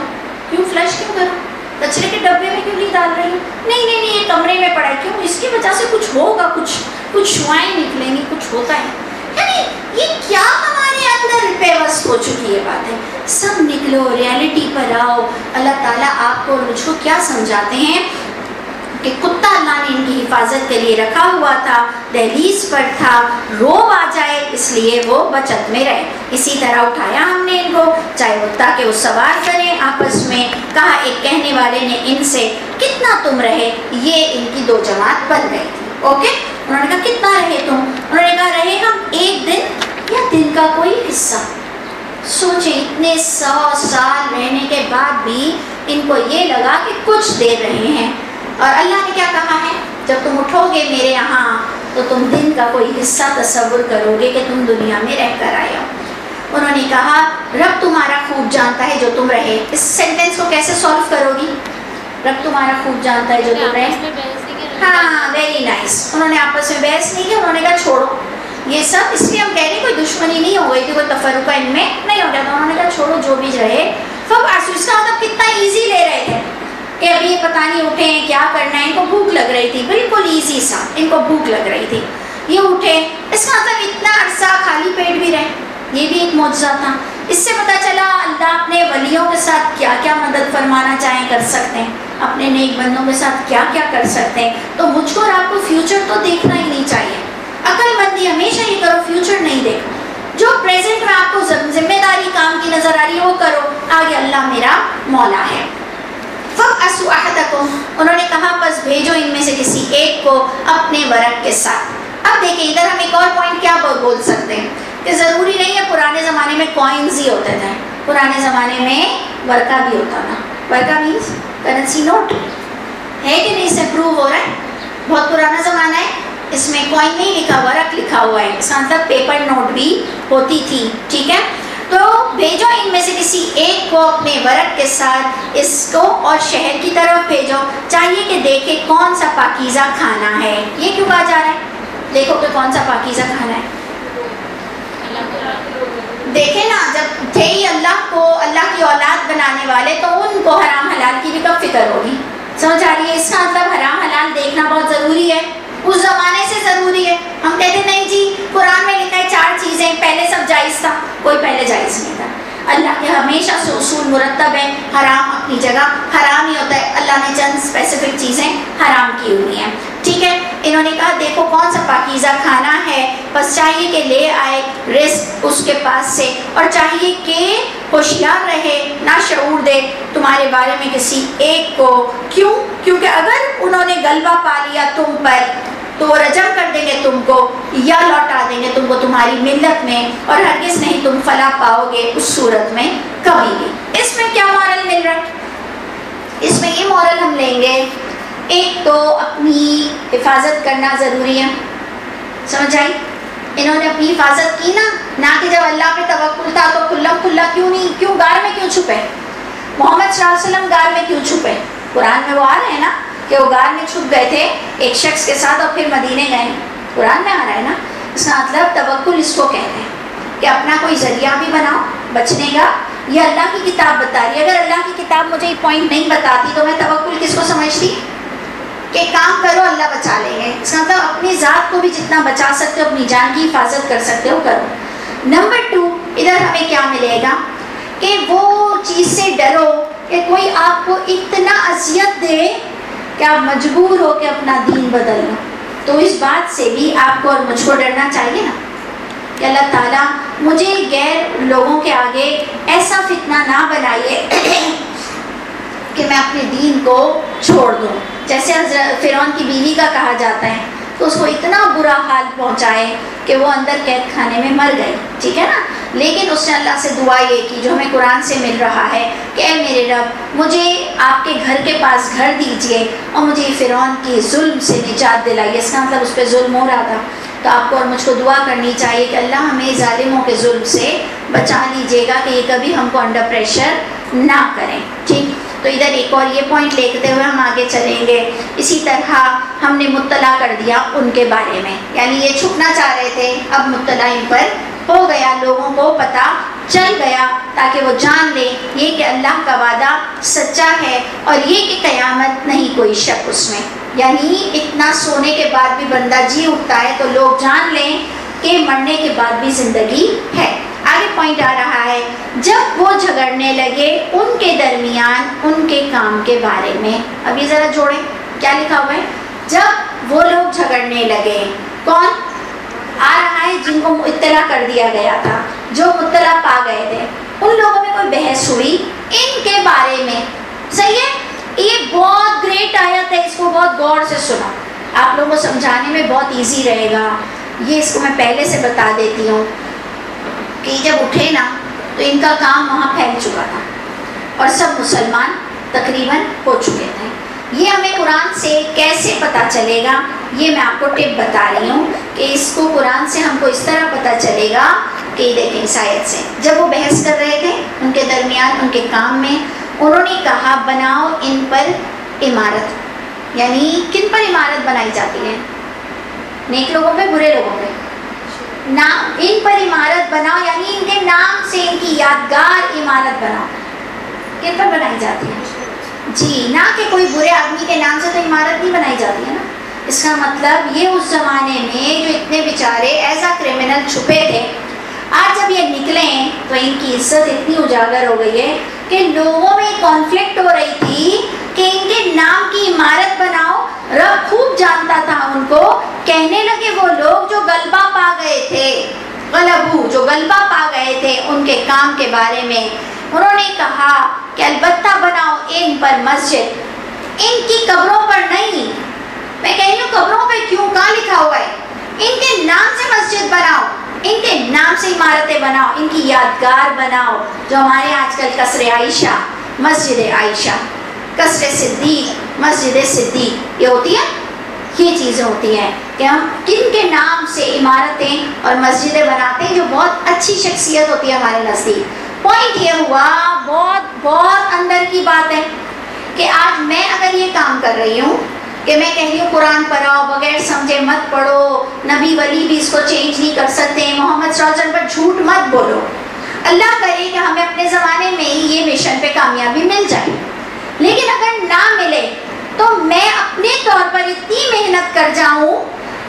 کیوں فلش کیوں کرو؟ کچرے کے ڈبے میں کیوں نہیں ڈال رہی ہوں؟ نہیں یہ کمرے میں پڑا ہے، کیوں؟ اس کی وجہ سے کچھ ہوگا، کچھ شعائیں نکلیں گی، کچھ ہوتا ہے۔ یعنی یہ کیا ہمارے اندر پیوست ہو چکی ہے بات ہے۔ سب نکلو، ریالٹی پر آؤ۔ اللہ تعالیٰ آپ کو اور مجھ کو کیا سمجھاتے ہیں کہ کتا اللہ نے ان کی حفاظت کے لیے رکھا ہوا تھا، دہلیز پر تھا، روب آ جائے اس لیے وہ بچت میں رہے، اسی طرح اٹھایا ہم نے ان کو، چاہے وہ تاکہ وہ سوار کریں آپس میں۔ کہا ایک کہنے والے نے ان سے کتنا تم رہے؟ یہ ان کی دو جماعت بن گئی تھی، اوکے؟ انہوں نے کہا کتنا رہے تم؟ انہوں نے کہا رہے ہم ایک دن یا دن کا کوئی حصہ۔ سوچیں اتنے 100 سال رہنے کے بعد بھی ان کو یہ لگا کہ کچھ دیر رہے ہیں، اور اللہ نے کیا کہا ہے؟ جب تم اٹھو گے میرے یہاں تو تم دن کا کوئی حصہ تصور کرو گے کہ تم دنیا میں رہ کر آئے ہو۔ انہوں نے کہا رب تمہارا خوب جانتا ہے جو تم رہے۔ اس سینٹینس کو کیسے سولو کرو گی؟ رب تمہارا خوب جانتا ہے جو تم رہے۔ ہاں ویری نائس۔ انہوں نے آپس میں بحث نہیں کی، انہوں نے کہا چھوڑو یہ سب، اس لیے ہم کہہ رہے ہیں کوئی دشمنی نہیں ہو گئی تھی، کوئی تفرقہ ان میں نہیں ہو گیا تھا۔ انہوں نے کہا چھوڑو جو بھی رہے۔ فبعثوا، اس کا مطلب کتنا ایزی لے رہے تھے کہ ابھی یہ پتہ نہیں اٹھے ہیں کیا کرنا ہے، ان کو بھوک لگ رہی تھی، بالکل ایزی سا، ان کو بھوک لگ رہی تھی، یہ اٹھے، اس کا مطلب اتنا عرصہ خالی پیٹ بھی رہے، یہ بھی ایک معجزہ تھا۔ اس سے پتہ چلا اللہ اپنے ولیوں کے ساتھ کیا کیا مدد فرمانا چاہیں کر سکتے ہیں، اپنے نیک بندوں کے ساتھ کیا کیا کر سکتے ہیں۔ تو مجھ کو اور آپ کو فیوچر تو دیکھنا ہی نہیں چاہیے، عقل مندی ہمیشہ یہ کرو فیوچر نہیں دیکھو، جو پریزنٹ میں آپ کو ذمہ داری کام کی نظر آ رہی ہے وہ کرو، آگے اللہ میرا مولا ہے۔ فَبْعَثُوا أَحَدَكُمْ، انہوں نے کہا بس بھیجو ان میں سے کسی ایک کو اپنے ورق کے ساتھ۔ اب دیکھیں ادھر ہم ایک اور پوائنٹ کیا بول سکتے ہیں کہ ضروری نہیں ہے پرانے زمانے میں کوائنز ہی ہوتے تھے، پرانے زمانے میں ورقہ بھی ہوتا تھا۔ ورقہ مینس کرنسی نوٹ ہے کہ نہیں؟ اس سے پروو ہو رہا ہے بہت پرانا زمانہ ہے، اس میں کوائن نہیں لکھا، ورق لکھا ہوا ہے، اس کا مطلب پیپر نوٹ بھی ہوتی تھی، ٹھیک ہے؟ تو بھیجو ان میں سے کسی ایک کو اپنے ورق کے ساتھ اس کو، اور شہر کی طرف بھیجو، چاہیے کہ دیکھے کون سا پاکیزہ کھانا ہے۔ یہ کیوں کہا جا رہا ہے؟ دیکھو کہ کون سا پاکیزہ کھانا ہے۔ دیکھیں نا، جب تھے ہی اللہ کو اللہ کی اولاد بنانے والے تو ان کو حرام حلال کی بھی کب فکر ہوگی؟ سمجھ آ رہی ہے؟ اس کا مطلب حرام حلال دیکھنا بہت ضروری ہے، اس زمانے سے ضروری ہے۔ ہم کہتے نہیں جی قرآن میں لکھا ہے 4 چیزیں، پہلے سب جائز تھا، کوئی پہلے جائز نہیں تھا۔ اللہ کے ہمیشہ سے اصول مرتب ہے، حرام اپنی جگہ حرام ہی ہوتا ہے، اللہ نے چند اسپیسیفک چیزیں حرام کی ہوئی ہیں، ٹھیک ہے؟ انہوں نے کہا دیکھو کون سا پاکیزہ کھانا ہے، بس چاہیے کہ لے آئے رزق اس کے پاس سے، اور چاہیے کہ ہوشیار رہے، نہ شعور دے تمہارے بارے میں کسی ایک کو۔ کیوں؟ کیونکہ اگر انہوں نے غلبہ پا لیا تم پر تو وہ رجم کر دیں گے تم کو، یا لوٹا دیں گے تم کو تمہاری ملت میں، اور ہرگز نہیں تم فلاح پاؤ گے اس صورت میں کبھی بھی۔ اس میں کیا مورل مل رہا ہے؟ اس میں یہ مورل ہم لیں گے، ایک تو اپنی حفاظت کرنا ضروری ہے، سمجھ آئی؟ انہوں نے اپنی حفاظت کی نہ کہ جب اللہ پہ توکل تھا تو کھلم کھلا کیوں غار میں کیوں چھپے؟ محمد صلی اللہ علیہ وسلم غار میں کیوں چھپے؟ قرآن میں وہ آ رہے ہیں نا کہ وہ غار میں چھپ گئے تھے ایک شخص کے ساتھ اور پھر مدینے گئے، قرآن میں آ رہا ہے نا۔ اس کا مطلب توکل اس کو کہتے ہیں کہ اپنا کوئی ذریعہ بھی بناؤ بچنے کا، یہ اللہ کی کتاب بتا رہی ہے۔ اگر اللہ کی کتاب مجھے یہ پوائنٹ نہیں بتاتی تو میں توکل کس کو سمجھتی؟ کہ کام کرو اللہ بچا لیں گے، اس کا مطلب اپنی ذات کو بھی جتنا بچا سکتے ہو، اپنی جان کی حفاظت کر سکتے ہو کرو۔ نمبر 2 ادھر ہمیں کیا ملے گا کہ وہ چیز سے ڈرو کہ کوئی آپ کو اتنا اذیت دے کہ آپ مجبور ہو کہ اپنا دین بدل لو، تو اس بات سے بھی آپ کو اور مجھ کو ڈرنا چاہیے نا کہ اللہ تعالیٰ مجھے غیر لوگوں کے آگے ایسا فتنہ نہ بنائیے کہ میں اپنے دین کو چھوڑ دوں۔ جیسے حضرت فرعون کی بیوی کا کہا جاتا ہے تو اس کو اتنا برا حال پہنچائے کہ وہ اندر قید خانے میں مر گئی، ٹھیک ہے نا؟ لیکن اس نے اللہ سے دعا یہ کی جو ہمیں قرآن سے مل رہا ہے کہ اے میرے رب مجھے آپ کے گھر کے پاس گھر دیجئے اور مجھے فرعون کی ظلم سے نجات دلائیے۔ اس کا مطلب اس پہ ظلم ہو رہا تھا، تو آپ کو اور مجھ کو دعا کرنی چاہیے کہ اللہ ہمیں ظالموں کے ظلم سے بچا لیجیے گا کہ یہ کبھی ہم کو انڈر پریشر نہ کریں، ٹھیک؟ تو ادھر ایک اور یہ پوائنٹ لیتے ہوئے ہم آگے چلیں گے. اسی طرح ہم نے مطلع کر دیا ان کے بارے میں، یعنی یہ چھپنا چاہ رہے تھے، اب مطلع ان پر ہو گیا، لوگوں کو پتہ چل گیا تاکہ وہ جان لیں یہ کہ اللہ کا وعدہ سچا ہے اور یہ کہ قیامت نہیں کوئی شک اس میں. یعنی اتنا سونے کے بعد بھی بندہ جی اٹھتا ہے تو لوگ جان لیں کہ مرنے کے بعد بھی زندگی ہے. آگے پوائنٹ آ رہا ہے، جب وہ جھگڑنے لگے ان کے درمیان ان کے کام کے بارے میں. اب یہ ذرا جوڑیں کیا لکھا ہوا ہے، جب وہ لوگ جھگڑنے لگے، کون آ رہا ہے؟ جن کو اطلاع کر دیا گیا تھا، جو مطلع پا گئے تھے، ان لوگوں میں کوئی بحث ہوئی ان کے بارے میں. صحیح ہے، یہ بہت گریٹ آیت ہے، اس کو بہت غور سے سنا، آپ لوگوں کو سمجھانے میں بہت ایزی رہے گا. یہ اس کو میں پہلے سے بتا دیتی ہوں کہ جب اٹھے نا تو ان کا کام وہاں پھیل چکا تھا اور سب مسلمان تقریباً ہو چکے تھے. یہ ہمیں قرآن سے کیسے پتہ چلے گا، یہ میں آپ کو ٹپ بتا رہی ہوں کہ اس کو قرآن سے ہم کو اس طرح پتہ چلے گا کہ دیکھیں اس آیت سے، جب وہ بحث کر رہے تھے ان کے درمیان ان کے کام میں، انہوں نے کہا بناؤ ان پر عمارت. یعنی کن پر عمارت بنائی جاتی ہے؟ نیک لوگوں پہ، برے لوگوں پہ؟ نام، ان پر عمارت بناؤ، یعنی ان کے نام سے ان کی یادگار عمارت بناؤ. کن پر بنائی جاتی ہے؟ جی، نہ کہ کوئی برے آدمی کے نام سے تو عمارت نہیں بنائی جاتی ہے نا. اس کا مطلب یہ اس زمانے میں جو اتنے بیچارے ایز اے کرمنل چھپے تھے، آج جب یہ نکلیں تو ان کی عزت اتنی اجاگر ہو گئی ہے کہ لوگوں میں کانفلکٹ ہو رہی تھی کہ ان کے نام کی عمارت بناؤ. رب خوب جانتا تھا ان کو. کہنے لگے وہ لوگ جو غلبہ پا گئے تھے، غلبو، جو غلبہ پا گئے تھے ان کے کام کے بارے میں، انہوں نے کہا کہ البتہ بناؤ ان پر مسجد، ان کی قبروں پر نہیں. میں کہہ رہی ہوں قبروں پہ کیوں، کہاں لکھا ہوا ہے؟ ان کے نام سے مسجد بناؤ، ان کے نام سے عمارتیں بناؤ، ان کی یادگار بناؤ. جو ہمارے آج کل قصر عائشہ، مسجد عائشہ، قصر صدیق، مسجد صدیق، یہ ہوتی ہے، یہ چیزیں ہوتی ہیں کہ ہم کن کے نام سے عمارتیں اور مسجدیں بناتے ہیں جو بہت اچھی شخصیت ہوتی ہے ہمارے نزدیک. پوائنٹ یہ ہوا، بہت بہت اندر کی بات ہے کہ آج میں اگر یہ کام کر رہی ہوں کہ میں کہہ رہی ہوں قرآن پڑھاؤ، بغیر سمجھے مت پڑھو، نبی ولی بھی اس کو چینج نہیں کر سکتے، محمد صلی اللہ علیہ وسلم پر جھوٹ مت بولو. اللہ کرے کہ ہمیں اپنے زمانے میں ہی یہ مشن پہ کامیابی مل جائے، لیکن اگر نہ ملے تو میں اپنے طور پر اتنی محنت کر جاؤں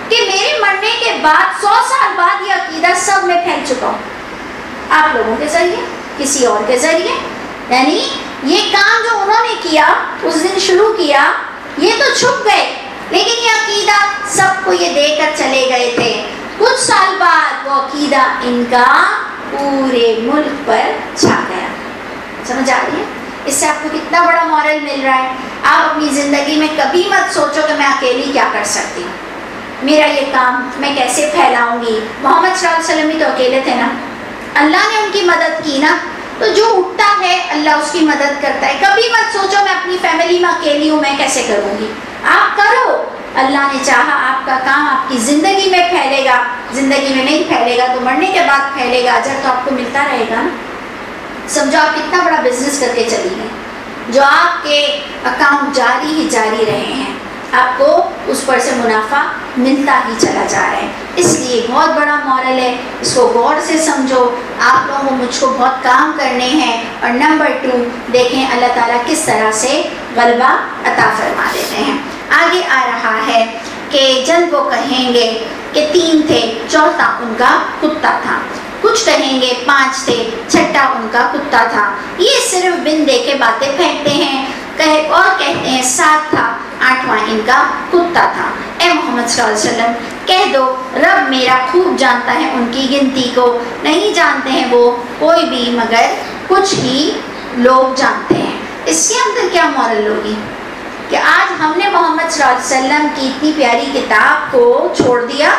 کہ میرے مرنے کے بعد 100 سال بعد یہ عقیدہ سب میں پھیل چکا ہوں، آپ لوگوں کے ذریعے، کسی اور کے ذریعے. یعنی یہ کام جو انہوں نے کیا اس دن شروع کیا، یہ تو چھپ گئے لیکن یہ عقیدہ سب کو یہ دے کر چلے گئے تھے. کچھ سال بعد وہ عقیدہ ان کا پورے ملک پر چھا گیا. سمجھ آ رہی ہے؟ اس سے آپ کو کتنا بڑا مورل مل رہا ہے. آپ اپنی زندگی میں کبھی مت سوچو کہ میں اکیلی کیا کر سکتی ہوں، میرا یہ کام میں کیسے پھیلاؤں گی. محمد صلی اللہ علیہ وسلم بھی تو اکیلے تھے نا، اللہ نے ان کی مدد کی نا، تو جو اٹھتا ہے اللہ اس کی مدد کرتا ہے. کبھی مت سوچو میں اپنی فیملی میں اکیلی ہوں، میں کیسے کروں گی. آپ کرو، اللہ نے چاہا آپ کا کام آپ کی زندگی میں پھیلے گا. زندگی میں نہیں پھیلے گا تو مرنے کے بعد پھیلے گا، اجر تو آپ کو ملتا رہے گا نا. سمجھو آپ کتنا بڑا بزنس کر کے چلی ہیں، جو آپ کے اکاؤنٹ جاری ہی جاری رہے ہیں، آپ کو اس پر سے منافع ملتا ہی چلا جا رہا ہے. اس لیے بہت بڑا مورل ہے، اس کو غور سے سمجھو. آپ لوگوں کو مجھ کو بہت کام کرنے ہیں. اور نمبر 2 دیکھیں اللہ تعالیٰ کس طرح سے غلبہ عطا فرما دیتے ہیں. آگے آ رہا ہے کہ جب وہ کہیں گے کہ 3 تھے، چوتھا ان کا کتا تھا. کچھ کہیں گے 5 تھے، چھٹا ان کا کتا تھا. یہ صرف بن دے کے باتیں پھینکتے ہیں. اور کہتے ہیں 7 تھا، 8واں ان کا کتا تھا. اے محمد صلی اللہ علیہ وسلم کہہ دو رب میرا خوب جانتا ہے ان کی گنتی کو، نہیں جانتے ہیں وہ کوئی بھی مگر کچھ ہی لوگ جانتے ہیں. اس کے اندر کیا مورل ہوگی کہ آج ہم نے محمد صلی اللہ علیہ وسلم کی اتنی پیاری کتاب کو چھوڑ دیا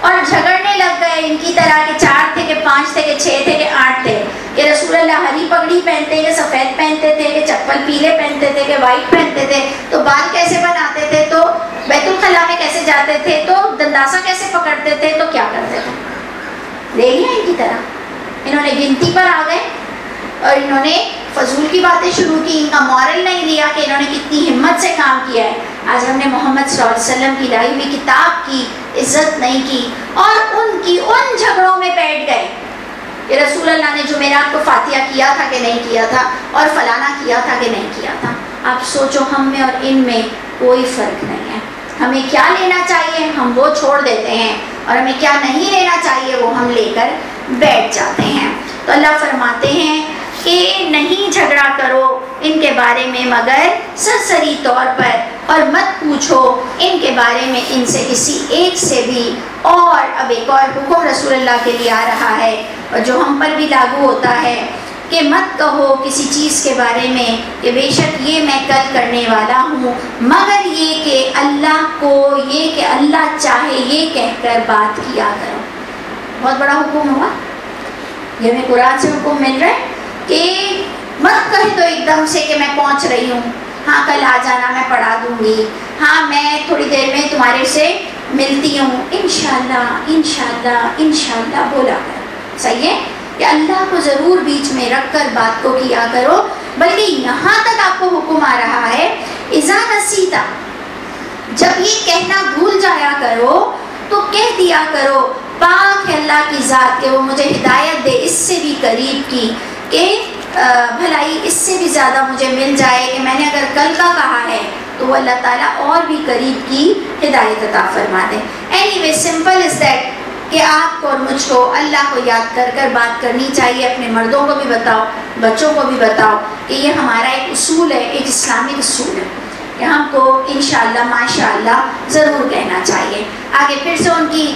اور جھگڑنے لگ گئے ان کی طرح کہ 4 تھے کہ 5 تھے کہ 6 تھے کہ 8 تھے، کہ رسول اللہ ہری پگڑی پہنتے کہ سفید پہنتے تھے، کہ چپل پیلے پہنتے تھے کہ وائٹ پہنتے تھے، تو بال کیسے بناتے تھے، تو بیت الخلاء میں کیسے جاتے تھے، تو دنداسا کیسے پکڑتے تھے، تو کیا کرتے تھے. لے لیا ان کی طرح. انہوں نے گنتی پر آ گئے اور انہوں نے فضول کی باتیں شروع کی، ان کا مورل نہیں لیا کہ انہوں نے کتنی ہمت سے کام کیا ہے. آج ہم نے محمد صلی اللہ علیہ وسلم کی لائی ہوئی کتاب کی عزت نہیں کی اور ان جھگڑوں میں بیٹھ گئے کہ رسول اللہ نے جمعرات کو فاتحہ کیا تھا کہ نہیں کیا تھا اور فلانا کیا تھا کہ نہیں کیا تھا. آپ سوچو ہم میں اور ان میں کوئی فرق نہیں ہے. ہمیں کیا لینا چاہیے ہم وہ چھوڑ دیتے ہیں اور ہمیں کیا نہیں لینا چاہیے وہ ہم لے کر بیٹھ جاتے ہیں. تو اللہ فرماتے ہیں کہ نہیں جھگڑا کرو ان کے بارے میں مگر سرسری طور پر، اور مت پوچھو ان کے بارے میں ان سے کسی ایک سے بھی. اور اب ایک اور حکم رسول اللہ کے لیے آ رہا ہے اور جو ہم پر بھی لاگو ہوتا ہے کہ مت کہو کسی چیز کے بارے میں کہ بے شک یہ میں کل کرنے والا ہوں، مگر یہ کہ اللہ کو، یہ کہ اللہ چاہے یہ کہہ کر بات کیا کرو. بہت بڑا حکم ہوا یہ ہمیں قرآن سے حکم مل رہا ہے کہ مت کہہ دو ایک دم سے کہ میں پہنچ رہی ہوں، ہاں کل آ جانا میں پڑھا دوں گی، ہاں میں تھوڑی دیر میں تمہارے سے ملتی ہوں، انشاءاللہ انشاءاللہ انشاءاللہ بولا کرو. صحیح ہے کہ اللہ کو ضرور بیچ میں رکھ کر بات کو کیا کرو. بلکہ یہاں تک آپ کو حکم آ رہا ہے اذا نسیتا، جب یہ کہنا بھول جایا کرو تو کہہ دیا کرو پاک ہے اللہ کی ذات کہ وہ مجھے ہدایت دے اس سے بھی قریب کی، کہ بھلائی اس سے بھی زیادہ مجھے مل جائے کہ میں نے اگر کل کا کہا ہے تو وہ اللہ تعالیٰ اور بھی قریب کی ہدایت عطا فرما دے. Anyway simple as that کہ آپ کو اور مجھ کو اللہ کو یاد کر کر بات کرنی چاہیے. اپنے مردوں کو بھی بتاؤ، بچوں کو بھی بتاؤ کہ یہ ہمارا ایک اصول ہے، ایک اسلامک اصول ہے کہ ہم کو انشاءاللہ ماشاءاللہ ضرور کہنا چاہیے. آگے پھر سے ان کی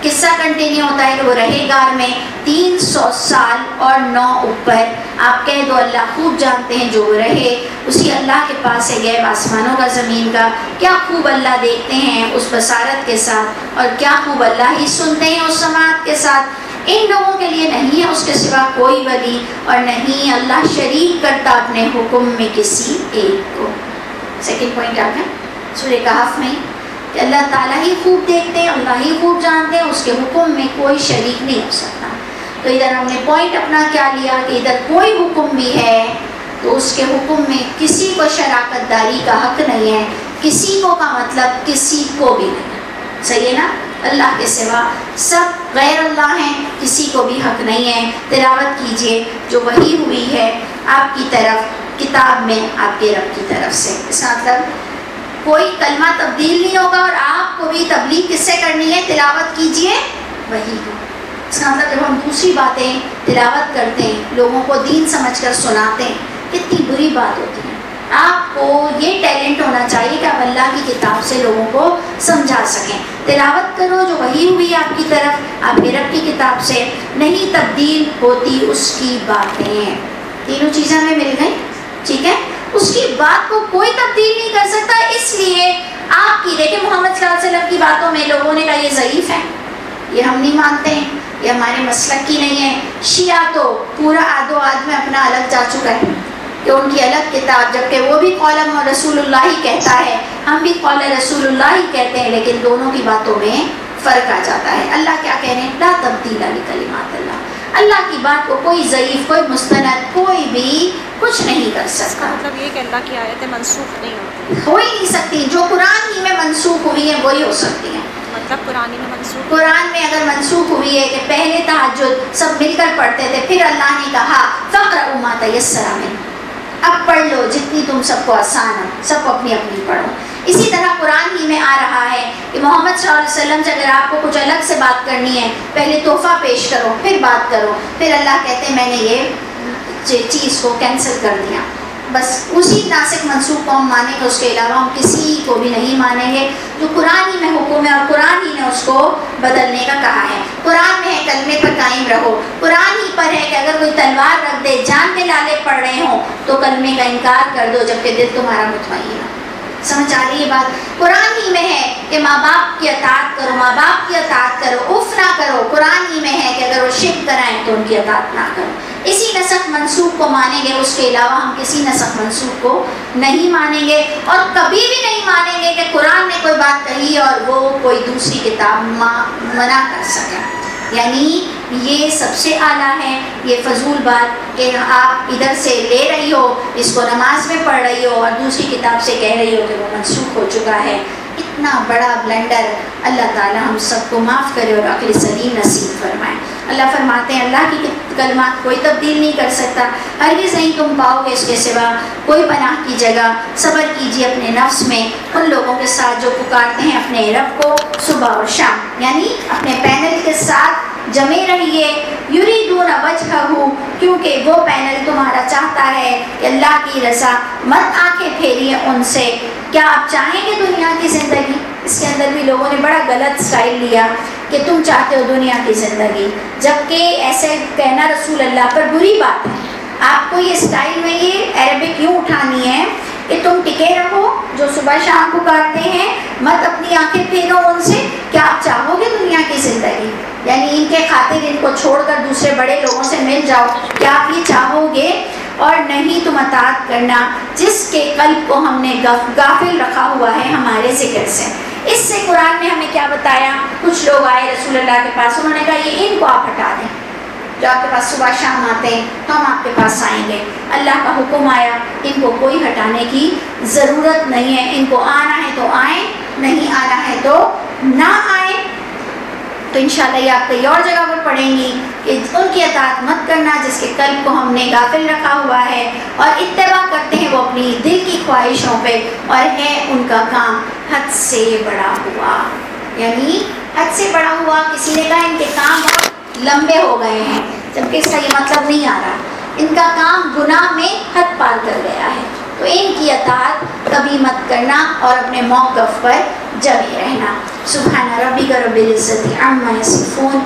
قصہ کنٹینیو ہوتا ہے کہ وہ رہے گار میں 300 سال اور 9 اوپر. آپ کہہ دو اللہ خوب جانتے ہیں جو وہ رہے، اسی اللہ کے پاس ہے غیب آسمانوں کا زمین کا. کیا خوب اللہ دیکھتے ہیں اس بصارت کے ساتھ، اور کیا خوب اللہ ہی سنتے ہیں اس سماعت کے ساتھ. ان لوگوں کے لیے نہیں ہے اس کے سوا کوئی ولی، اور نہیں اللہ شریک کرتا اپنے حکم میں کسی ایک کو. سیکنڈ پوائنٹ آ گیا سورہ کہف میں کہ اللہ تعالیٰ ہی خوب دیکھتے ہیں، اللہ ہی خوب جانتے ہیں، اس کے حکم میں کوئی شریک نہیں ہو سکتا. تو ادھر ہم نے پوائنٹ اپنا کیا لیا کہ ادھر کوئی حکم بھی ہے تو اس کے حکم میں کسی کو شراکت داری کا حق نہیں ہے. کسی کو کا مطلب کسی کو بھی نہیں ہے. صحیح ہے نا؟ اللہ کے سوا سب غیر اللہ ہیں، کسی کو بھی حق نہیں ہے. تلاوت کیجئے جو وحی ہوئی ہے آپ کی طرف کتاب میں آپ کے رب کی طرف سے. اس کا مطلب کوئی کلمہ تبدیل نہیں ہوگا، اور آپ کو بھی تبلیغ کس سے کرنی ہے؟ تلاوت کیجئے وحی کو. اس کا مطلب جب ہم دوسری باتیں تلاوت کرتے ہیں، لوگوں کو دین سمجھ کر سناتے ہیں، کتنی بری بات ہوتی ہے. آپ کو یہ ٹیلنٹ ہونا چاہیے کہ آپ اللہ کی کتاب سے لوگوں کو سمجھا سکیں. تلاوت کرو جو وحی ہوئی آپ کی طرف آپ کے رب کی کتاب سے، نہیں تبدیل ہوتی اس کی باتیں. تینوں چیزیں ہمیں مل گئیں. ٹھیک ہے، اس کی بات کو کوئی تبدیل نہیں کر سکتا. اس لیے آپ کی دیکھیں محمد صلی اللہ علیہ وسلم کی باتوں میں لوگوں نے کہا یہ ضعیف ہے، یہ ہم نہیں مانتے ہیں، یہ ہمارے مسلک کی نہیں ہے. شیعہ تو پورا آدو آد میں اپنا الگ جا چکا ہے کہ ان کی الگ کتاب، جبکہ وہ بھی قول رسول اللہ ہی کہتا ہے، ہم بھی قول رسول اللہ ہی کہتے ہیں، لیکن دونوں کی باتوں میں فرق آ جاتا ہے. اللہ کیا کہہ رہے ہیں؟ لا تبدیل لکلمات اللہ. اللہ کی بات کو کوئی ضعیف، کوئی مستند، کوئی بھی کچھ نہیں کر سکتا. مطلب یہ کہ اللہ کی آیتیں منسوخ نہیں ہوتی، ہو ہی نہیں سکتی. جو قرآن ہی میں منسوخ ہوئی ہے وہی ہو سکتی ہیں. مطلب قرآن میں منسوخ، قرآن میں اگر منسوخ ہوئی ہے کہ پہلے تہجد سب مل کر پڑھتے تھے، پھر اللہ نے کہا فقرؤوا ما تیسر منہ، اب پڑھ لو جتنی تم سب کو آسان ہے، سب کو اپنی اپنی پڑھو. اسی طرح قرآن ہی میں آ رہا ہے کہ محمد صلی اللہ علیہ وسلم سے اگر آپ کو کچھ الگ سے بات کرنی ہے، پہلے تحفہ پیش کرو پھر بات کرو. پھر اللہ کہتے ہیں میں نے یہ چیز کو کینسل کر دیا. بس اسی ناسک منسوخ کو ہم مانیں گے، اس کے علاوہ ہم کسی کو بھی نہیں مانیں گے. جو قرآن ہی میں حکم ہے اور قرآن ہی نے اس کو بدلنے کا کہا ہے. قرآن میں ہے کلمے پر قائم رہو، قرآن ہی پر ہے کہ اگر کوئی تلوار رکھ دے، جان کے لالے پڑھ رہے ہوں تو کلمے کا انکار کر دو جبکہ دل تمہارا مطمئن ہے. سمجھ آ رہی ہے بات؟ قرآن ہی میں ہے کہ ماں باپ کی اطاعت کرو، ماں باپ کی اطاعت کرو، اف نہ کرو. قرآن ہی میں ہے کہ اگر وہ شرک کرائیں تو ان کی اطاعت نہ کرو. اسی نسخ منسوخ کو مانیں گے، اس کے علاوہ ہم کسی نسخ منسوخ کو نہیں مانیں گے. اور کبھی بھی نہیں مانیں گے کہ قرآن نے کوئی بات کہی اور وہ کوئی دوسری کتاب منع کر سکے. یعنی یہ سب سے اعلیٰ ہے. یہ فضول بات کہ آپ ادھر سے لے رہی ہو، اس کو نماز میں پڑھ رہی ہو اور دوسری کتاب سے کہہ رہی ہو کہ وہ منسوخ ہو چکا ہے. اتنا بڑا بلنڈر. اللہ تعالی ہم سب کو معاف کرے اور عقل سلیم نصیب فرمائے. اللہ فرماتے ہیں اللہ کی کلمات کوئی تبدیل نہیں کر سکتا، ہرگز نہیں تم پاؤ گے اس کے سوا کوئی پناہ کی جگہ. صبر کیجیے اپنے نفس میں ان لوگوں کے ساتھ جو پکارتے ہیں اپنے رب کو صبح اور شام، یعنی اپنے پینل کے ساتھ جمے رہیے. یریدون وجہہ، کیونکہ وہ پینل تمہارا چاہتا ہے کہ اللہ کی رضا. مت آنکھیں پھیریے ان سے. کیا آپ چاہیں گے دنیا کی زندگی؟ اس کے اندر بھی لوگوں نے بڑا غلط سٹائل لیا کہ تم چاہتے ہو دنیا کی زندگی، جبکہ ایسے کہنا رسول اللہ پر بری بات ہے. آپ کو یہ سٹائل میں یہ عربک کیوں اٹھانی ہے کہ تم ٹکے رہو جو صبح شام پکارتے ہیں، مت اپنی آنکھیں پھیرو ان سے. کیا آپ چاہو گے دنیا کی زندگی؟ یعنی ان کے خاطر ان کو چھوڑ کر دوسرے بڑے لوگوں سے مل جاؤ، کیا آپ یہ چاہو گے؟ اور نہیں تم اطاعت کرنا جس کے قلب کو ہم نے غافل رکھا ہوا ہے ہمارے ذکر سے. اس سے قرآن نے ہمیں کیا بتایا؟ کچھ لوگ آئے رسول اللہ کے پاس، انہوں نے کہا یہ ان کو آپ ہٹا دیں جو آپ کے پاس صبح شام آتے ہیں، تو ہم آپ کے پاس آئیں گے. اللہ کا حکم آیا ان کو کوئی ہٹانے کی ضرورت نہیں ہے. ان کو آنا ہے تو آئیں، نہیں آنا ہے تو نہ آئیں. تو انشاءاللہ یہ آپ کئی اور جگہ پر پڑھیں گی کہ ان کی اطاعت مت کرنا جس کے قلب کو ہم نے غافل رکھا ہوا ہے، اور اتباع کرتے ہیں وہ اپنی دل کی خواہشوں پہ، اور ہے ان کا کام حد سے بڑا ہوا. یعنی حد سے بڑا ہوا، کسی نے کہا ان کے کام بہت لمبے ہو گئے ہیں، جبکہ اس کا یہ مطلب نہیں آ رہا. ان کا کام گناہ میں حد پار کر گیا ہے. تو ان کی اطاعت کبھی مت کرنا اور اپنے موقف پر جمے رہنا. سبحان ربک رب العزت عما یصفون.